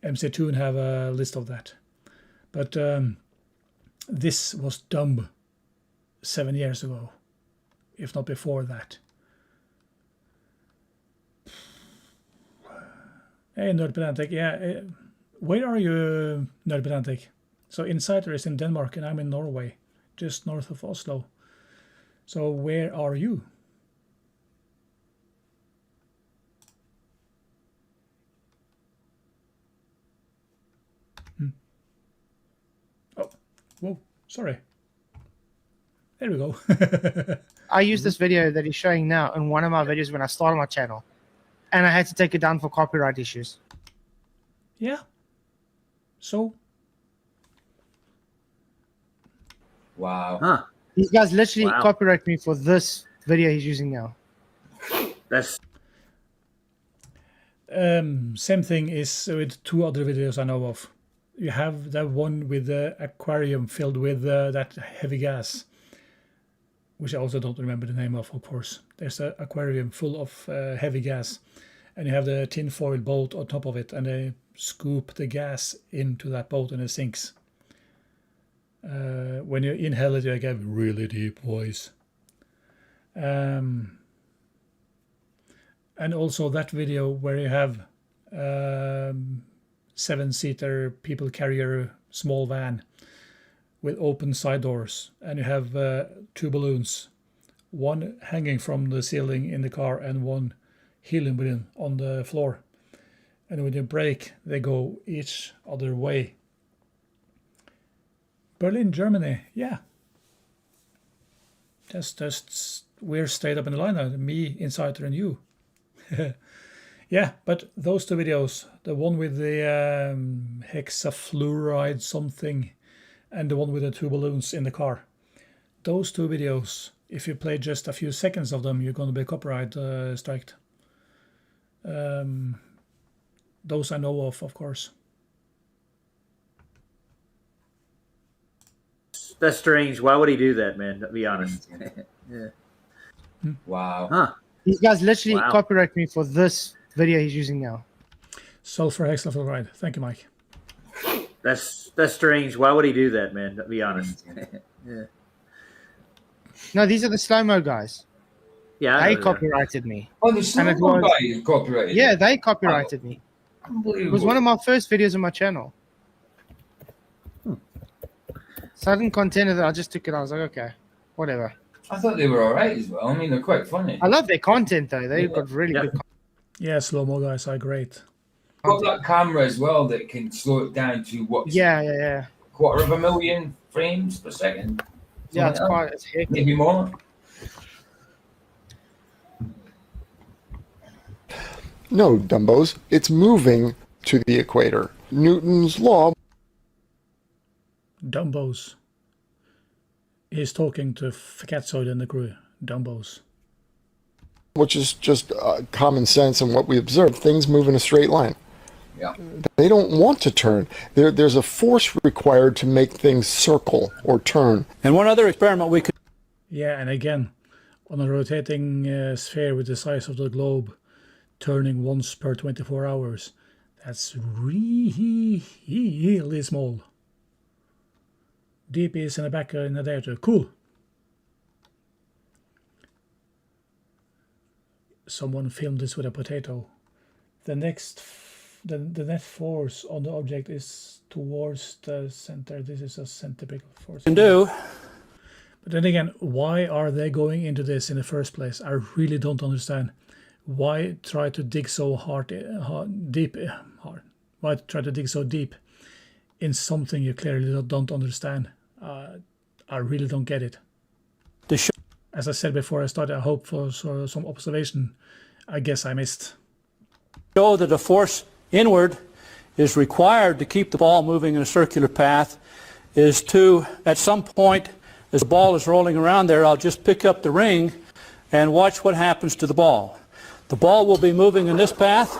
MC Toon have a list of that. But this was dumb 7 years ago, if not before that. Hey, Nerdpedantic, yeah. Where are you, Nerdpedantic? So Insider is in Denmark and I'm in Norway, just north of Oslo. So where are you? Oh, whoa, sorry. There we go. I use this video that he's showing now in one of my videos when I started my channel. And I had to take it down for copyright issues. Yeah. So? Wow. Huh. These guys literally copyright me for this video he's using now. That's... Same thing is with 2 other videos I know of. You have that one with the aquarium filled with that heavy gas, which I also don't remember the name of course. There's an aquarium full of heavy gas, and you have the tinfoil boat on top of it, and they scoop the gas into that boat and it sinks. when you inhale it, you get really deep voice. And also that video where you have 7-seater people carrier small van with open side doors, and you have 2 balloons, one hanging from the ceiling in the car and one helium balloon on the floor. And when you brake, they go each other way. Berlin, Germany, yeah. Just we're stayed up in the line now, me, Insider, and you. Yeah, but those 2 videos, the one with the hexafluoride something, and the one with the 2 balloons in the car. Those 2 videos, if you play just a few seconds of them, you're going to be copyright striked. Those I know of course. That's strange. Why would he do that, man? To be honest. Yeah. Wow. Huh. These guys literally copyright me for this video he's using now. Sulfur hexafluoride. Thank you, Mike. That's strange. Why would he do that, man? To be honest. Yeah. No, these are the slow-mo guys. Yeah. They copyrighted me. Oh, the slow-mo guy copyrighted. Yeah, they copyrighted me. Unbelievable. It was one of my first videos on my channel. So I didn't contend with it. I just took it. I was like, okay, whatever. I thought they were all right as well. I mean, they're quite funny. I love their content though. They've got really good content. Yeah, slow-mo guys are great. Got that camera as well that can slow it down to what? Yeah. 250,000 frames per second. Yeah, it's quite. It's hectic. Maybe more. No, Dumbos, it's moving to the equator. Newton's law. Dumbos. He's talking to Fatsoid and the crew. Dumbos. Which is just common sense and what we observe. Things move in a straight line. Yeah. They don't want to turn. There's a force required to make things circle or turn. And one other experiment we could... Yeah, and again, on a rotating sphere with the size of the globe, turning once per 24 hours, that's really small. DP is in the back in a day or two. Cool. Someone filmed this with a potato. The net force on the object is towards the center. This is a centripetal force. Can do. But then again, why are they going into this in the first place? I really don't understand. Why try to dig so deep? Why try to dig so deep in something you clearly don't understand? I really don't get it. As I said before I started, I hope for some observation. I guess I missed. Show that a force inward is required to keep the ball moving in a circular path is to, at some point, as the ball is rolling around there, I'll just pick up the ring and watch what happens to the ball. The ball will be moving in this path.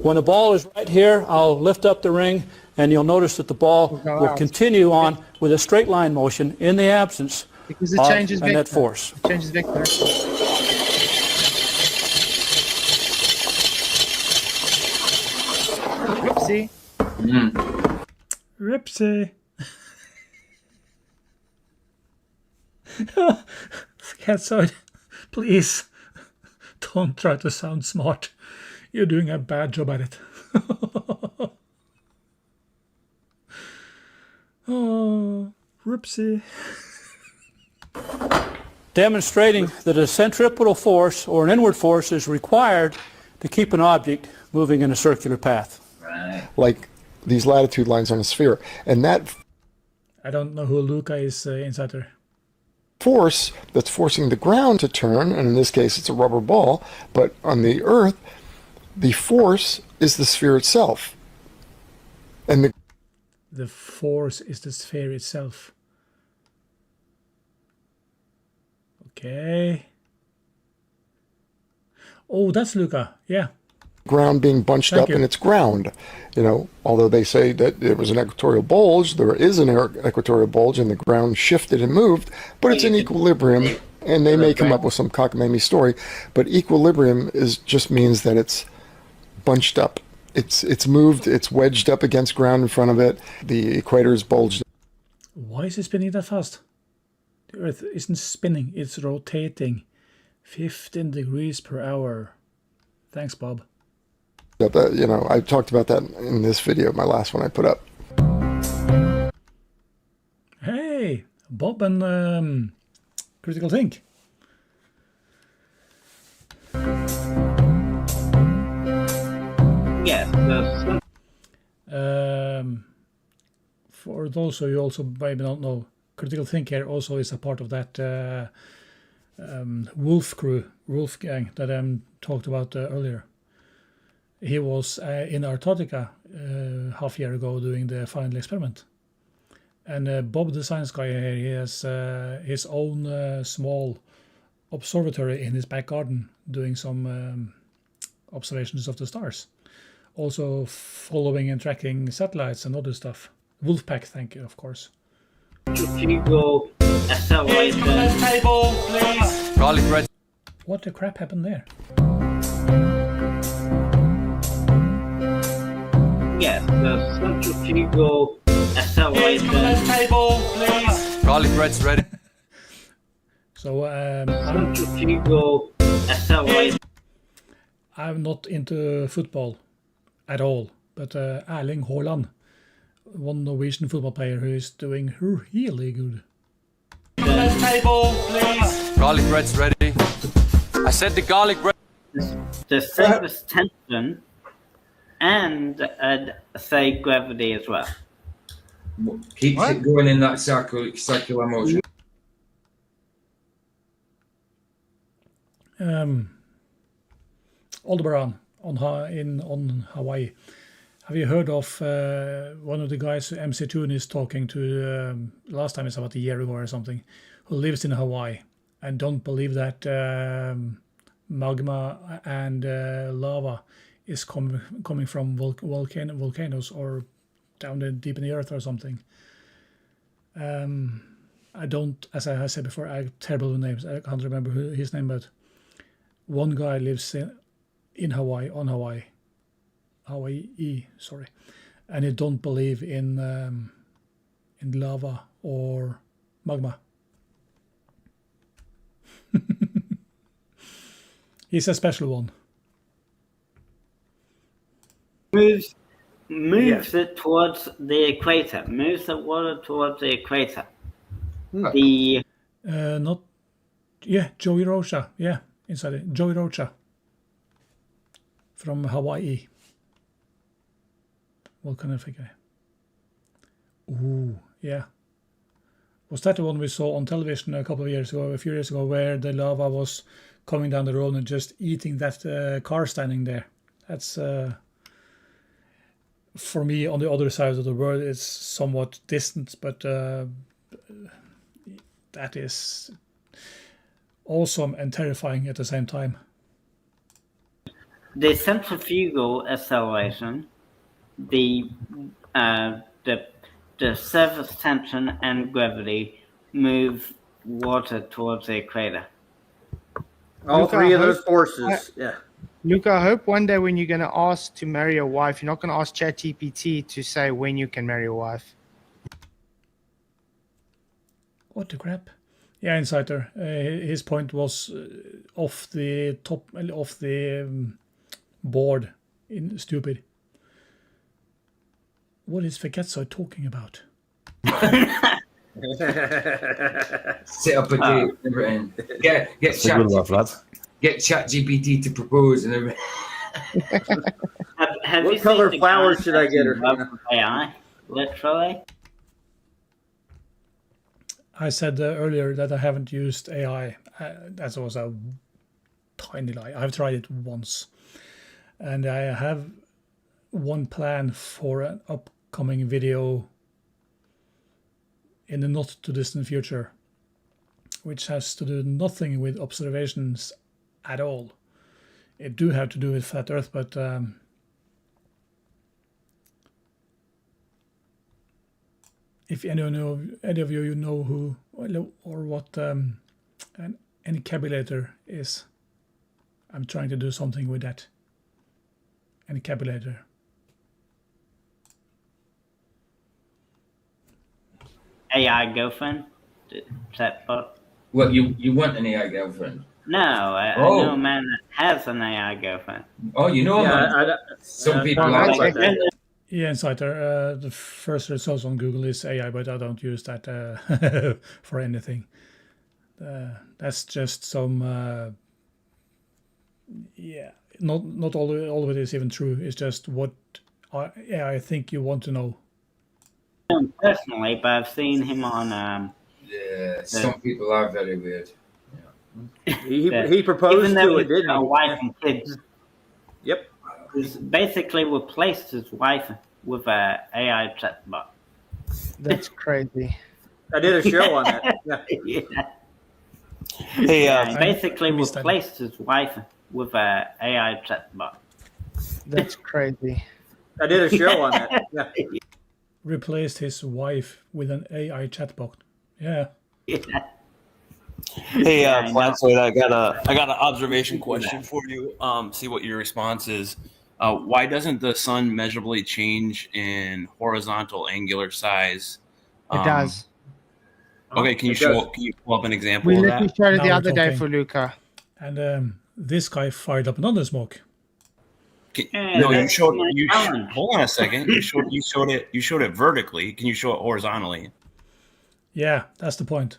When the ball is right here, I'll lift up the ring, and you'll notice that the ball will continue on with a straight line motion in the absence because it changes of a net force. It changes vector. Whoopsie. Ripsy. Fatsoid, please don't try to sound smart. You're doing a bad job at it. Oh, Ripsy. Demonstrating that a centripetal force or an inward force is required to keep an object moving in a circular path. Right. Like these latitude lines on a sphere. And that I don't know who Luca is, Insider. Force that's forcing the ground to turn, and in this case it's a rubber ball, but on the Earth, the force is the sphere itself. And the force is the sphere itself. Okay. Oh, that's Luca. Yeah. Ground being bunched up in its ground. You know, although they say that it was an equatorial bulge, there is an equatorial bulge and the ground shifted and moved, but it's in equilibrium, and they may come up with some cockamamie story, but equilibrium just means that it's bunched up. It's moved, it's wedged up against ground in front of it. The equator is bulged. Why is it spinning that fast? The Earth isn't spinning, it's rotating. 15 degrees per hour. Thanks, Bob. That, you know, I talked about that in this video, my last one I put up. Hey, Bob and Critical Think. Yes. For those of you also maybe don't know, Critical Think here also is a part of that Wolf crew, Wolf gang that I talked about earlier. He was in Antarctica half a year ago doing the final experiment. And Bob, the science guy here, he has his own small observatory in his back garden doing some observations of the stars. Also following and tracking satellites and other stuff. Wolfpack, thank you, of course. Can you go accelerate the table, please? Garlic bread. What the crap happened there? Yes, the central can you go accelerate the table, please? Garlic bread's ready. So central can you go accelerate? I'm not into football at all, but Erling Haaland, one Norwegian football player who is doing really good. Table, please. Garlic bread's ready. I said the garlic bread. The surface tension and say gravity as well. Keeps it going in that circular motion. Aldebaran on Hawaii. Have you heard of one of the guys MC Toon is talking to last time, it's about a year ago or something, who lives in Hawaii and don't believe that magma and lava is coming from volcanoes or down deep in the earth or something. I don't, as I said before, I'm terrible with names. I can't remember his name, but one guy lives in Hawaii, on Hawaii, sorry, and he don't believe in lava or magma. He's a special one. Moves it towards the equator. Moves the water towards the equator. The Joey Rocha. Yeah, inside it. Joey Rocha from Hawaii. Volcanic. Ooh, yeah. Was that the one we saw on television a few years ago, where the lava was coming down the road and just eating that car standing there? That's for me, on the other side of the world, it's somewhat distant, but that is awesome and terrifying at the same time. The centrifugal acceleration, the surface tension and gravity move water towards the equator. All three of those forces, yeah. Luca, I hope one day when you're going to ask to marry your wife, you're not going to ask ChatGPT to say when you can marry your wife. What the crap? Yeah, Insider. His point was off the top, off the board. Stupid. What is Feketso talking about? Set up a date, everything. Get ChatGPT to propose and everything. What color flowers should I get her? AI, literally. I said earlier that I haven't used AI. That was a tiny lie. I've tried it once, and I have one plan for an upcoming video in the not too distant future, which has to do nothing with observations at all. It do have to do with flat Earth, but if any of you know who or what an encabulator is, I'm trying to do something with that. Encabulator. AI girlfriend chatbot. Well, you want an AI girlfriend? No, I know a man that has an AI girlfriend. Oh, you know, some people like that. Yeah, Insider, the first results on Google is AI, but I don't use that for anything. That's just some, not all of it is even true. It's just what I think you want to know. Personally, but I've seen him on. Some people are very weird. He proposed to it, didn't he? A wife and kids. Yep. He's basically replaced his wife with a AI chatbot. That's crazy. I did a show on that. Yeah. Hey, he basically replaced his wife with a AI chatbot. That's crazy. I did a show on that. Yeah. Replaced his wife with an AI chatbot. Yeah. Hey, Flatfoot, I got an observation question for you. See what your response is. Why doesn't the sun measurably change in horizontal angular size? It does. Okay, can you pull up an example We of literally that? showed it Now the we're other day talking. for Luca. And this guy fired up another smoke. No, you showed. Hold on a second. You showed it vertically. Can you show it horizontally? Yeah, that's the point.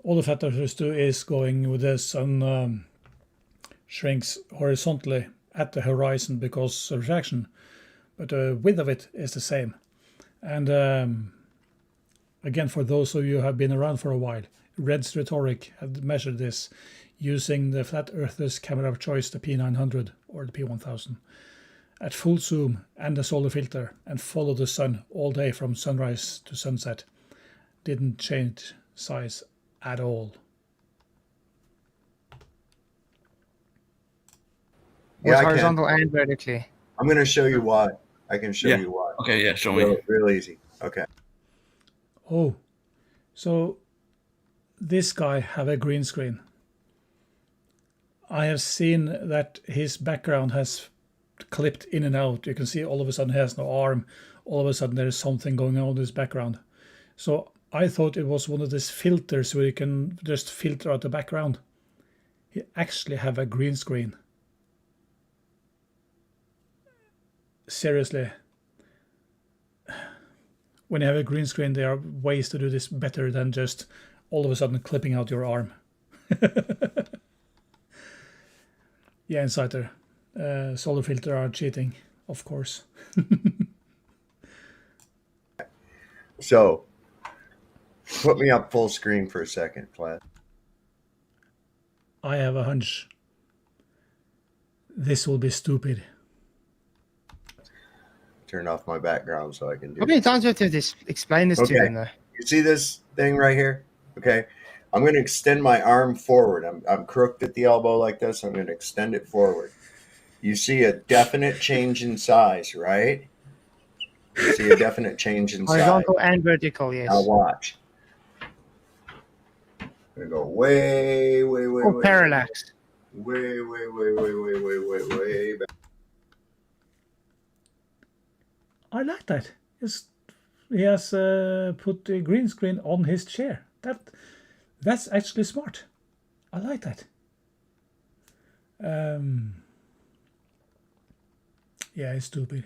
All the factors do is going with the sun shrinks horizontally at the horizon because of refraction, but the width of it is the same. And again, for those of you who have been around for a while, Red's Rhetoric had measured this using the Flat Earthers camera of choice, the P900 or the P1000, at full zoom and the solar filter, and follow the sun all day from sunrise to sunset. Didn't change size at all. Yeah, horizontal and vertically. I'm going to show you why. I can show you why. Okay, yeah, show me. Real easy. Okay. Oh, so this guy have a green screen. I have seen that his background has clipped in and out. You can see all of a sudden he has no arm. All of a sudden there's something going on in his background. So I thought it was one of these filters where you can just filter out the background. He actually have a green screen. Seriously. When you have a green screen, there are ways to do this better than just all of a sudden clipping out your arm. Yeah, Insider. Solar filter are cheating, of course. So, put me up full screen for a second, Flat. I have a hunch. This will be stupid. Turn off my background so I can do How many times do you have to just explain this to them, though? You see this thing right here? Okay. I'm going to extend my arm forward. I'm crooked at the elbow like this. I'm going to extend it forward. You see a definite change in size, right? You see a definite change in size. Horizontal and vertical, yes. Now watch. I'm going to go way parallax. Way back. I like that. He has put the green screen on his chair. That's actually smart. I like that. Yeah, it's stupid.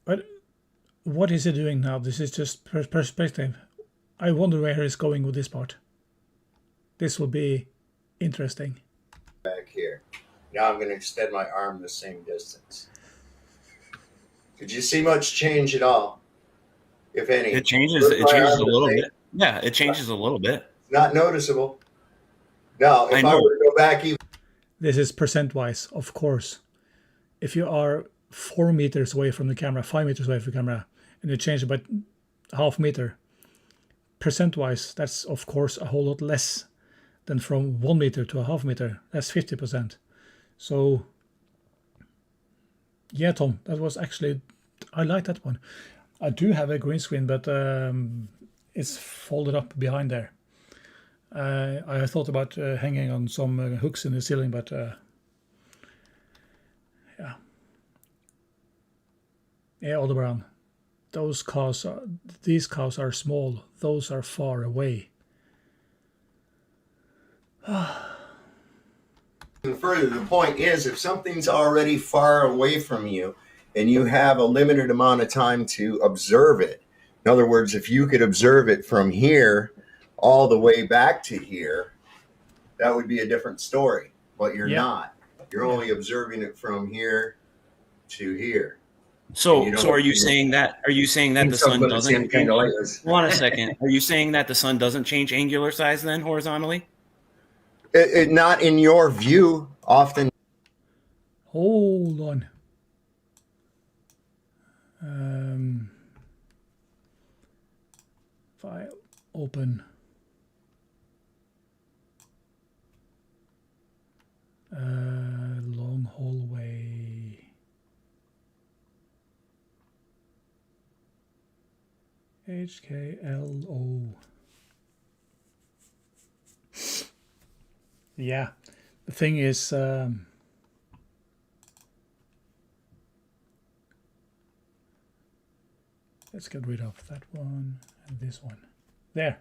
But what is he doing now? This is just perspective. I wonder where he's going with this part. This will be interesting. Back here. Now I'm going to extend my arm the same distance. Did you see much change at all? If any? It changes a little bit. Yeah, it changes a little bit. Not noticeable. Now, if I were to go back even... This is percent-wise, of course. If you are 4 meters away from the camera, 5 meters away from the camera, and you change it by half meter, percent-wise, that's of course a whole lot less than from 1 meter to a half meter. That's 50%. So, yeah, Tom, that was actually, I like that one. I do have a green screen, but it's folded up behind there. I thought about hanging on some hooks in the ceiling, but yeah, Olle Brown, these cows are small. Those are far away. And further, the point is, if something's already far away from you and you have a limited amount of time to observe it, in other words, if you could observe it from here all the way back to here, that would be a different story. But you're not. You're only observing it from here to here. So are you saying that? Are you saying that the sun doesn't change? Hold on a second. Are you saying that the sun doesn't change angular size then horizontally? Not in your view. Often. Hold on. File open. Long hallway. HKLO. Yeah, the thing is, let's get rid of that one and this one. There.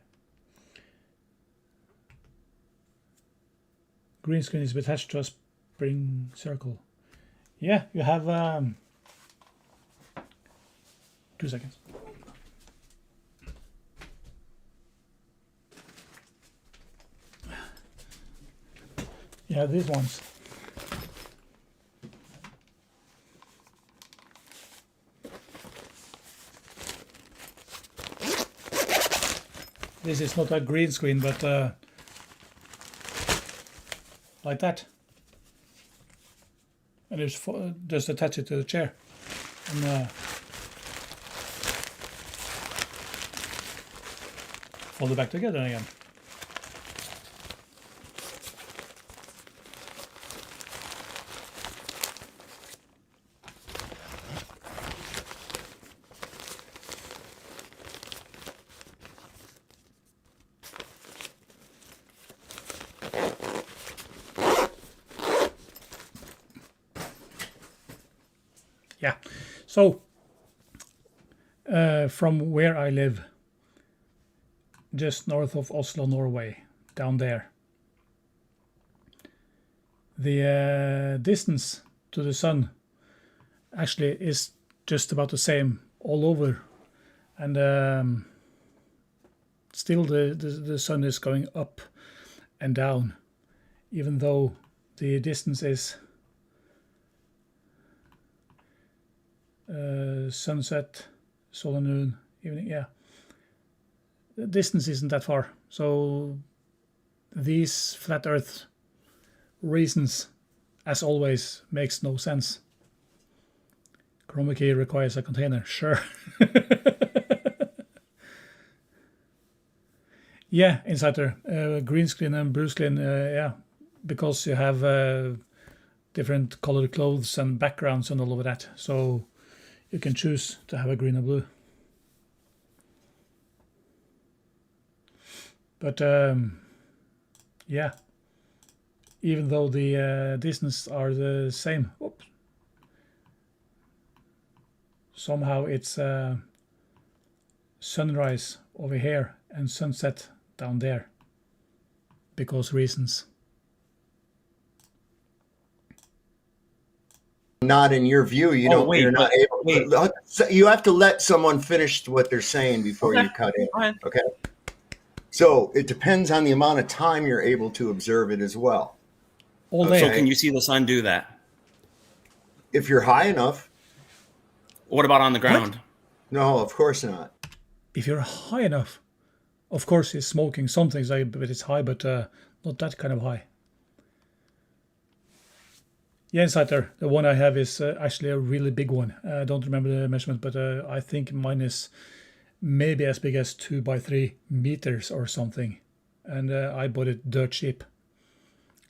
Green screen is attached to a spring circle. Yeah, you have 2 seconds. Yeah, these ones. This is not a green screen, but like that. And just attach it to the chair. And fold it back together again. Yeah, so from where I live, just north of Oslo, Norway, down there, the distance to the sun actually is just about the same all over, and still the sun is going up and down, even though the distance is sunset, solar noon, evening. Yeah, the distance isn't that far, so these flat earth reasons, as always, makes no sense. Chroma key requires a container, sure. Yeah, Insider, green screen and blue screen, yeah, because you have different colored clothes and backgrounds and all of that, so you can choose to have a green or blue. But yeah, even though the distance are the same, oops, somehow it's sunrise over here and sunset down there, because reasons. Not in your view, you don't. You're not able. You have to let someone finish what they're saying before you cut in. Okay. So it depends on the amount of time you're able to observe it as well. So can you see the sun do that? If you're high enough. What about on the ground? What? No, of course not. If you're high enough, of course it's smoking. Some things a bit it's high, but not that kind of high. Yeah, Insider, the one I have is actually a really big one. I don't remember the measurement, but I think mine is maybe as big as 2 by 3 meters or something. And I bought it dirt cheap.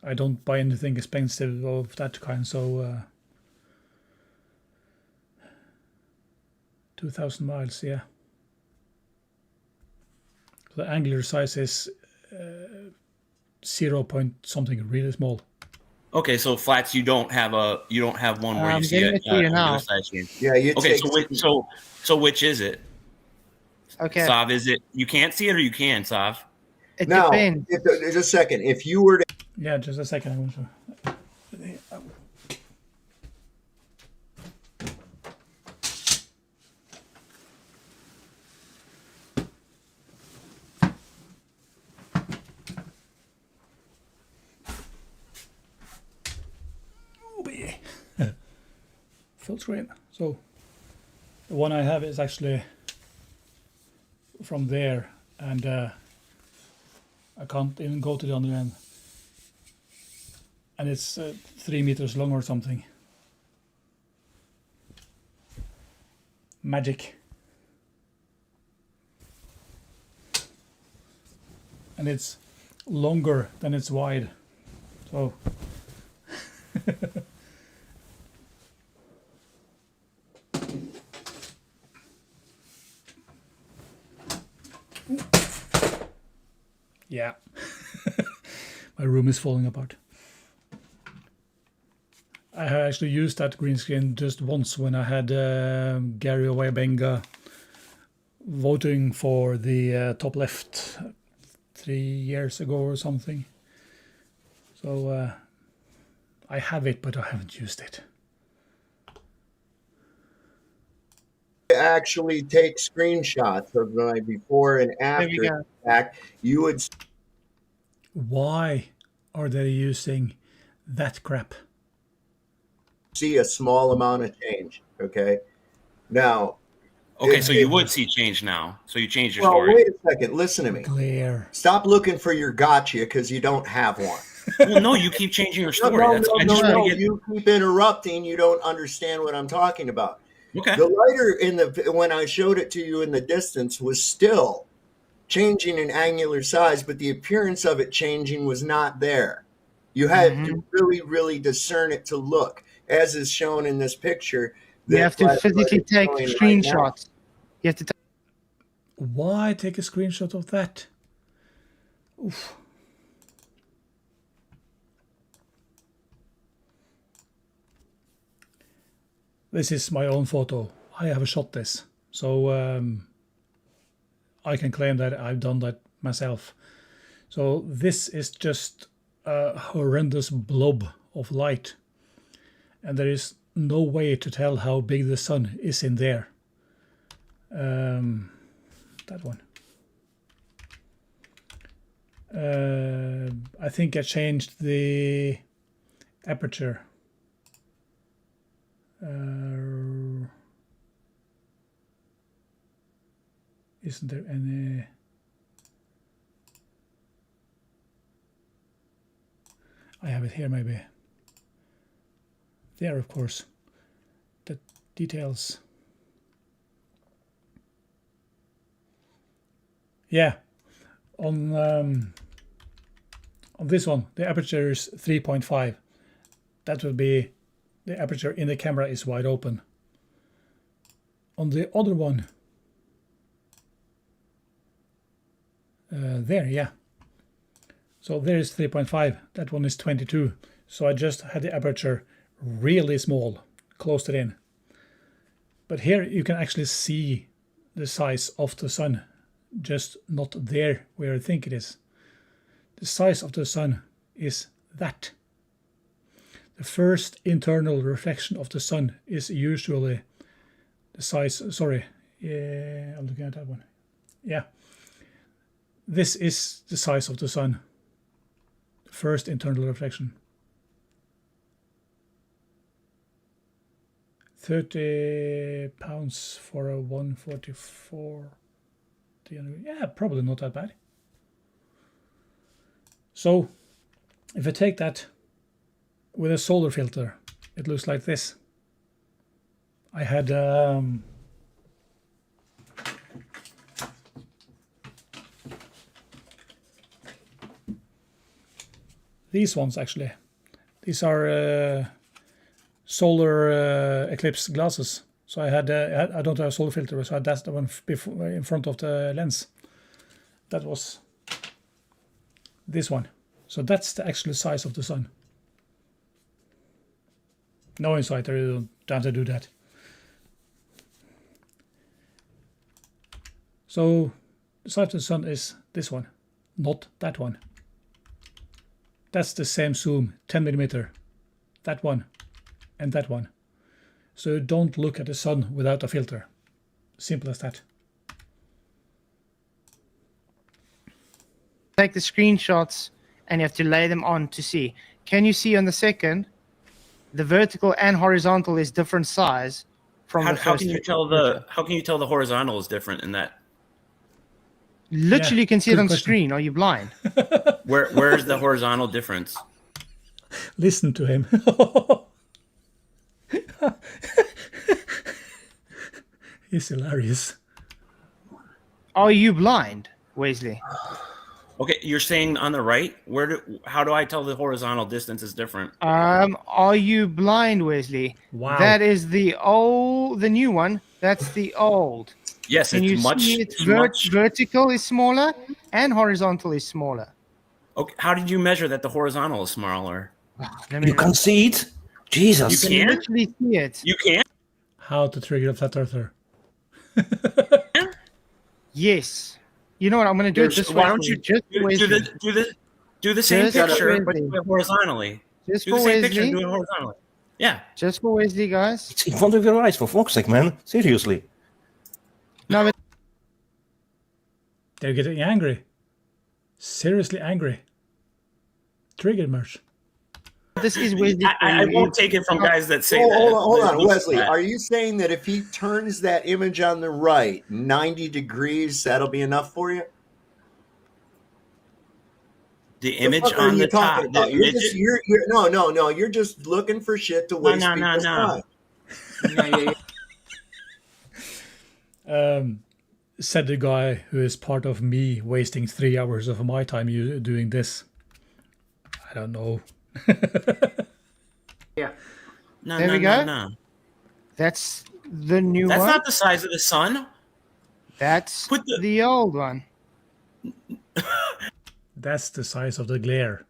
I don't buy anything expensive of that kind, so 2,000 miles, yeah. So the angular size is 0 point something, really small. Okay, so flats, you don't have one where I'm you see getting it to you on the now. other side change. Yeah, you Okay, take so which is it? Okay. Sav, is it you can't see it or you can, Sav? It now, depends. just a second. If you were to Yeah, just a second. I'm going to. Full screen. So the one I have is actually from there, and I can't even go to the other end, and it's 3 meters long or something. Magic. And it's longer than it's wide, so yeah. My room is falling apart. I have actually used that green screen just once when I had Gary Owabenga voting for the top left 3 years ago or something. So I have it, but I haven't used it. actually take screenshots of my before and after fact, you would. Why are they using that crap? See a small amount of change. Okay. Now. Okay, so you would see change now. So you changed your well, story. wait a second. Listen to me. Glare. Stop looking for your gotcha because you don't have one. Well, no, you keep changing your story. No, you keep interrupting. You don't understand what I'm talking about. Okay. The lighter when I showed it to you in the distance was still changing in angular size, but the appearance of it changing was not there. You had to really, really discern it to look, as is shown in this picture. You have to physically take screenshots. You have to. Why take a screenshot of that? Oof. This is my own photo. I have shot this, so I can claim that I've done that myself. So this is just a horrendous blob of light, and there is no way to tell how big the sun is in there. That one. I think I changed the aperture. Isn't there any? I have it here, maybe. There, of course. The details. Yeah, on this one, the aperture is 3.5. That would be the aperture in the camera is wide open. On the other one, there, yeah. So there is 3.5. That one is 22. So I just had the aperture really small, closed it in. But here you can actually see the size of the sun, just not there where I think it is. The size of the sun is that. The first internal reflection of the sun is usually the size, sorry, yeah, I'm looking at that one. Yeah, this is the size of the sun. The first internal reflection. 30 pounds for a 144. Yeah, probably not that bad. So if I take that with a solar filter, it looks like this. I had these ones actually. These are solar eclipse glasses. So I had I don't have a solar filter, so I had that one before in front of the lens. That was this one. So that's the actual size of the sun. No insider, you don't have to do that. So the side of the sun is this one, not that one. That's the same zoom, 10mm. That one and that one. So don't look at the sun without a filter. Simple as that. Take the screenshots and you have to lay them on to see. Can you see on the second, the vertical and horizontal is different size from the first? How can you tell the horizontal is different in that? Literally, you can see it on the screen. Are you blind? Where's the horizontal difference? Listen to him. He's hilarious. Are you blind, Wesley? Okay, you're saying on the right. How do I tell the horizontal distance is different? Are you blind, Wesley? Wow. That is the new one. That's the old. Yes, Can it's you much. see It's much. vertical is smaller and horizontal is smaller. Okay, how did you measure that the horizontal is smaller? You can see it. Jesus. You You can. literally see it. You can. How to trigger a flat earther. Yes. You know what? I'm going to do it this way. Why don't you just do the same Just picture for but do it horizontally? Just Do the for same picture and Wesley. do it horizontally. Yeah. Just for Wesley, guys. It's in front of your eyes, for fuck's sake, man. Seriously. No, but They're getting angry. Seriously angry. Trigger merch. this is Wesley. I won't take it from guys that say Hold that. on, that looks Wesley. bad. Are you saying that if he turns that image on the right 90 degrees, that'll be enough for you? The image What the fuck are on you the top. talking about? the You're midget- just, no. You're just looking for shit to waste people's time. Said the guy who is part of me wasting 3 hours of my time doing this. I don't know. No, There no, we go. no. That's the new That's one. not the size of the sun. That's the old one. That's the size of the glare.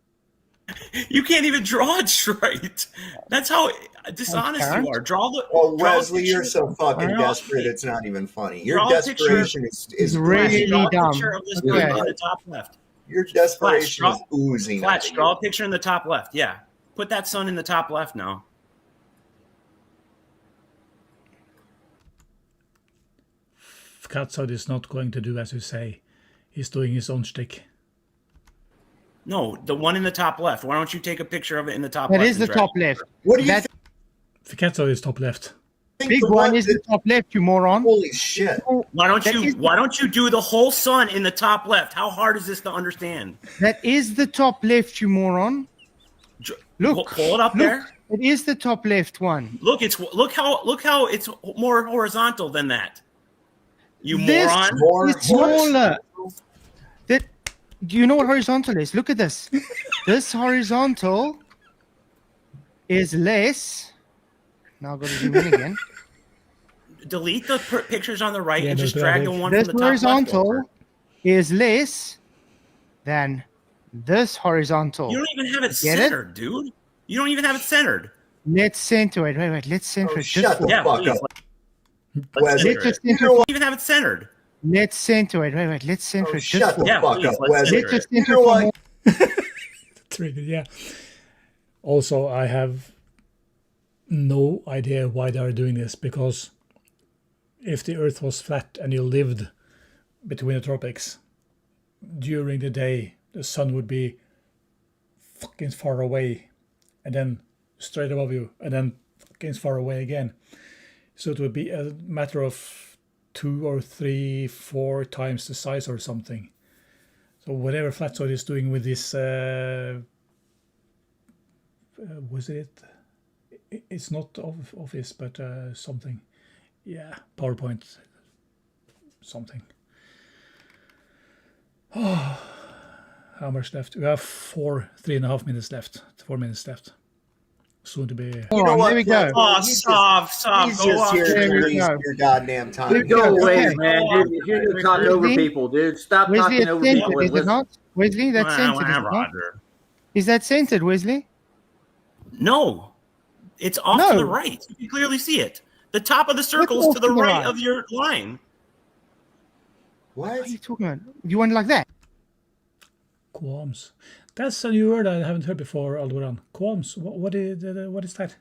You can't even draw it straight. That's how dishonest can't. you are. Draw the. Oh, draw a Wesley, you're picture- so fucking draw- desperate. It's not even funny. Your Draw a picture- desperation is really Draw a dumb. picture of this Okay. one in the top left. Your desperation Flash, is oozing. Flash, out of draw you. a picture in the top left. Yeah. Put that sun in the top left now. Katsod is not going to do as you say. He's doing his own shtick. No, the one in the top left. Why don't you take a picture of it in the top That left? is the and drag top it left. over? What do you That think? Katsod is top left. big one is the top left, you moron. Holy shit. Why don't That you is- why don't you do the whole sun in the top left? How hard is this to understand? That is the top left, you moron. Look. Pull it up Look. there. It is the top left one. Look, look how it's more horizontal than that. You This moron. is smaller. That, do you know what horizontal is? Look at this. This horizontal is less. Now I've got to zoom in again. Delete the pictures on the right Yeah, and just those drag are the one This from the top left horizontal over. is less than this horizontal. You don't even have it Get it? centered, dude. You don't even have it centered. Let's center it. Wait. Let's center it. Shut the Yeah, fuck please. up. Let's Wesley, center Let's it. just you center know it. what? You even have it centered. Let's center it. Wait. Let's center Oh, it. shut Just the for, Yeah, fuck please, up, let's Wesley. let's just You center know it for what? more. Trigger, yeah. Also, I have no idea why they are doing this, because if the Earth was flat and you lived between the tropics, during the day the sun would be fucking far away and then straight above you and then fucking far away again. So it would be a matter of 2 or 3, 4 times the size or something. So whatever Flatsoid is doing with this, was it? It's not Office, but something. Yeah, PowerPoint, something. Oh, how much left? We have 3.5 minutes left. 4 minutes left. Soon to be. You know what? there we go. Oh, He's soft. He's Go just off. here There to we waste go. your goddamn time. Dude, go away, Okay. man. You're just talking over Wesley? people, dude. Stop Wesley, talking it's over people. centered, is it Listen. not? Wesley, that's centered, is it not? Roger. Is that centered, Wesley? No. It's off to the right. You can clearly see it. The top of the circle is to the right of your line. What are you talking about? You want it like that? Qualms. That's a new word I haven't heard before, Aldebaran. Qualms. What is that?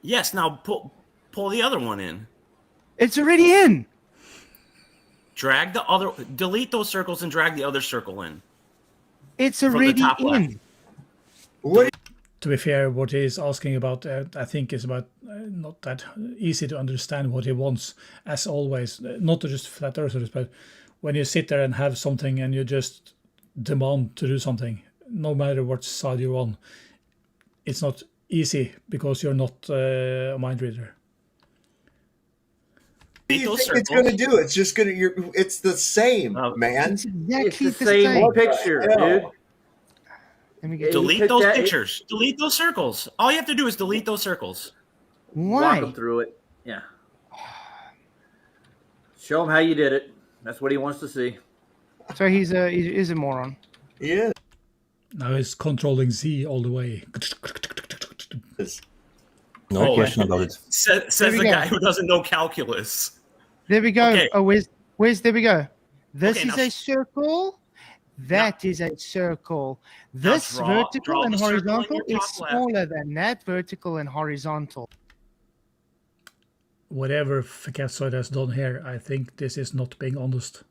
Yes. Now pull the other one in. It's already in. Drag the other. Delete those circles and drag the other circle in. It's already in. What? To be fair, what he's asking about, I think, is about not that easy to understand what he wants. As always, not to just flat earthers, but when you sit there and have something and you just demand to do something, no matter what side you're on, it's not easy because you're not a mind reader. What do you think it's going to do? It's just going to. It's the same, man. It's exactly It's the same picture, dude. Let me get Delete those pictures. Delete those circles. All you have to do is delete those circles. Why? Walk him through it. Yeah. Show him how you did it. That's what he wants to see. So he is a moron. He is. Now he's controlling Z all the way. No question about it. Says the guy who doesn't know calculus. There we go. Okay. Oh, where's there we go. This Okay, is now- a circle. That is a circle. This draw vertical and the circle in horizontal your is top left. smaller than that vertical and horizontal. Whatever Fakatsoid has done here, I think this is not being honest.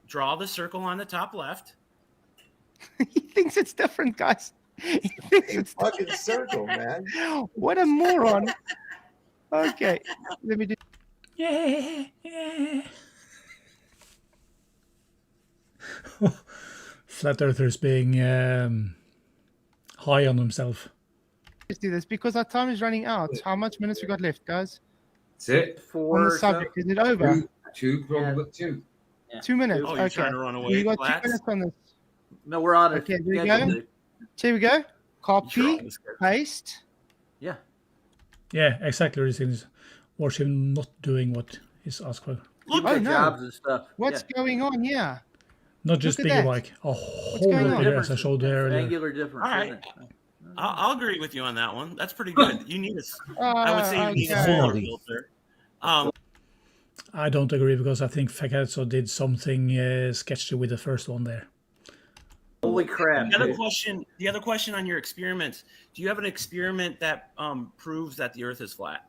Draw the circle on the top left. He thinks it's different, guys. He thinks It's fucking circle, man. What a moron. Okay, let me do. Yeah. Flat Earthers being high on himself. Let's do this because our time is running out. How much minutes we got left, guys? That's it. On the subject, is it over? Two, probably two. 2 minutes. Oh, you're okay. trying to run away, You got Flats? 2 minutes on this. No, we're on it. Okay, there you Yeah, go. Here we go. Copy, paste. Yeah. Yeah, exactly. These things. Watch him not doing what he's asked for. Look Oh, at no. jobs and stuff. What's going on here? Not just Look at bigger that. like a whole going lot on? bigger as I showed there earlier. Angular difference. All right. isn't it? I'll agree with you on that one. That's pretty good. You need I would say you need a okay. solar filter. I don't agree because I think Fakatso did something sketchy with the first one there. Holy crap. The other dude. question on your experiments. Do you have an experiment that proves that the Earth is flat?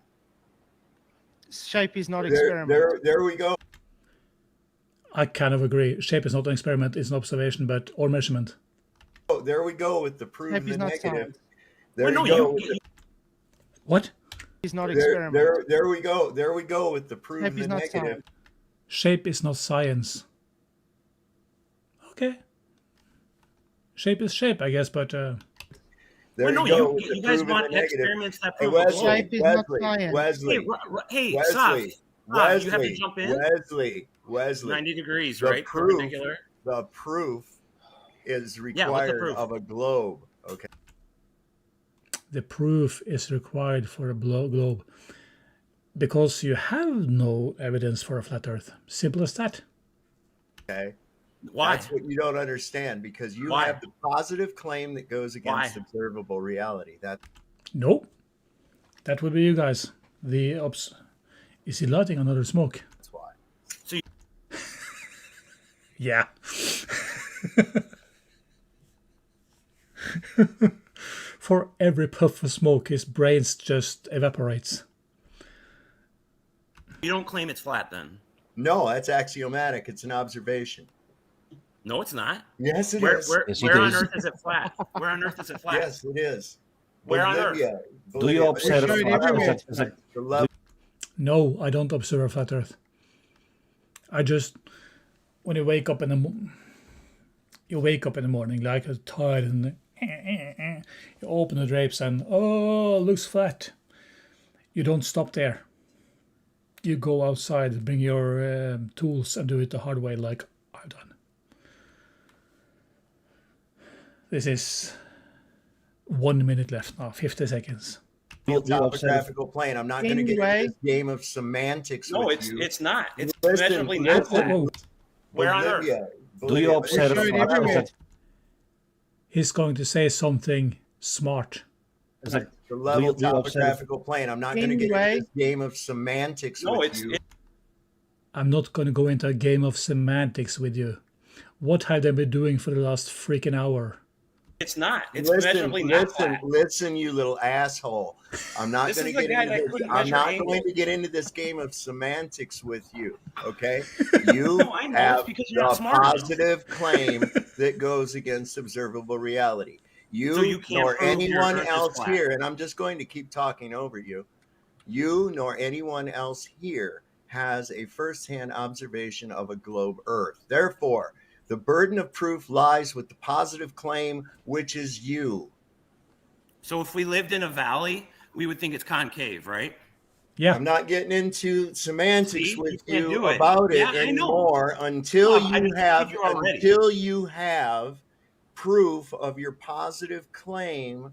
Shape is not experiment. There we go. I kind of agree. Shape is not an experiment, it's an observation, or measurement. Oh, there we go with the proof Shape and is the not negative. science. There Well, we no, go. you- What? It's not experiment. There we go. There we go with the proof Shape and is the not negative. science. Shape is not science. Okay. Shape is shape, I guess, but There Well, no, you go. you with the guys proof and want the negative. experiments that Hey, prove a Wesley, globe. Shape is not Wesley, science. Wesley, Hey, Wesley, Sav, you have to jump in. Wesley. 90 degrees, The right? proof, Perpendicular. the proof is Yeah, what's the required proof? of a globe. Okay. the proof is required for a globe because you have no evidence for a flat Earth. Simple as that. Okay. Why? That's what you don't understand because you Why? have the positive claim that goes against Why? observable reality. That Nope. That would be you guys. Is he lighting another smoke? that's why. So you- Yeah. For every puff of smoke, his brains just evaporates. You don't claim it's flat then? No, that's axiomatic. It's an observation. No, it's not. Yes, it is. Where Yes, it where on is. earth is it flat? Where on earth is it flat? Yes, it is. Where on Earth? Bolivia. Do you observe Show it everywhere. The level No, I don't observe a flat Earth. I just, when you wake up in the morning like a tired and you open the drapes and it looks flat. You don't stop there. You go outside and bring your tools and do it the hard way, like I've done. This is 1 minute left now, 50 seconds. topographical plane. I'm not going to get Anyway. into this game of semantics No, with you. it's not. It's Listen, measurably not listen. flat. Where on Earth? Do you observe? He's going to say something smart. The level topographical plane. I'm not going to get into this game of semantics with you. I'm not going to go into a game of semantics with you. What have they been doing for the last freaking hour? It's not. It's measurably not that. Listen, you little asshole. I'm not going to get into this. I'm not going to get into this game of semantics with you. Okay? You have a positive claim that goes against observable reality. You nor anyone else here, and I'm just going to keep talking over you. You nor anyone else here has a first-hand observation of a globe Earth. Therefore, the burden of proof lies with the positive claim, which is you. So if we lived in a valley, we would think it's concave, right? Yeah. I'm not getting into semantics with you about it anymore until you have proof of your positive claim.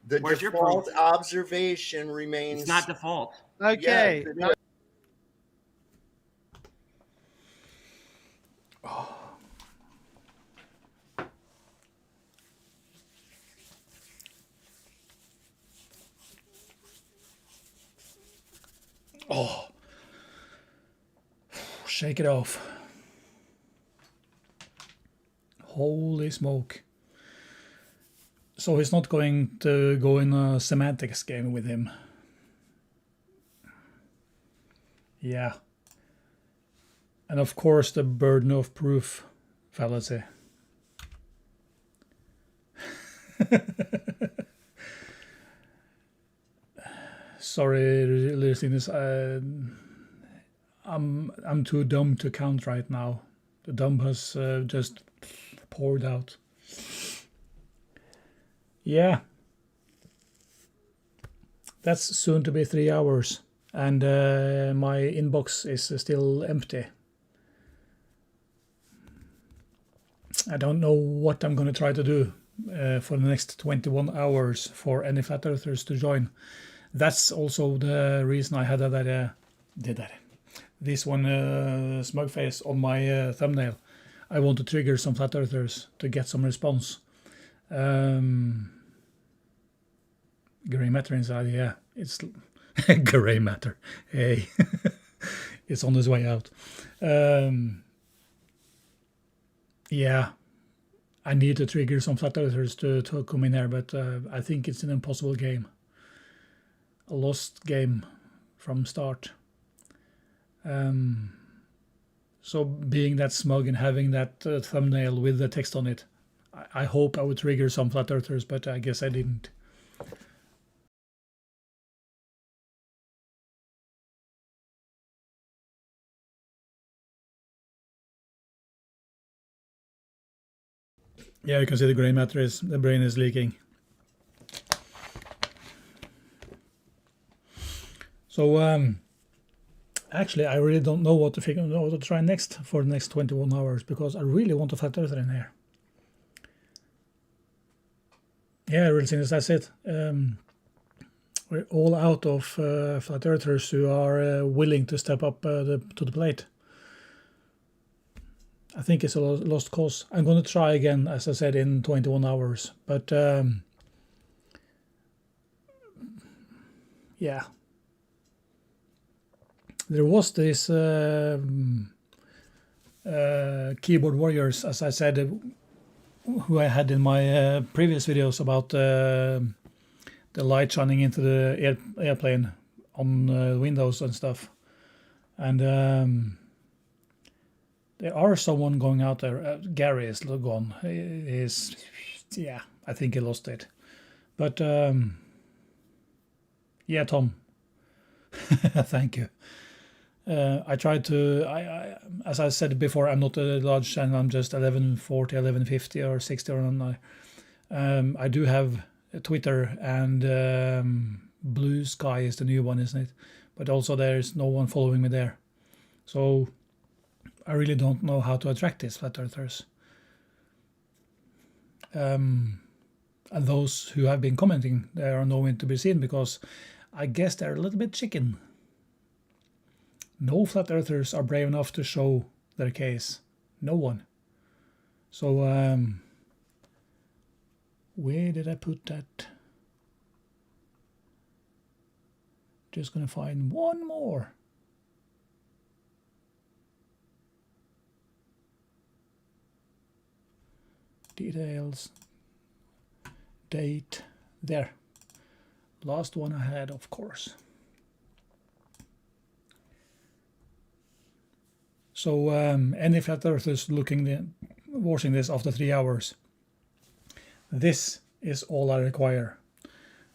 The default observation remains. It's not default. Okay. Yes, Oh, shake it off. Holy smoke. So he's not going to go in a semantics game with him. Yeah. And of course the burden of proof fallacy. Sorry, listeners. I'm too dumb to count right now. The dumb has just poured out. Yeah. That's soon to be 3 hours, and my inbox is still empty. I don't know what I'm going to try to do for the next 21 hours for any flat earthers to join. That's also the reason I had that idea. This one smug face on my thumbnail. I want to trigger some flat earthers to get some response. Gray matter inside, yeah. It's gray matter. Hey, it's on its way out. Yeah, I need to trigger some flat earthers to come in here, but I think it's an impossible game. A lost game from start. So being that smug and having that thumbnail with the text on it, I hope I would trigger some flat earthers, but I guess I didn't. Yeah, you can see the gray matter is, the brain is leaking. So actually, I really don't know what to try next for the next 21 hours, because I really want a flat earther in here. Yeah, really, since that's it. We're all out of flat earthers who are willing to step up to the plate. I think it's a lost cause. I'm going to try again, as I said, in 21 hours. But yeah. There was this keyboard warriors, as I said, who I had in my previous videos about the light shining into the airplane on windows and stuff. And there are someone going out there. Gary is gone. Yeah, I think he lost it. But yeah, Tom, thank you. I tried to, as I said before, I'm not a large channel. I'm just 1140, 1150 or 60 or on. I do have a Twitter, and Blue Sky is the new one, isn't it? But also there's no one following me there. So I really don't know how to attract these flat earthers. And those who have been commenting, they are nowhere to be seen, because I guess they're a little bit chicken. No flat earthers are brave enough to show their case. No one. So where did I put that? Just gonna find one more. Details, date, there. Last one I had, of course. So any flat earthers watching this after 3 hours, this is all I require.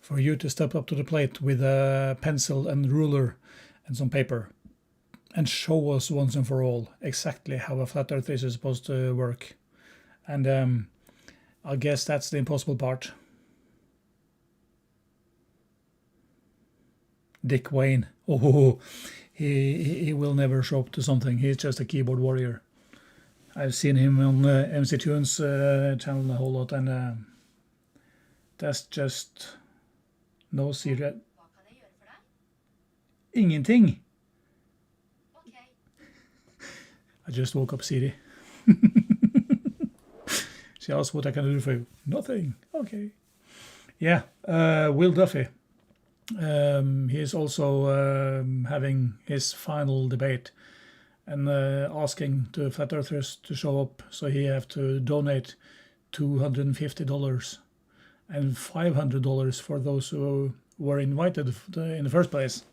For you to step up to the plate with a pencil and ruler and some paper and show us once and for all exactly how a flat earth is supposed to work. And I guess that's the impossible part. Dick Wayne. Oh, he will never show up to something. He's just a keyboard warrior. I've seen him on MC Tunes channel a whole lot, and that's just no serious. Ingenting. I just woke up Siri. She asked what I can do for you. Nothing. Okay. Yeah, Will Duffy. He is also having his final debate and asking the flat earthers to show up, so he have to donate $250 and $500 for those who were invited in the first place.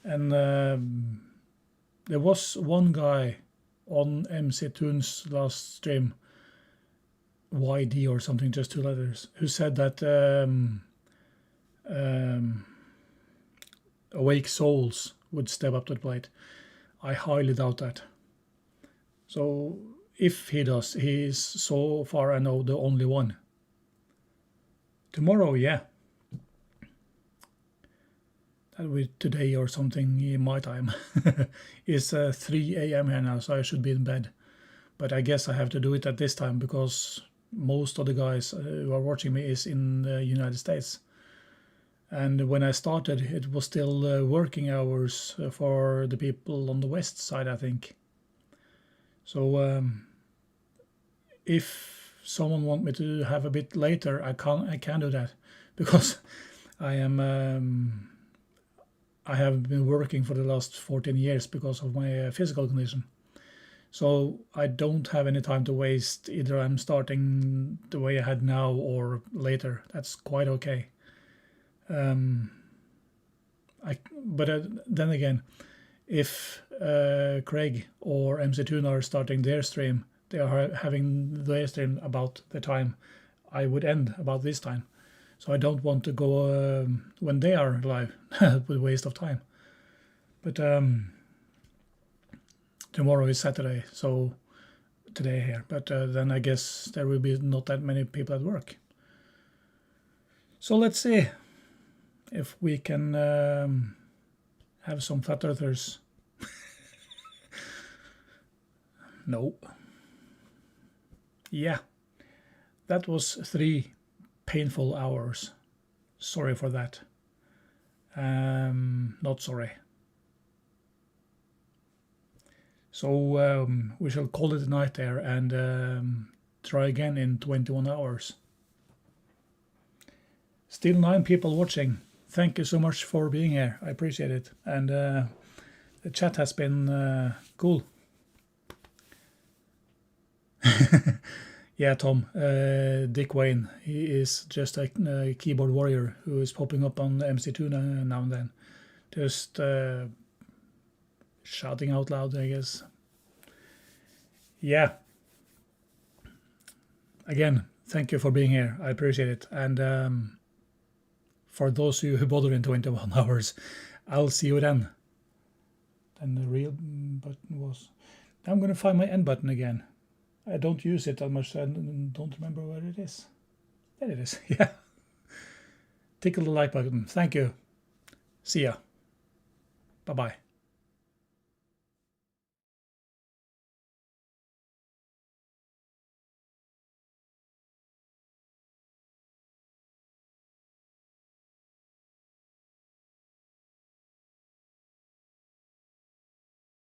And there was one guy on MC Tunes last stream, YD or something, just 2 letters, who said that awake souls would step up to the plate. I highly doubt that. So if he does, he is, so far I know, the only one. Tomorrow, yeah. That'll be today or something in my time. It's 3 a.m. here now, so I should be in bed. But I guess I have to do it at this time because most of the guys who are watching me is in the United States. And when I started, it was still working hours for the people on the west side, I think. So if someone wants me to have a bit later, I can do that, because I have been working for the last 14 years because of my physical condition. So I don't have any time to waste. Either I'm starting the way I had now or later. That's quite okay. But then again, if Craig or MC Tune are starting their stream, they are having their stream about the time I would end, about this time. So I don't want to go when they are live. It would waste of time. But tomorrow is Saturday, so today here. But then I guess there will be not that many people at work. So let's see if we can have some flat earthers. No. Yeah, that was 3 painful hours. Sorry for that. Not sorry. So we shall call it a night there and try again in 21 hours. Still 9 people watching. Thank you so much for being here. I appreciate it. And the chat has been cool. Yeah, Tom. Dick Wayne. He is just a keyboard warrior who is popping up on MC2 now and then. Just shouting out loud, I guess. Yeah. Again, thank you for being here. I appreciate it. And for those of you who bother in 21 hours, I'll see you then. And the real button was... I'm going to find my end button again. I don't use it that much. I don't remember where it is. There it is. Yeah. Tickle the like button. Thank you. See ya. Bye-bye.